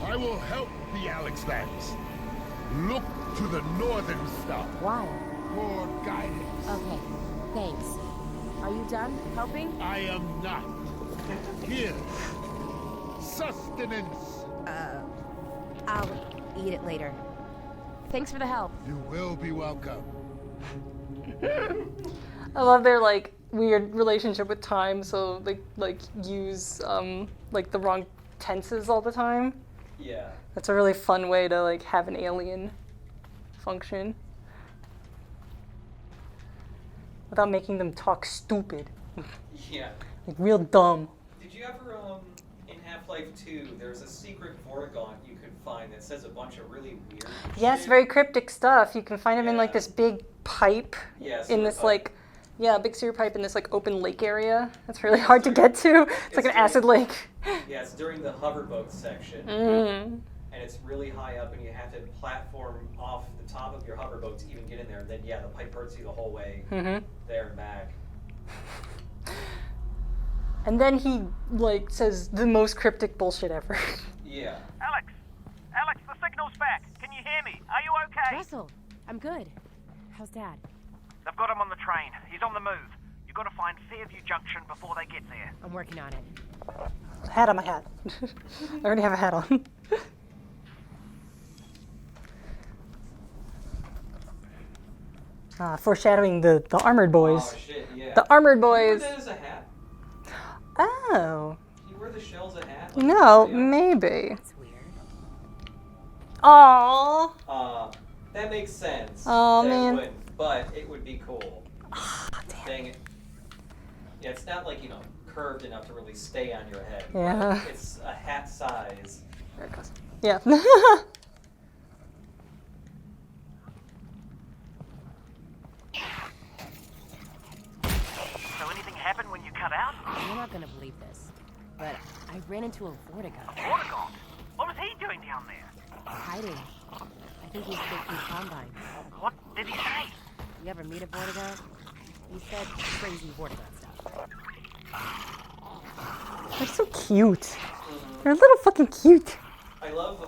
I will help the Alyx Vance. Look to the northern star. Why? For guidance. Okay, thanks. Are you done helping? I am not. Here. Sustenance. I'll eat it later. Thanks for the help. You will be welcome. I love their, like, weird relationship with time, so they, like, use, like, the wrong tenses all the time. Yeah. That's a really fun way to, like, have an alien function. Without making them talk stupid. Yeah. Like, real dumb. Did you ever, in Half-Life 2, there's a secret Vortigon you could find that says a bunch of really weird Yes, shit? very cryptic stuff. You can find them in, like, this big pipe. Yeah, in sewer this, pipe. like, yeah, big sewer pipe in this, like, open lake area. That's really hard to get to. It's like an acid lake. Yeah, it's during the hoverboat section. Mm. And it's really high up, and you have to platform off the top of your hoverboat to even get in there. And then, yeah, the pipe hurts you the whole way there and back. And then he, like, says the most cryptic bullshit ever. Yeah. Alyx! Alyx, the signal's back. Can you hear me? Are you okay? Russell, I'm good. How's Dad? They've got him on the train. He's on the move. You've got to find Fairview Junction before they get there. I'm working on it. Hat on my hat. I already have a hat on. Foreshadowing the Armored Boys. Oh, shit, yeah. The Armored Did you Boys. wear that as a hat? Oh. Do you wear the shells a hat? No, maybe. That's weird. Aww. That makes sense. Aw, That man. wouldn't, but it would be cool. Dang it. Yeah, it's not like, you know, curved enough to really stay on your head. Yeah. But it's a hat size. There it goes. Yeah. So anything happened when you cut out? You're not gonna believe this, but I ran into a Vortigon. Vortigon? What was he doing down there? Hiding. I think he's taking combine. What did he say? You ever meet a Vortigon? He said crazy Vortigon stuff. They're so cute. They're a little fucking cute. I love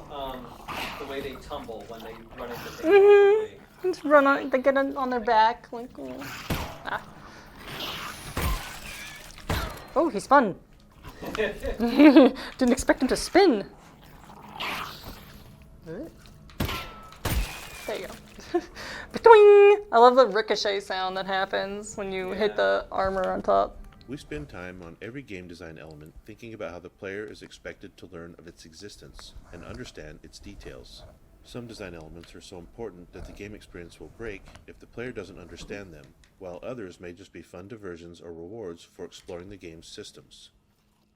the way they tumble when they run into things. Mm-hmm. Just run on, they get on their back. Like, ah. Oh, he spun. Didn't expect him to spin. There you go. Ba-doing! I love the ricochet sound that happens when you hit the armor on top. We spend time on every game design element thinking about how the player is expected to learn of its existence and understand its details. Some design elements are so important that the game experience will break if the player doesn't understand them, while others may just be fun diversions or rewards for exploring the game's systems.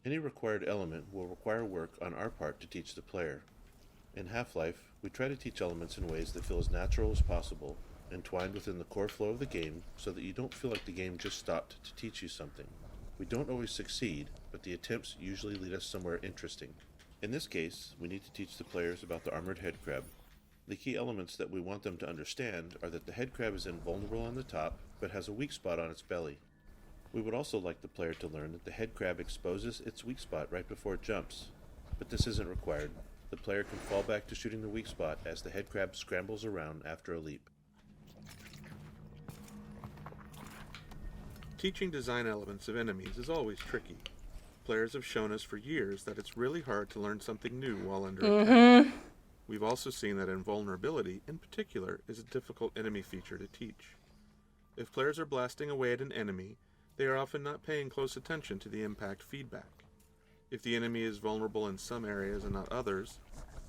Any required element will require work on our part to teach the player. In Half-Life, we try to teach elements in ways that feel as natural as possible, entwined within the core flow of the game so that you don't feel like the game just stopped to teach you something. We don't always succeed, but the attempts usually lead us somewhere interesting. In this case, we need to teach the players about the armored headcrab. The key elements that we want them to understand are that the headcrab is invulnerable on the top, but has a weak spot on its belly. We would also like the player to learn that the headcrab exposes its weak spot right before it jumps, but this isn't required. The player can fall back to shooting the weak spot as the headcrab scrambles around after a leap. Teaching design elements of enemies is always tricky. Players have shown us for years that it's really hard to learn something new while under attack. We've also seen that invulnerability, in particular, is a difficult enemy feature to teach. If players are blasting away at an enemy, they are often not paying close attention to the impact feedback. If the enemy is vulnerable in some areas and not others,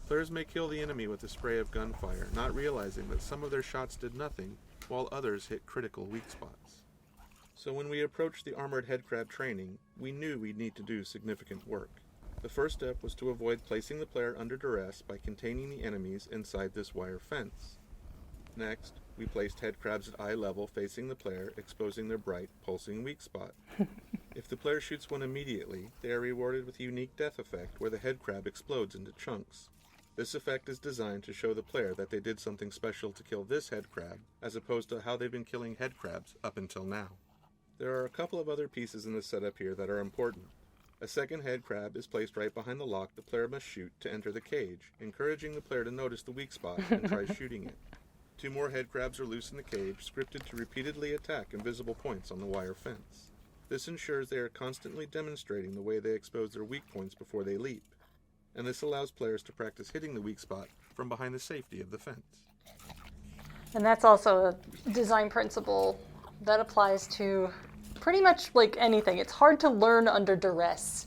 players may kill the enemy with a spray of gunfire, not realizing that some of their shots did nothing, while others hit critical weak spots. So when we approached the armored headcrab training, we knew we'd need to do significant work. The first step was to avoid placing the player under duress by containing the enemies inside this wire fence. Next, we placed headcrabs at eye level facing the player, exposing their bright, pulsing weak spot. If the player shoots one immediately, they are rewarded with a unique death effect where the headcrab explodes into chunks. This effect is designed to show the player that they did something special to kill this headcrab, as opposed to how they've been killing headcrabs up until now. There are a couple of other pieces in the setup here that are important. A second headcrab is placed right behind the lock the player must shoot to enter the cage, encouraging the player to notice the weak spot and try shooting it. 2 more headcrabs are loose in the cage, scripted to repeatedly attack invisible points on the wire fence. This ensures they are constantly demonstrating the way they expose their weak points before they leap, and this allows players to practice hitting the weak spot from behind the safety of the fence. And that's also a design principle that applies to pretty much like anything. It's hard to learn under duress.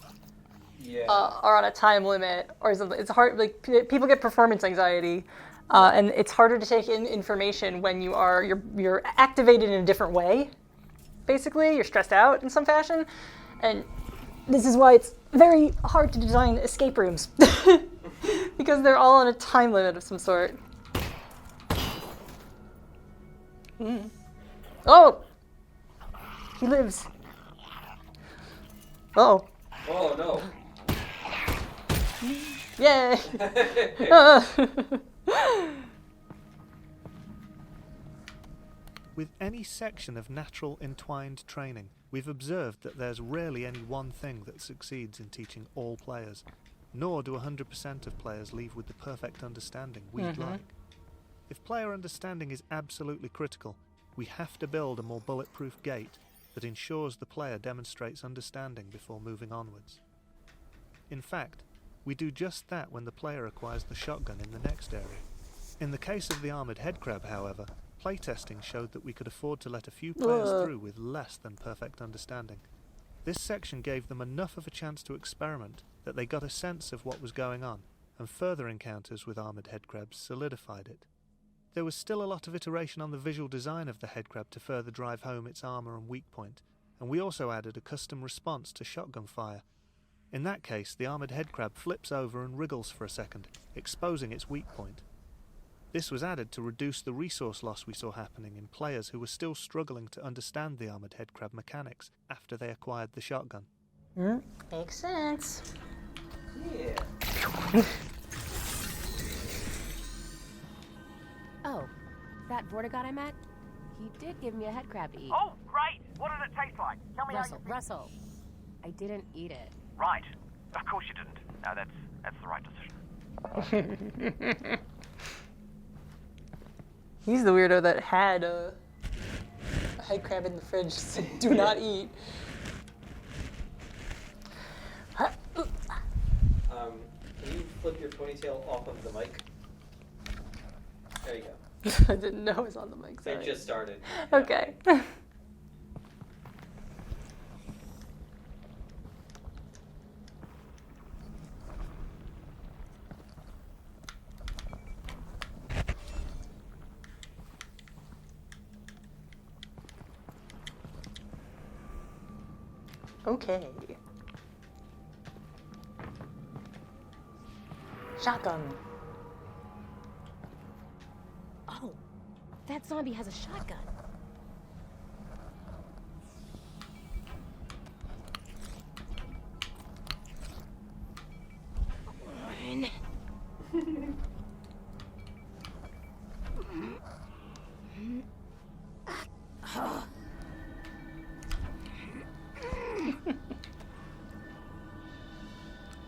Or on a time limit, or something. It's hard. Like people get performance anxiety, and it's harder to take in information when you're activated in a different way. Basically, you're stressed out in some fashion, and this is why it's very hard to design escape rooms because they're all on a time limit of some sort. Oh, he lives. Oh. Oh no. Yay! With any section of natural entwined training, we've observed that there's rarely any one thing that succeeds in teaching all players, nor do 100% of players leave with the perfect understanding we'd like. If player understanding is absolutely critical, we have to build a more bulletproof gate that ensures the player demonstrates understanding before moving onwards. In fact, we do just that when the player acquires the shotgun in the next area. In the case of the armoured headcrab, however, playtesting showed that we could afford to let a few players through with less than perfect understanding. This section gave them enough of a chance to experiment that they got a sense of what was going on, and further encounters with armoured headcrabs solidified it. There was still a lot of iteration on the visual design of the headcrab to further drive home its armour and weak point, and we also added a custom response to shotgun fire. In that case, the armoured headcrab flips over and wriggles for a second, exposing its weak point. This was added to reduce the resource loss we saw happening in players who were still struggling to understand the armoured headcrab mechanics after they acquired the shotgun. Makes sense. Yeah. Oh, that Vortigon I met? He did give me a headcrab to eat. Oh, great! What did it taste like? Tell me Russell, I didn't eat it. Right. Of course you didn't. No, that's the right decision. He's the weirdo that had a headcrab in the fridge, said do not eat. Can you flip your ponytail off of the mic? There you go. I didn't know it was on the mic, sorry. It just started. Okay. Okay. Shotgun. Oh, that zombie has a shotgun. Run.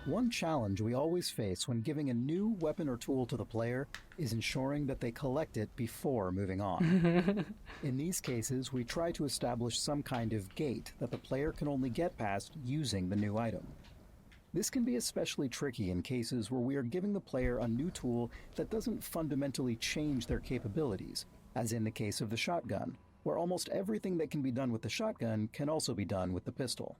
One challenge we always face when giving a new weapon or tool to the player is ensuring that they collect it before moving on. In these cases, we try to establish some kind of gate that the player can only get past using the new item. This can be especially tricky in cases where we are giving the player a new tool that doesn't fundamentally change their capabilities, as in the case of the shotgun, where almost everything that can be done with the shotgun can also be done with the pistol.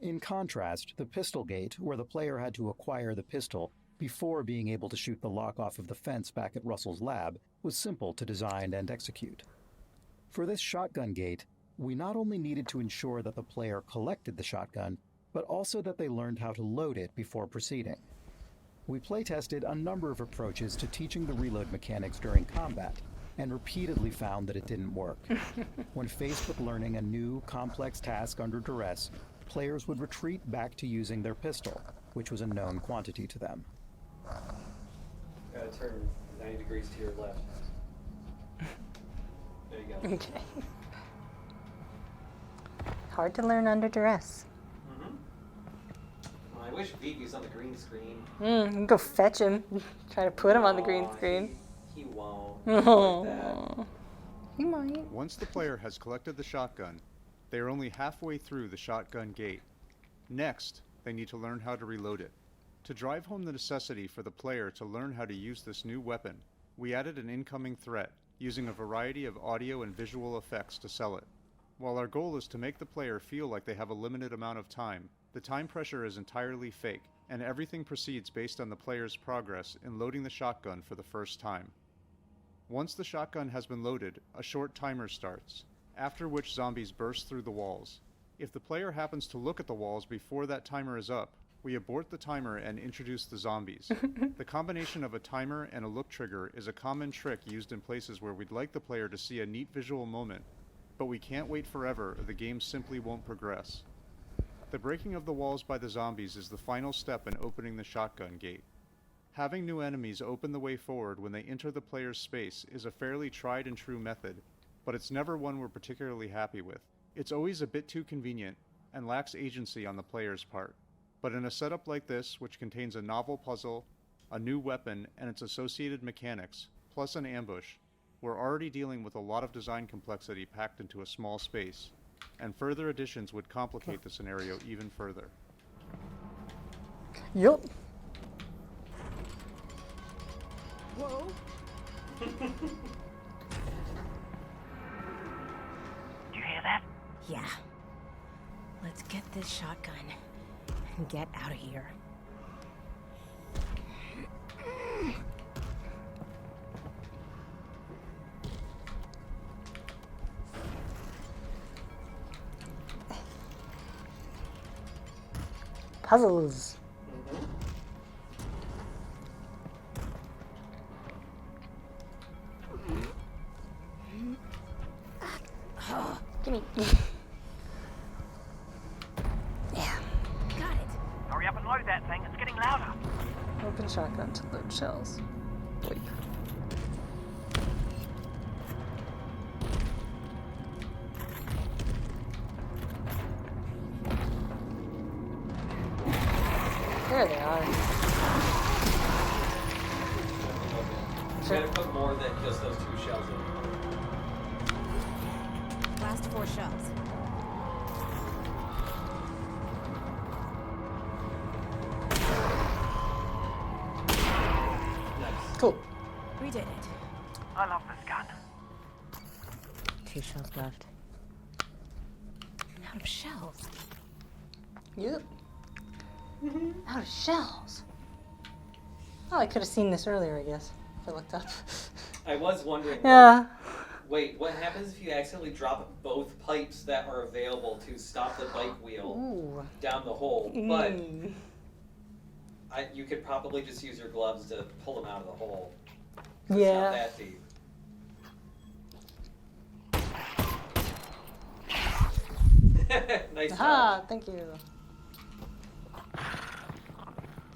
In contrast, the pistol gate, where the player had to acquire the pistol before being able to shoot the lock off of the fence back at Russell's lab, was simple to design and execute. For this shotgun gate, we not only needed to ensure that the player collected the shotgun, but also that they learned how to load it before proceeding. We playtested a number of approaches to teaching the reload mechanics during combat, and repeatedly found that it didn't work. When faced with learning a new, complex task under duress, players would retreat back to using their pistol, which was a known quantity to them. Gotta turn 90 degrees to your left. There you go. Okay. Hard to learn under duress. Well, I wish Veep was on the green screen. You can go fetch him. Try to put him on the green screen. He won't. Oh. Like that. He might. Once the player has collected the shotgun, they are only halfway through the shotgun gate. Next, they need to learn how to reload it. To drive home the necessity for the player to learn how to use this new weapon, we added an incoming threat, using a variety of audio and visual effects to sell it. While our goal is to make the player feel like they have a limited amount of time, the time pressure is entirely fake, and everything proceeds based on the player's progress in loading the shotgun for the first time. Once the shotgun has been loaded, a short timer starts, after which zombies burst through the walls. If the player happens to look at the walls before that timer is up, we abort the timer and introduce the zombies. The combination of a timer and a look trigger is a common trick used in places where we'd like the player to see a neat visual moment, but we can't wait forever or the game simply won't progress. The breaking of the walls by the zombies is the final step in opening the shotgun gate. Having new enemies open the way forward when they enter the player's space is a fairly tried and true method, but it's never one we're particularly happy with. It's always a bit too convenient and lacks agency on the player's part. But in a setup like this, which contains a novel puzzle, a new weapon, and its associated mechanics, plus an ambush, we're already dealing with a lot of design complexity packed into a small space, and further additions would complicate the scenario even further. Yup. Whoa. Do you hear that? Yeah. Let's get this shotgun and get out of here. Puzzles. Gimme. Yeah. Got it. Hurry up and load that thing. It's getting louder. Open shotgun to load shells. Boy. There they are. You gotta put more than just those 2 shells in. Last 4 shells. Nice. Cool. We did it. I love this gun. 2 shells left. Out of shells. Yep. Out of shells. Oh, I could have seen this earlier, I guess, if I looked up. I was wondering. Yeah. Wait, what happens if you accidentally drop both pipes that are available to stop the bike wheel Ooh. down the hole? But You could probably just use your gloves to pull them out of the hole. Yeah. It's not that deep. Nice Aha, job. thank you.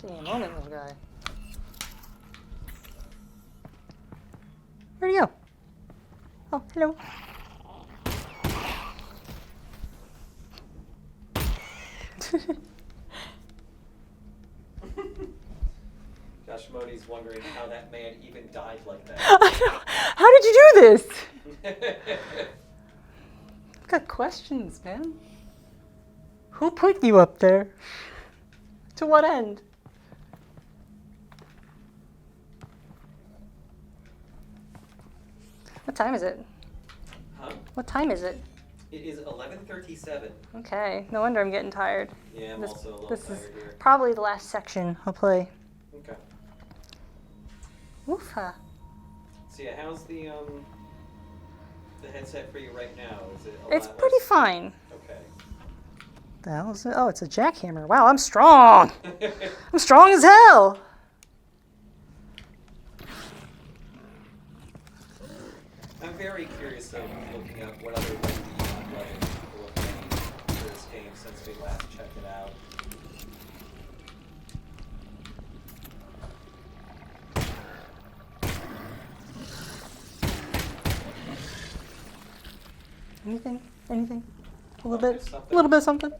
Give me a moment, little guy. Where'd he go? Oh, hello. Josh Modi's wondering how that man even died like that. How did you do this? I've got questions, man. Who put you up there? To what end? What time is it? Huh? What time is it? It is 11:37. Okay, no wonder I'm getting tired. Yeah, I'm this, also a little This tired is here. probably the last section I'll play. Okay. Woofa. So yeah, how's the headset for you right now? Is it? It's pretty fine. Okay. The hell is it? Oh, it's a jackhammer. Wow, I'm strong. I'm strong as hell. I'm very curious of looking up what other weapons people have made for this game since we last checked it out. Anything? Anything? A little bit? A little bit of something?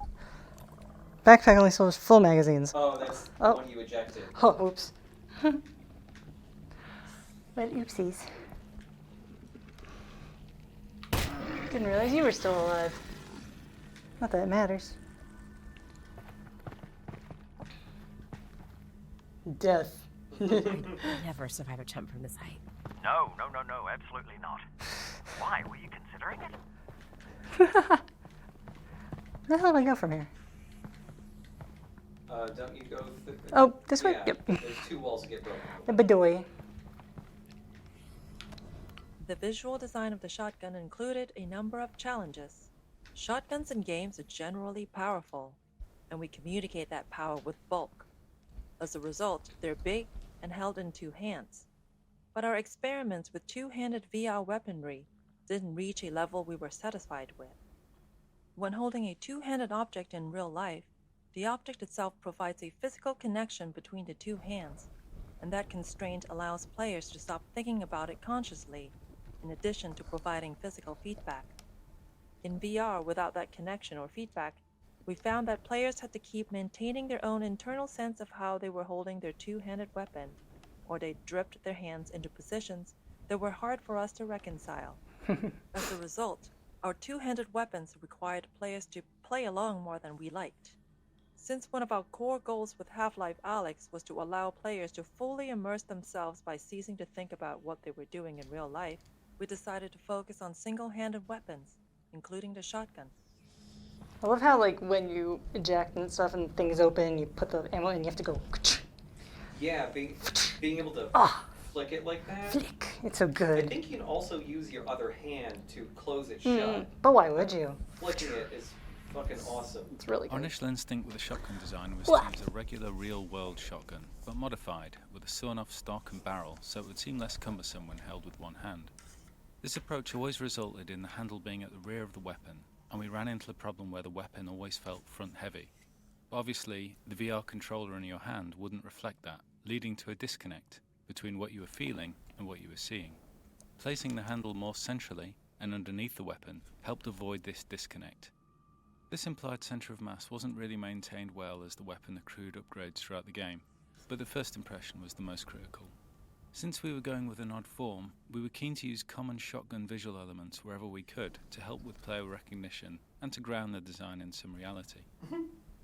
Backpack only stores full magazines. Oh, that's the one you ejected. Oh, oops. But oopsies. Didn't realize you were still alive. Not that it matters. Death. I'd never survive a jump from this height. No, absolutely not. Why? Were you considering it? Where the hell do I go from here? Don't you go through... Oh, this way? Yeah, Yep. there's two walls that get broken. The Bedoy. The visual design of the shotgun included a number of challenges. Shotguns in games are generally powerful, and we communicate that power with bulk. As a result, they're big and held in two hands. But our experiments with two-handed VR weaponry didn't reach a level we were satisfied with. When holding a two-handed object in real life, the object itself provides a physical connection between the two hands, and that constraint allows players to stop thinking about it consciously, in addition to providing physical feedback. In VR, without that connection or feedback, we found that players had to keep maintaining their own internal sense of how they were holding their two-handed weapon, or they dripped their hands into positions that were hard for us to reconcile. As a result, our two-handed weapons required players to play along more than we liked. Since one of our core goals with Half-Life Alyx was to allow players to fully immerse themselves by ceasing to think about what they were doing in real life, we decided to focus on single-handed weapons, including the shotgun. I love how, like, when you eject and stuff and things open, you put the ammo in and you have to go. Yeah, being able to flick it like that. Flick. It's so good. I think you can also use your other hand to close it shut. But why would you? Flicking it is fucking awesome. It's really Our good. initial instinct with the shotgun design was Blah. to use a regular real-world shotgun, but modified, with a sawn-off stock and barrel, so it would seem less cumbersome when held with one hand. This approach always resulted in the handle being at the rear of the weapon, and we ran into the problem where the weapon always felt front-heavy. But obviously, the VR controller in your hand wouldn't reflect that, leading to a disconnect between what you were feeling and what you were seeing. Placing the handle more centrally and underneath the weapon helped avoid this disconnect. This implied centre of mass wasn't really maintained well as the weapon accrued upgrades throughout the game, but the first impression was the most critical. Since we were going with an odd form, we were keen to use common shotgun visual elements wherever we could to help with player recognition and to ground the design in some reality.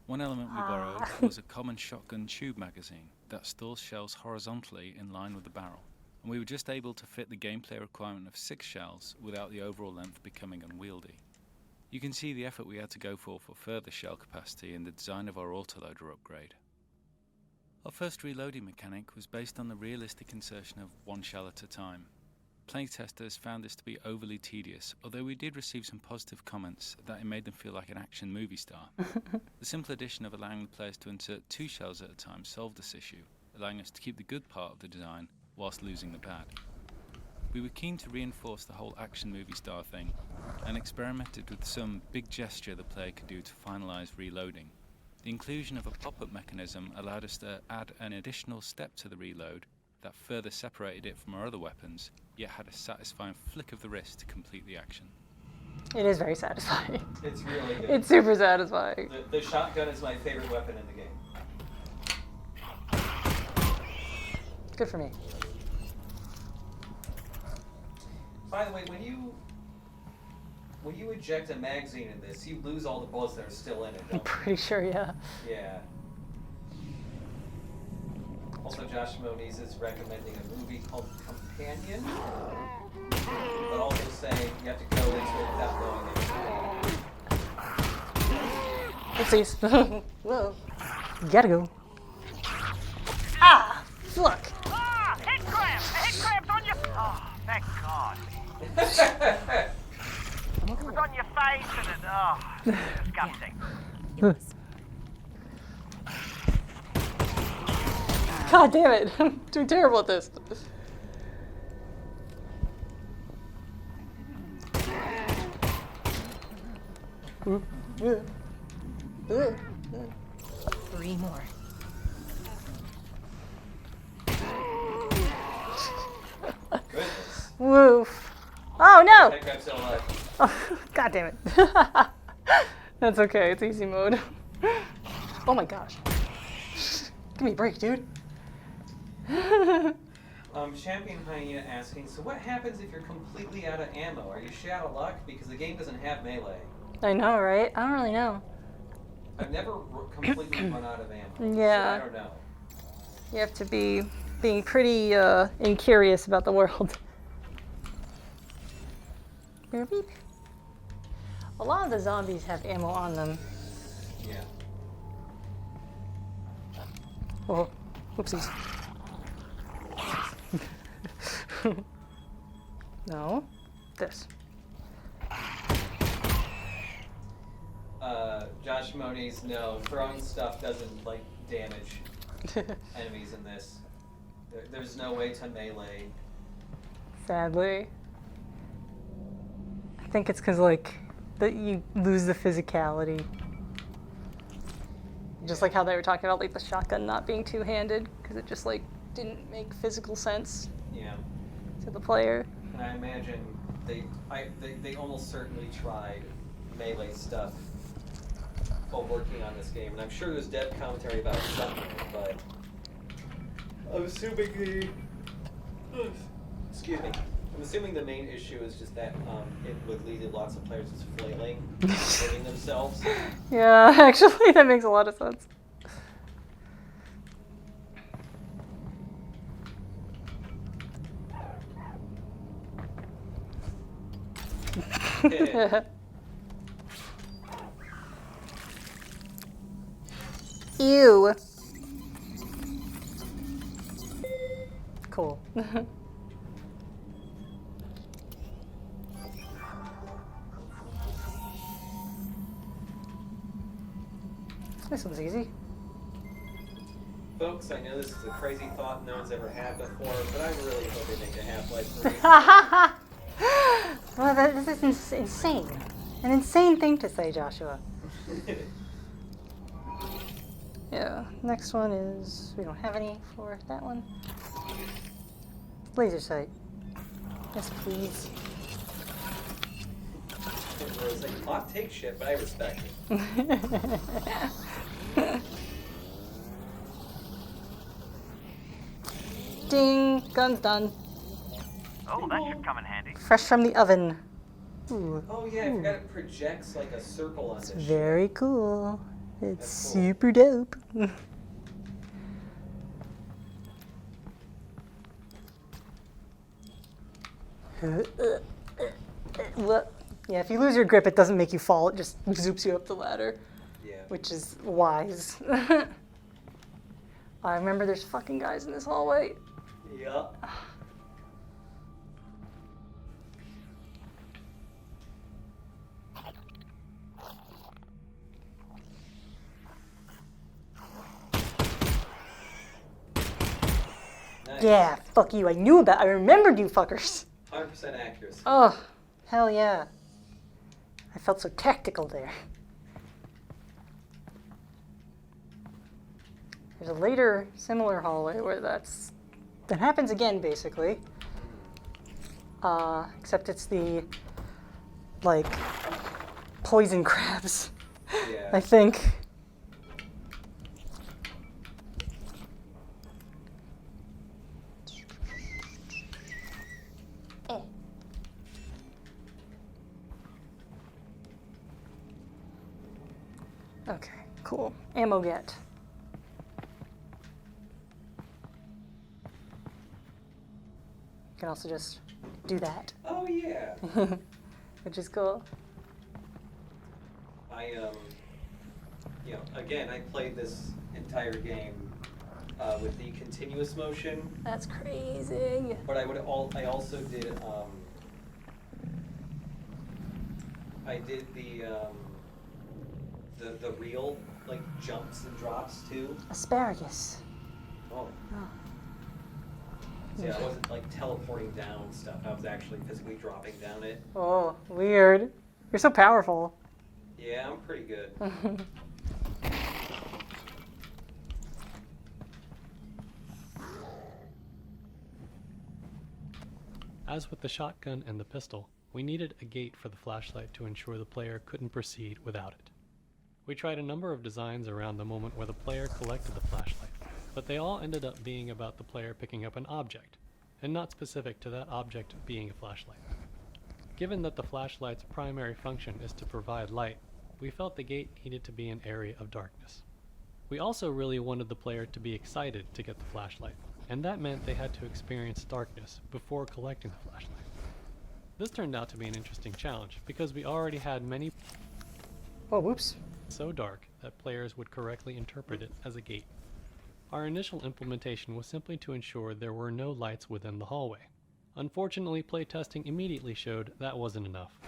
One element we borrowed was a common shotgun tube magazine that stores shells horizontally in line with the barrel, and we were just able to fit the gameplay requirement of 6 shells without the overall length becoming unwieldy. You can see the effort we had to go for further shell capacity in the design of our autoloader upgrade. Our first reloading mechanic was based on the realistic insertion of 1 shell at a time. playtesters found this to be overly tedious, although we did receive some positive comments that it made them feel like an action movie star. The simple addition of allowing the players to insert 2 shells at a time solved this issue, allowing us to keep the good part of the design whilst losing the bad. We were keen to reinforce the whole action movie star thing, and experimented with some big gesture the player could do to finalize reloading. The inclusion of a pop-up mechanism allowed us to add an additional step to the reload that further separated it from our other weapons, yet had a satisfying flick of the wrist to complete the action. It is very satisfying. It's really good. It's super satisfying. The shotgun is my favorite weapon in the game. Good for me. By the way, when you eject a magazine in this, you lose all the bullets that are still in it, I'm don't you? pretty sure, yeah. Yeah. Also, Josh Moniz is recommending a movie called Companion, but also saying you have to go into it without knowing it. Oopsies. Whoa. Gotta go. Ah! Fuck! Ah! Headcrab! Headcrab's on your... Oh, thank God. It was on your face and it... Oh, disgusting. God damn it! I'm doing terrible at this. 3 more. Goodness. Woof. Oh no! Headcrab's still alive. Oh, God damn it. That's okay, it's easy mode. Oh my gosh. Give me a break, dude. Champion Hyena asking, so what happens if you're completely out of ammo? Are you shit out of luck? Because the game doesn't have melee. I know, right? I don't really know. I've never completely run out of ammo. Yeah. So I don't know. You have to be being pretty incurious about the world. Beep, beep. A lot of the zombies have ammo on them. Yeah. Oh, whoopsies. No, this. Josh Moniz, no, throwing stuff doesn't like damage enemies in this. There's no way to melee. Sadly. I think it's because like that you lose the physicality. Just like how they were talking about like the shotgun not being two-handed because it just like didn't make physical sense. Yeah. To the player. And I imagine they almost certainly tried melee stuff while working on this game, and I'm sure there's dev commentary about something, but I'm assuming I'm assuming the main issue is just that it would lead to lots of players just flailing, hurting themselves. Yeah, actually, that makes a lot of sense. Ew. Cool. This one's easy. Folks, I know this is a crazy thought no one's ever had before, but I really hope they make a Half-Life 3. Well, this is insane. An insane thing to say, Joshua. Yeah, next one is, we don't have any for that one. Laser sight. Yes, please. It's like hot take shit, but I respect it. Ding! Gun's done. Oh, that should come in handy. Fresh from the oven. Ooh. Oh yeah, I forgot it projects like a circle on this shit. Very cool. It's That's cool. super dope. What? Yeah, if you lose your grip, it doesn't make you fall. It just zoops you up the ladder. Yeah. Which is wise. I remember there's fucking guys in this hallway. Yeah. Nice. Yeah, fuck you. I knew about. I remembered you fuckers. 100% accuracy. Oh, hell yeah. I felt so tactical there. There's a later similar hallway where that happens again, basically. Except it's the, like, poison crabs, Yeah. I think. Okay, cool. Ammo get. You can also just do that. Oh, yeah. Which is cool. You know, again, I played this entire game with the continuous motion. That's crazy. But I also did, I did the real, like, jumps and drops, too. Asparagus. Oh. So yeah, I wasn't, like, teleporting down stuff. I was actually physically dropping down it. Oh, weird. You're so powerful. Yeah, I'm pretty good. As with the shotgun and the pistol, we needed a gate for the flashlight to ensure the player couldn't proceed without it. We tried a number of designs around the moment where the player collected the flashlight, but they all ended up being about the player picking up an object, and not specific to that object being a flashlight. Given that the flashlight's primary function is to provide light, we felt the gate needed to be an area of darkness. We also really wanted the player to be excited to get the flashlight, and that meant they had to experience darkness before collecting the flashlight. This turned out to be an interesting challenge, because we already had many so dark that players would correctly interpret it as a gate. Our initial implementation was simply to ensure there were no lights within the hallway. Unfortunately, playtesting immediately showed that wasn't enough.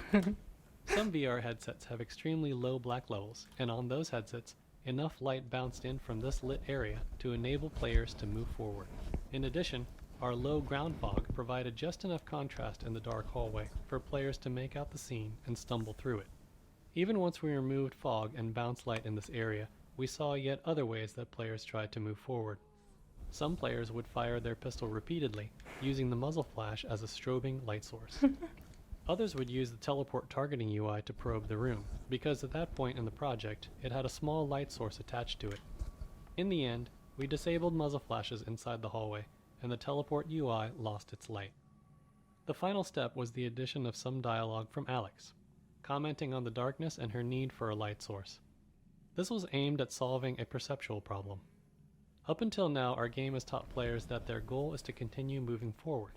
Some VR headsets have extremely low black levels, and on those headsets, enough light bounced in from this lit area to enable players to move forward. In addition, our low ground fog provided just enough contrast in the dark hallway for players to make out the scene and stumble through it. Even once we removed fog and bounce light in this area, we saw yet other ways that players tried to move forward. Some players would fire their pistol repeatedly, using the muzzle flash as a strobing light source. Others would use the teleport targeting UI to probe the room, because at that point in the project, it had a small light source attached to it. In the end, we disabled muzzle flashes inside the hallway, and the teleport UI lost its light. The final step was the addition of some dialogue from Alyx, commenting on the darkness and her need for a light source. This was aimed at solving a perceptual problem. Up until now, our game has taught players that their goal is to continue moving forward.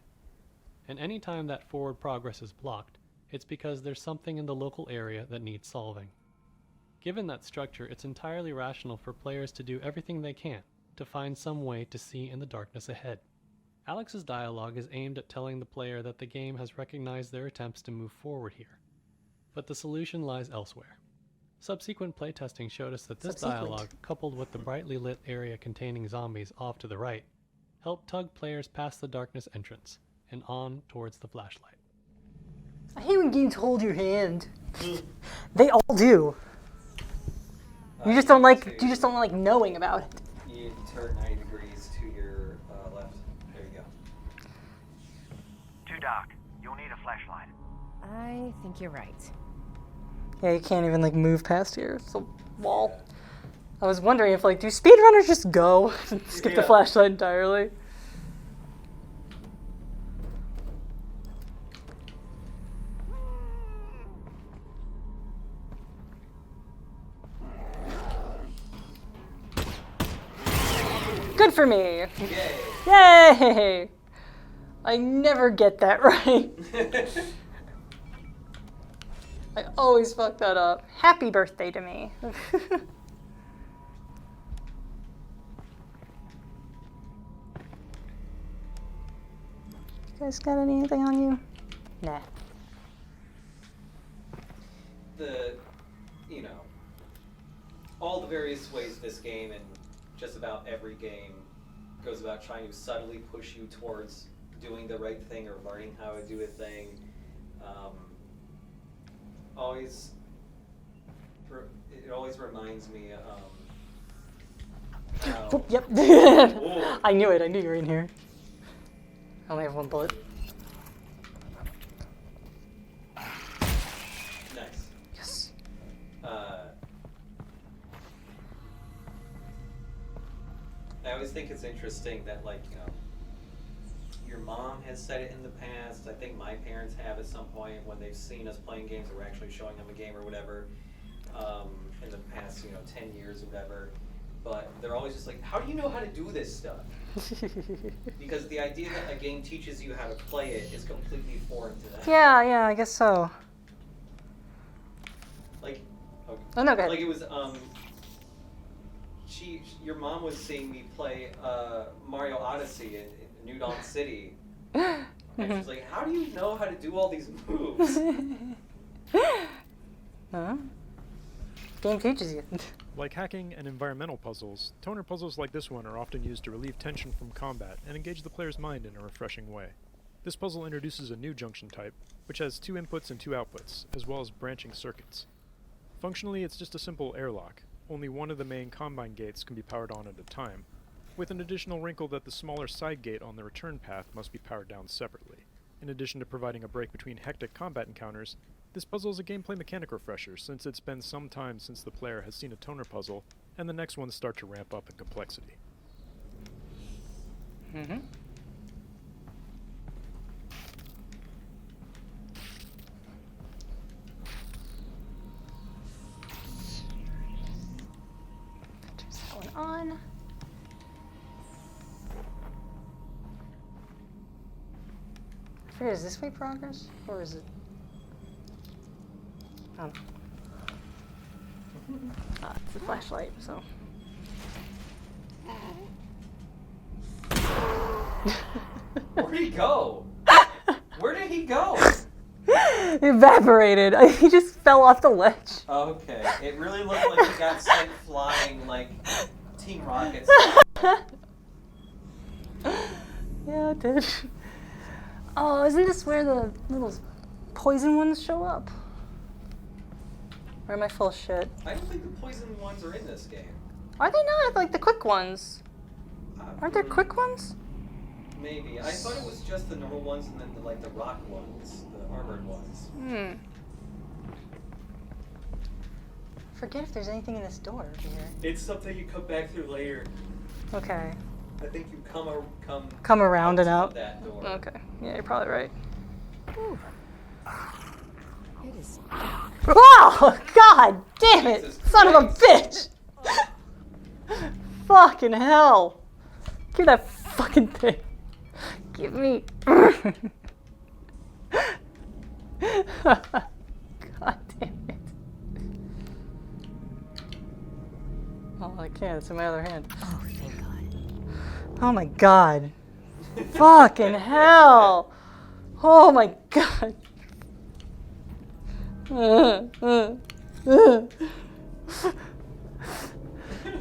And any time that forward progress is blocked, it's because there's something in the local area that needs solving. Given that structure, it's entirely rational for players to do everything they can to find some way to see in the darkness ahead. Alyx's dialogue is aimed at telling the player that the game has recognized their attempts to move forward here, but the solution lies elsewhere. Subsequent playtesting showed us that this dialogue, coupled with the brightly lit area containing zombies off to the right, helped tug players past the darkness entrance and on towards the flashlight. I hate when games hold your hand. They all do. You just don't like knowing about it. You need to turn 90 degrees to your left. There you go. Too dark. You'll need a flashlight. I think you're right. Yeah, you can't even move past here. It's a wall. I was wondering if do speedrunners just go and skip the flashlight entirely? Good for me! Yay! Yay! I never get that right. I always fuck that up. Happy birthday to me. You guys got anything on you? Nah. All the various ways this game and just about every game goes about trying to subtly push you towards doing the right thing or learning how to do a thing. It always reminds me how... Yep. I knew it. I knew you were in here. I only have one bullet. Nice. Yes. I always think it's interesting that, like, you know, your mom has said it in the past. I think my parents have at some point when they've seen us playing games or we're actually showing them a game or whatever in the past, 10 years or whatever. But they're always just like, how do you know how to do this stuff? Because the idea that a game teaches you how to play it is completely foreign to that. Yeah, I guess so. Like, okay. Oh, no, go ahead. Like it was, your mom was seeing me play Mario Odyssey in New Dawn City. And she's like, how do you know how to do all these moves? Huh? Game teaches you. Like hacking and environmental puzzles, toner puzzles like this one are often used to relieve tension from combat and engage the player's mind in a refreshing way. This puzzle introduces a new junction type, which has 2 inputs and 2 outputs, as well as branching circuits. Functionally, it's just a simple airlock. Only one of the main combine gates can be powered on at a time, with an additional wrinkle that the smaller side gate on the return path must be powered down separately. In addition to providing a break between hectic combat encounters, this puzzle is a gameplay mechanic refresher, since it's been some time since the player has seen a toner puzzle, and the next ones start to ramp up in complexity. Mm-hmm. Turns that one on. I forget, is this way progress? Or is it? Oh. It's a flashlight, so. Where'd he go? Where did he go? Evaporated. He just fell off the ledge. Okay, it really looked like he got sent flying like Team Rocket's. Yeah, it did. Oh, isn't this where the little poison ones show up? Or am I full of shit? I don't think the poison ones are in this game. Are they not? Like the quick ones? Aren't there quick ones? Maybe. I thought it was just the normal ones and then the rock ones, the armored ones. Forget if there's anything in this door over here. It's something you come back through later. Okay. I think you come around and out. That door. Okay. Yeah, you're probably right. Ooh. It is. Oh, God damn it! Jesus Son of a Christ. bitch! Fucking hell! Give that fucking thing. Give me. God damn it. Oh, I can't. It's in my other hand. Oh, thank God. Oh my God. Fucking hell. Oh my God.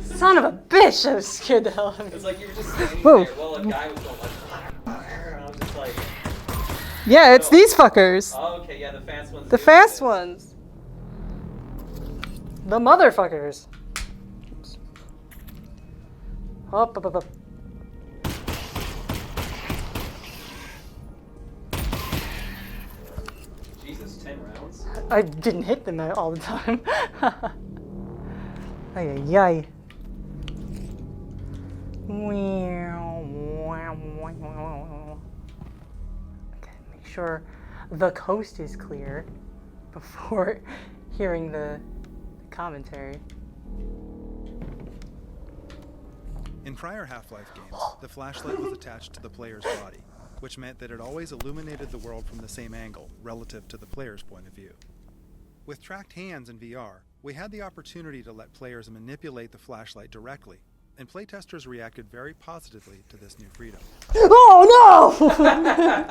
Son of a bitch! I was scared the hell out of me. It's like you were just standing Whoa. there while a guy was going like, and I was just like, Yeah, it's these fuckers. oh, okay, yeah, the fast ones. The do fast this. ones. The motherfuckers. Oops. Up. Jesus, 10 rounds? I didn't hit them all the time. Ay, ay, ay. Okay, make sure the coast is clear before hearing the commentary. In prior Half-Life games, the flashlight was attached to the player's body, which meant that it always illuminated the world from the same angle, relative to the player's point of view. With tracked hands in VR, we had the opportunity to let players manipulate the flashlight directly, and playtesters reacted very positively to this new freedom. Oh no! Man!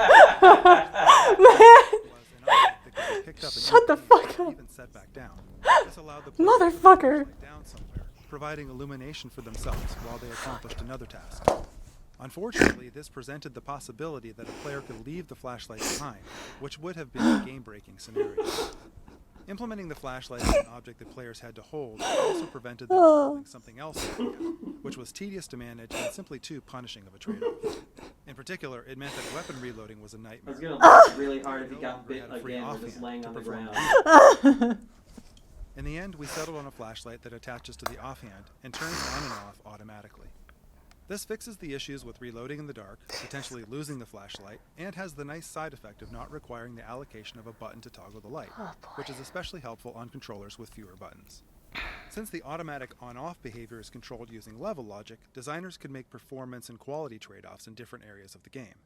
Shut the fuck up! Even set back down. This allowed the Motherfucker! down somewhere, providing illumination for themselves while they accomplished another task. Unfortunately, this presented the possibility that a player could leave the flashlight behind, which would have been a game-breaking scenario. Implementing the flashlight as an object that players had to hold also prevented them from holding something else in the game, which was tedious to manage and simply too punishing of a trade-off. In particular, it meant that weapon reloading was a nightmare. I was gonna look really hard if you got bit again or just laying on the ground. In the end, we settled on a flashlight that attaches to the offhand and turns on and off automatically. This fixes the issues with reloading in the dark, potentially losing the flashlight, and has the nice side effect of not requiring the allocation of a button to toggle the light, which is especially helpful on controllers with fewer buttons. Since the automatic on-off behavior is controlled using level logic, designers could make performance and quality trade-offs in different areas of the game.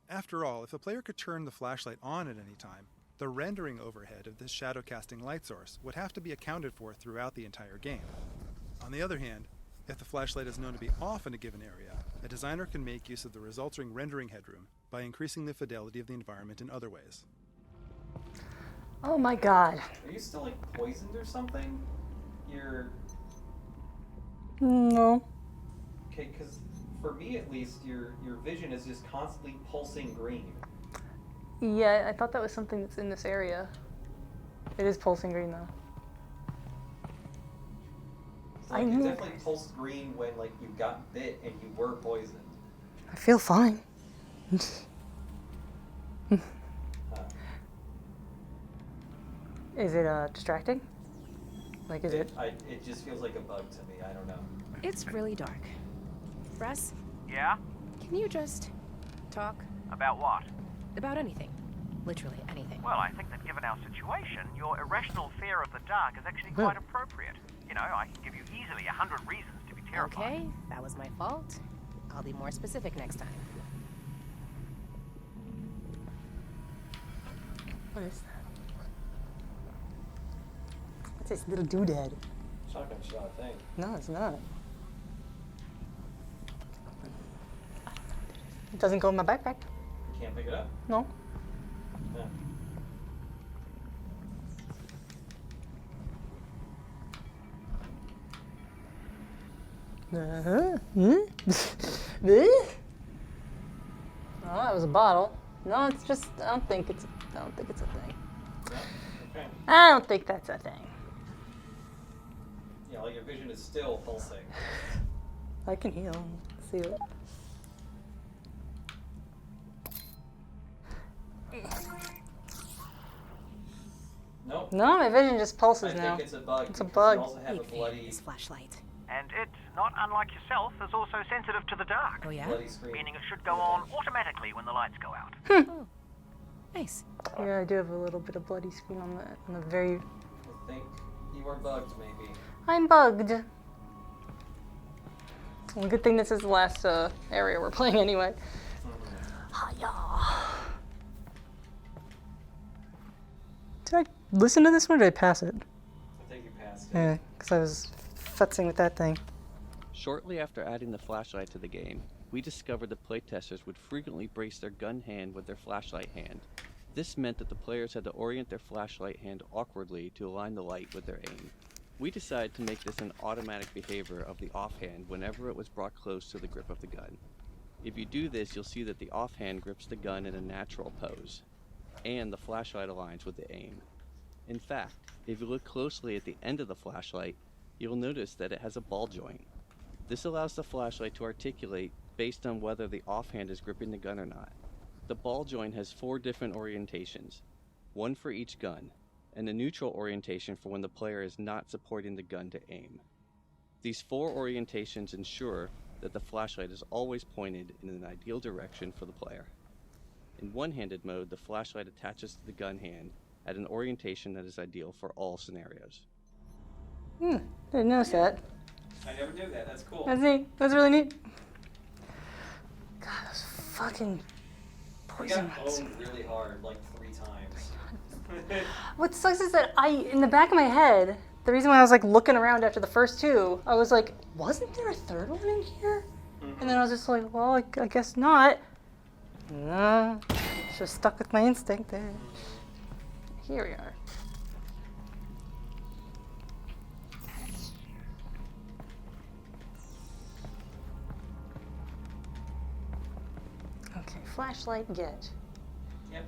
After all, if a player could turn the flashlight on at any time, the rendering overhead of this shadow-casting light source would have to be accounted for throughout the entire game. On the other hand, if the flashlight is known to be off in a given area, a designer can make use of the resulting rendering headroom by increasing the fidelity of the environment in other ways. Oh my god. Are you still like poisoned or something? No. Okay, because for me at least, your vision is just constantly pulsing green. Yeah, I thought that was something that's in this area. It is pulsing green though. Like, it definitely pulsed green when like you got bit and you were poisoned. I feel fine. Is it distracting? Like, is it? It just feels like a bug to me. I don't know. It's really dark. Russ, Yeah? can you just talk About what? about anything? Literally anything. Well, I think that given our situation, your irrational fear of the dark is actually quite appropriate. You know, I can give you easily 100 reasons to be terrified. Okay, that was my fault. I'll be more specific next time. What is that? What's this little doodad? Shotgun shot thing. No, it's not. It doesn't go in my backpack. You can't pick it up? No. Yeah. Oh, that was a bottle. No, it's just. I don't think it's a thing. Okay. I don't think that's a thing. Yeah, like your vision is still pulsing. I can heal. See it. Nope. No, my vision just pulses now. I think it's a bug. It's a because bug. You also have a bloody flashlight. And it, not unlike yourself, is also sensitive to the dark. Oh, yeah? bloody screen. Meaning it should go on automatically when the lights go out. Oh, nice. Yeah, I do have a little bit of bloody screen on the very. I think you are bugged, maybe. I'm bugged. Well, good thing this is the last area we're playing anyway. Hiya. Did I listen to this one or did I pass it? I think you passed it. Yeah, because I was futzing with that thing. Shortly after adding the flashlight to the game, we discovered that playtesters would frequently brace their gun hand with their flashlight hand. This meant that the players had to orient their flashlight hand awkwardly to align the light with their aim. We decided to make this an automatic behavior of the offhand whenever it was brought close to the grip of the gun. If you do this, you'll see that the offhand grips the gun in a natural pose, and the flashlight aligns with the aim. In fact, if you look closely at the end of the flashlight, you'll notice that it has a ball joint. This allows the flashlight to articulate based on whether the offhand is gripping the gun or not. The ball joint has 4 different orientations, one for each gun, and a neutral orientation for when the player is not supporting the gun to aim. These 4 orientations ensure that the flashlight is always pointed in an ideal direction for the player. In one-handed mode, the flashlight attaches to the gun hand at an orientation that is ideal for all scenarios. Didn't notice that. I never knew that. That's cool. That's neat. That's really neat. God, those fucking I poison got ones. owned really hard, like 3 times. What sucks is that in the back of my head, the reason why I was like looking around after the first 2, I was like, wasn't there a third one in here? And then I was just like, well, I guess not. Nah, just stuck with my instinct there. Here we are. flashlight get? Yep.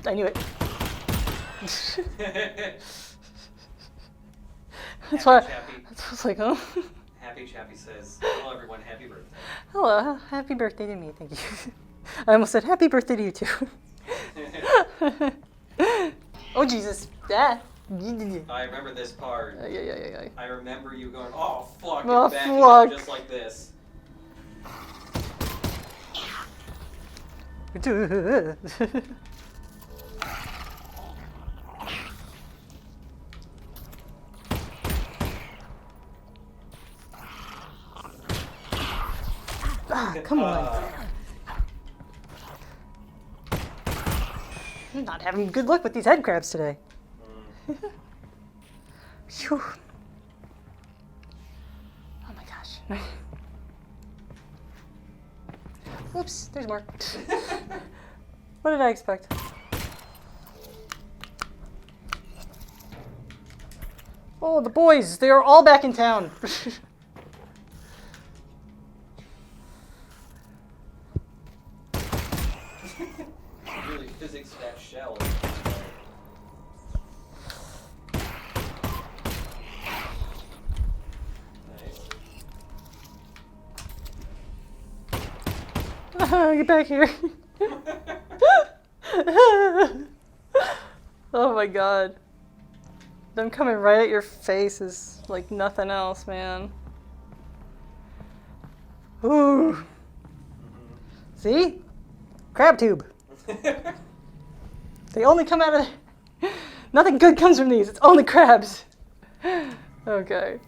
I knew it. That's why I was like, oh. Happy Chappy says, hello everyone, happy birthday. Hello, happy birthday to me, thank you. I almost said happy birthday to you too. Oh Jesus, that. I remember this part. Yeah. I remember you going, oh fuck, Oh, and backing fuck. up just like this. Ah, come on. I'm not having good luck with these headcrabs today. Phew. Oh my gosh. Whoops, there's more. What did I expect? Oh, the boys, they are all back in town. Really physics that shell. Get back here. Oh my god. Them coming right at your face is like nothing else, man. Ooh. See? Crab tube. They only come out of... Nothing good comes from these. It's only crabs. Okay.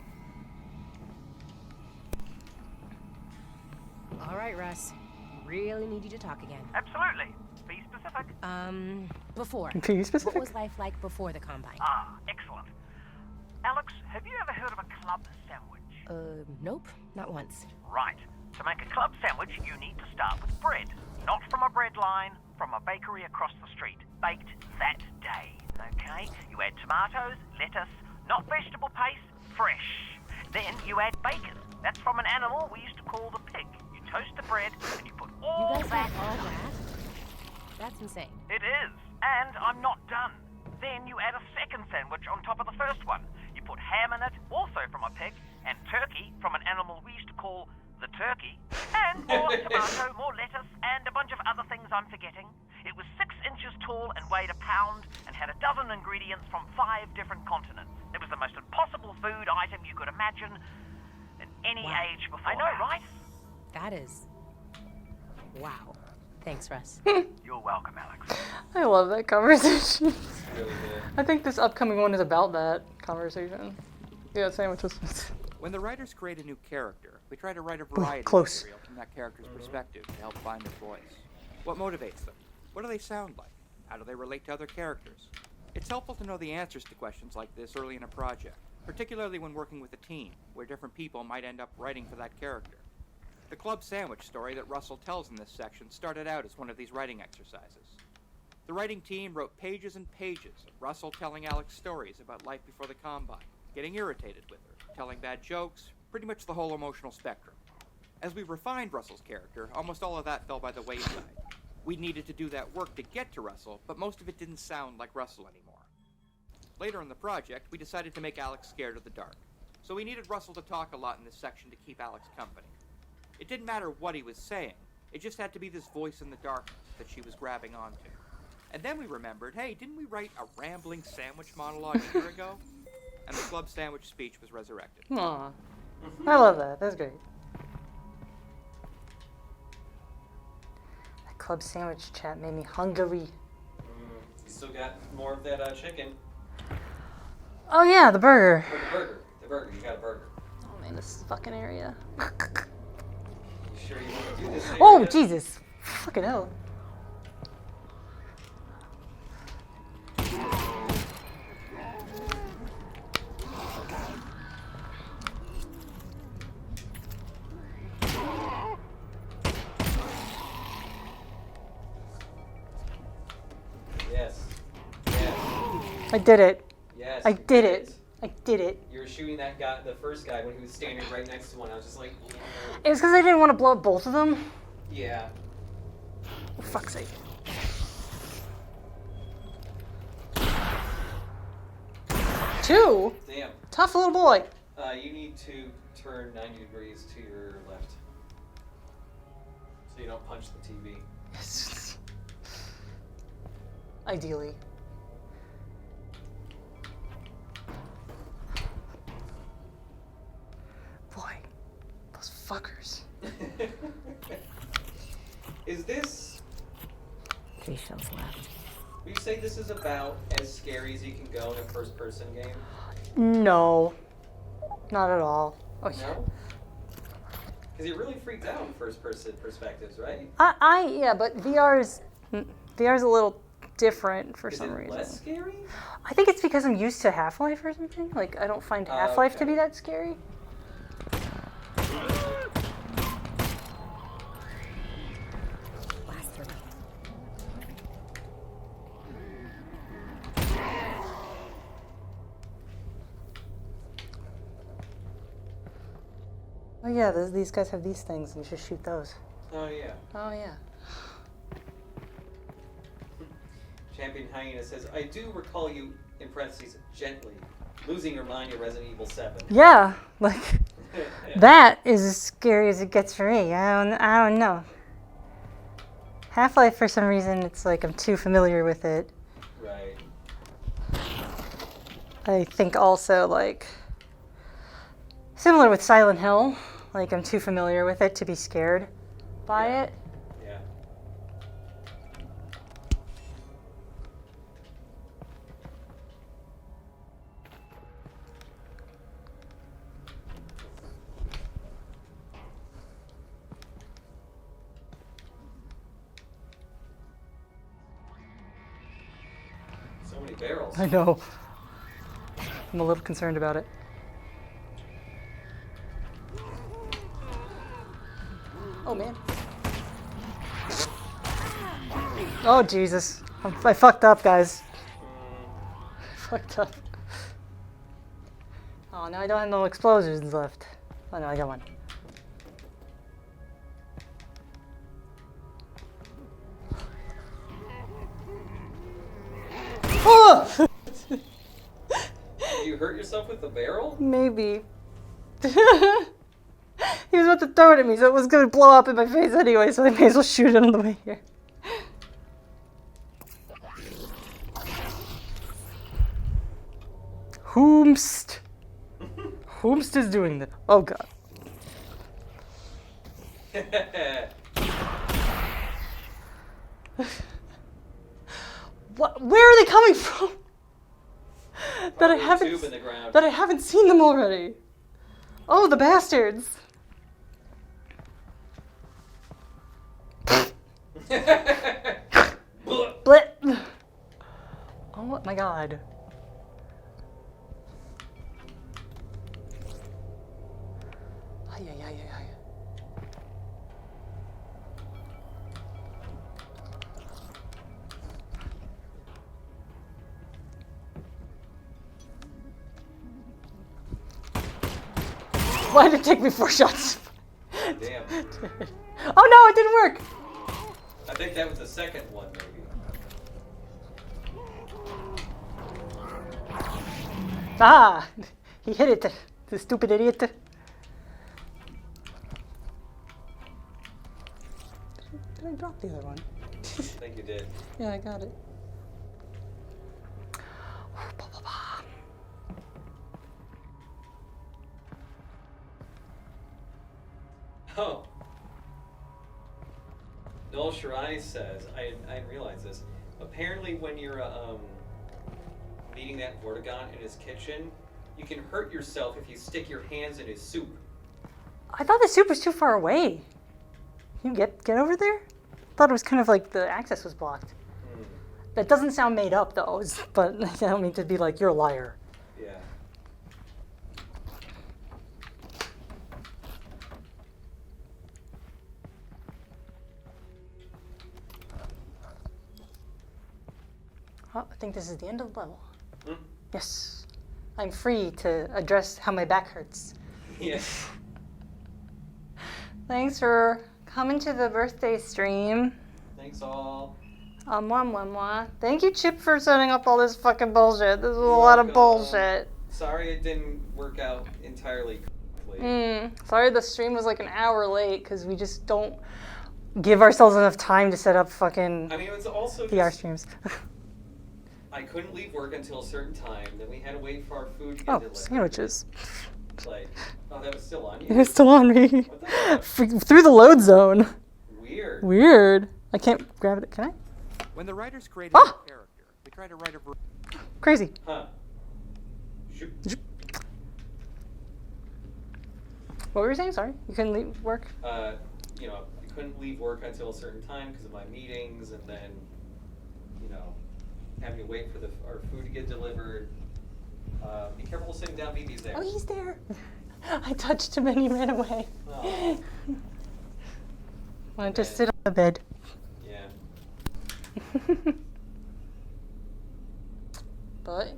All right, Russ. Really need you to talk again. Absolutely. Be specific. Before. Be specific. What was life like before the Combine? Ah, excellent. Alex, have you ever heard of a club sandwich? Nope. Not once. Right. To make a club sandwich, you need to start with bread. Not from a bread line, from a bakery across the street. Baked that day, okay? You add tomatoes, lettuce, not vegetable paste, fresh. Then you add bacon. That's from an animal we used to call the pig. You toast the bread, and you put all You guys that... have all that? That's insane. It is. And I'm not done. Then you add a second sandwich on top of the first one. You put ham in it, also from a pig, and turkey from an animal we used to call the turkey, and more tomato, more lettuce, and a bunch of other things I'm forgetting. It was 6 inches tall and weighed a pound, and had a dozen ingredients from 5 different continents. It was the most impossible food item you could imagine in any age before. I know, right? That is... Wow. Thanks, Russ. You're welcome, Alex. I love that conversation. Really good. I think this upcoming one is about that conversation. Yeah, sandwiches. When the writers create a new character, we try to write a variety of Close. material from that character's perspective to help find their voice. What motivates them? What do they sound like? How do they relate to other characters? It's helpful to know the answers to questions like this early in a project, particularly when working with a team, where different people might end up writing for that character. The club sandwich story that Russell tells in this section started out as one of these writing exercises. The writing team wrote pages and pages of Russell telling Alyx stories about life before the Combine, getting irritated with her, telling bad jokes, pretty much the whole emotional spectrum. As we refined Russell's character, almost all of that fell by the wayside. We needed to do that work to get to Russell, but most of it didn't sound like Russell anymore. Later in the project, we decided to make Alyx scared of the dark. So we needed Russell to talk a lot in this section to keep Alyx company. It didn't matter what he was saying, it just had to be this voice in the darkness that she was grabbing onto. And then we remembered, hey, didn't we write a rambling sandwich monologue a year ago? And the club sandwich speech was resurrected. Aw. I love that. That's great. That club sandwich chat made me hungry. You still got more of that chicken. Oh yeah, the burger. Or the burger. The burger. You got a burger. Oh man, this fucking area. You sure you want to do this? Oh area? Jesus. Fucking hell. Yes. Yes. I did it. Yes. I you did it. I did it. You were shooting that guy, the first guy, when he was standing right next to one. I was just like, It was because I didn't want to blow up both of them. yeah. For fuck's sake. Two? Damn. Tough little boy. You need to turn 90 degrees to your left. So you don't punch the TV. Ideally. Boy, those fuckers. Is this... 3 shells left. Would you say this is about as scary as you can go in a first-person game? No. Not at all. Oh, yeah. No? Because you're really freaked out in first-person perspectives, right? Yeah, but VR's a little different for some reason. Less scary? I think it's because I'm used to Half-Life or something. Like, I don't find Half-Life to be that scary. Last 3. Oh yeah, these guys have these things, and you should shoot those. Oh, yeah. Oh yeah. Champion Hyena says, I do recall you, in parentheses, gently, losing your mind in Resident Evil 7. Yeah, like, that is as scary as it gets for me. I don't know. Half-Life, for some reason, it's like I'm too familiar with it. Right. I think also, like, similar with Silent Hill, like, I'm too familiar with it to be scared by it. Yeah. So many barrels. I know. I'm a little concerned about it. Oh, man. Oh, Jesus. I fucked up, guys. Fucked up. Oh, now I don't have no explosions left. Oh, no, I got one. Oh! Did you hurt yourself with the barrel? Maybe. He was about to throw it at me, so it was going to blow up in my face anyway, so I may as well shoot it on the way here. Whomst is doing this? Oh, God. What? Where are they coming from? That I haven't seen them already. Oh, the bastards. Blip. Oh my God. Ay, ay, ay, ay, ay. Why did it take me 4 shots? Damn. Oh no, it didn't work. I think that was the second one, maybe. Ah, he hit it, the stupid idiot. Did I drop the other one? I think you did. Yeah, I got it. Oh. Noel Shirai says, I didn't realize this. Apparently when you're meeting that Vortigon in his kitchen, you can hurt yourself if you stick your hands in his soup. I thought the soup was too far away. Can you get over there? I thought it was kind of like the access was blocked. That doesn't sound made up though, but I don't mean to be like, you're a liar. Yeah. Oh, I think this is the end of the level. Yes. I'm free to address how my back hurts. Yes. Thanks for coming to the birthday stream. Thanks all. Thank you, Chip, for setting up all this fucking bullshit. This is a lot of bullshit. Sorry it didn't work out entirely correctly. Sorry the stream was like an hour late, because we just don't give ourselves enough time to set up fucking I mean, it's also VR just, streams. I couldn't leave work until a certain time. Then we had to wait for our food to get Oh, delivered. sandwiches. Like, oh, that was still on you? It was still on me. Through the load zone. Weird. I can't grab it. Can I? When the writers created a character, they try to write a Crazy. Huh. What were you saying? Sorry, you couldn't leave work. You know, I couldn't leave work until a certain time because of my meetings, and then, you know, having to wait for our food to get delivered. Be careful sitting down. BB's there. Oh, he's there. I touched him and he ran away. Oh. Wanted to sit on the bed. Yeah. But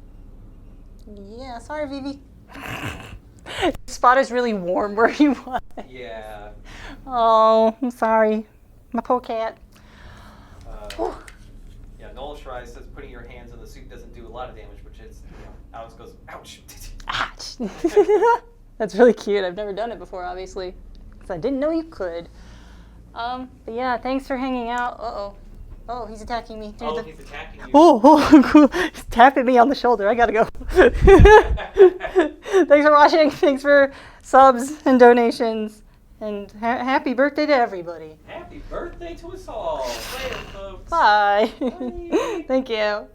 yeah, sorry, Vivi. The spot is really warm where you was. Yeah. Oh, I'm sorry. My poor cat. Yeah, Noel Shry says putting your hands in the soup doesn't do a lot of damage, which is, you know, Alex goes, ouch. Ouch. That's really cute. I've never done it before, obviously, because I didn't know you could. But yeah, thanks for hanging out. Uh-oh. Oh, he's attacking me. Oh, he's attacking you. Oh, cool. He's tapping me on the shoulder. I gotta go. Thanks for watching. Thanks for subs and donations. And happy birthday to everybody. Happy birthday to us all. Later, folks. Bye. Thank you.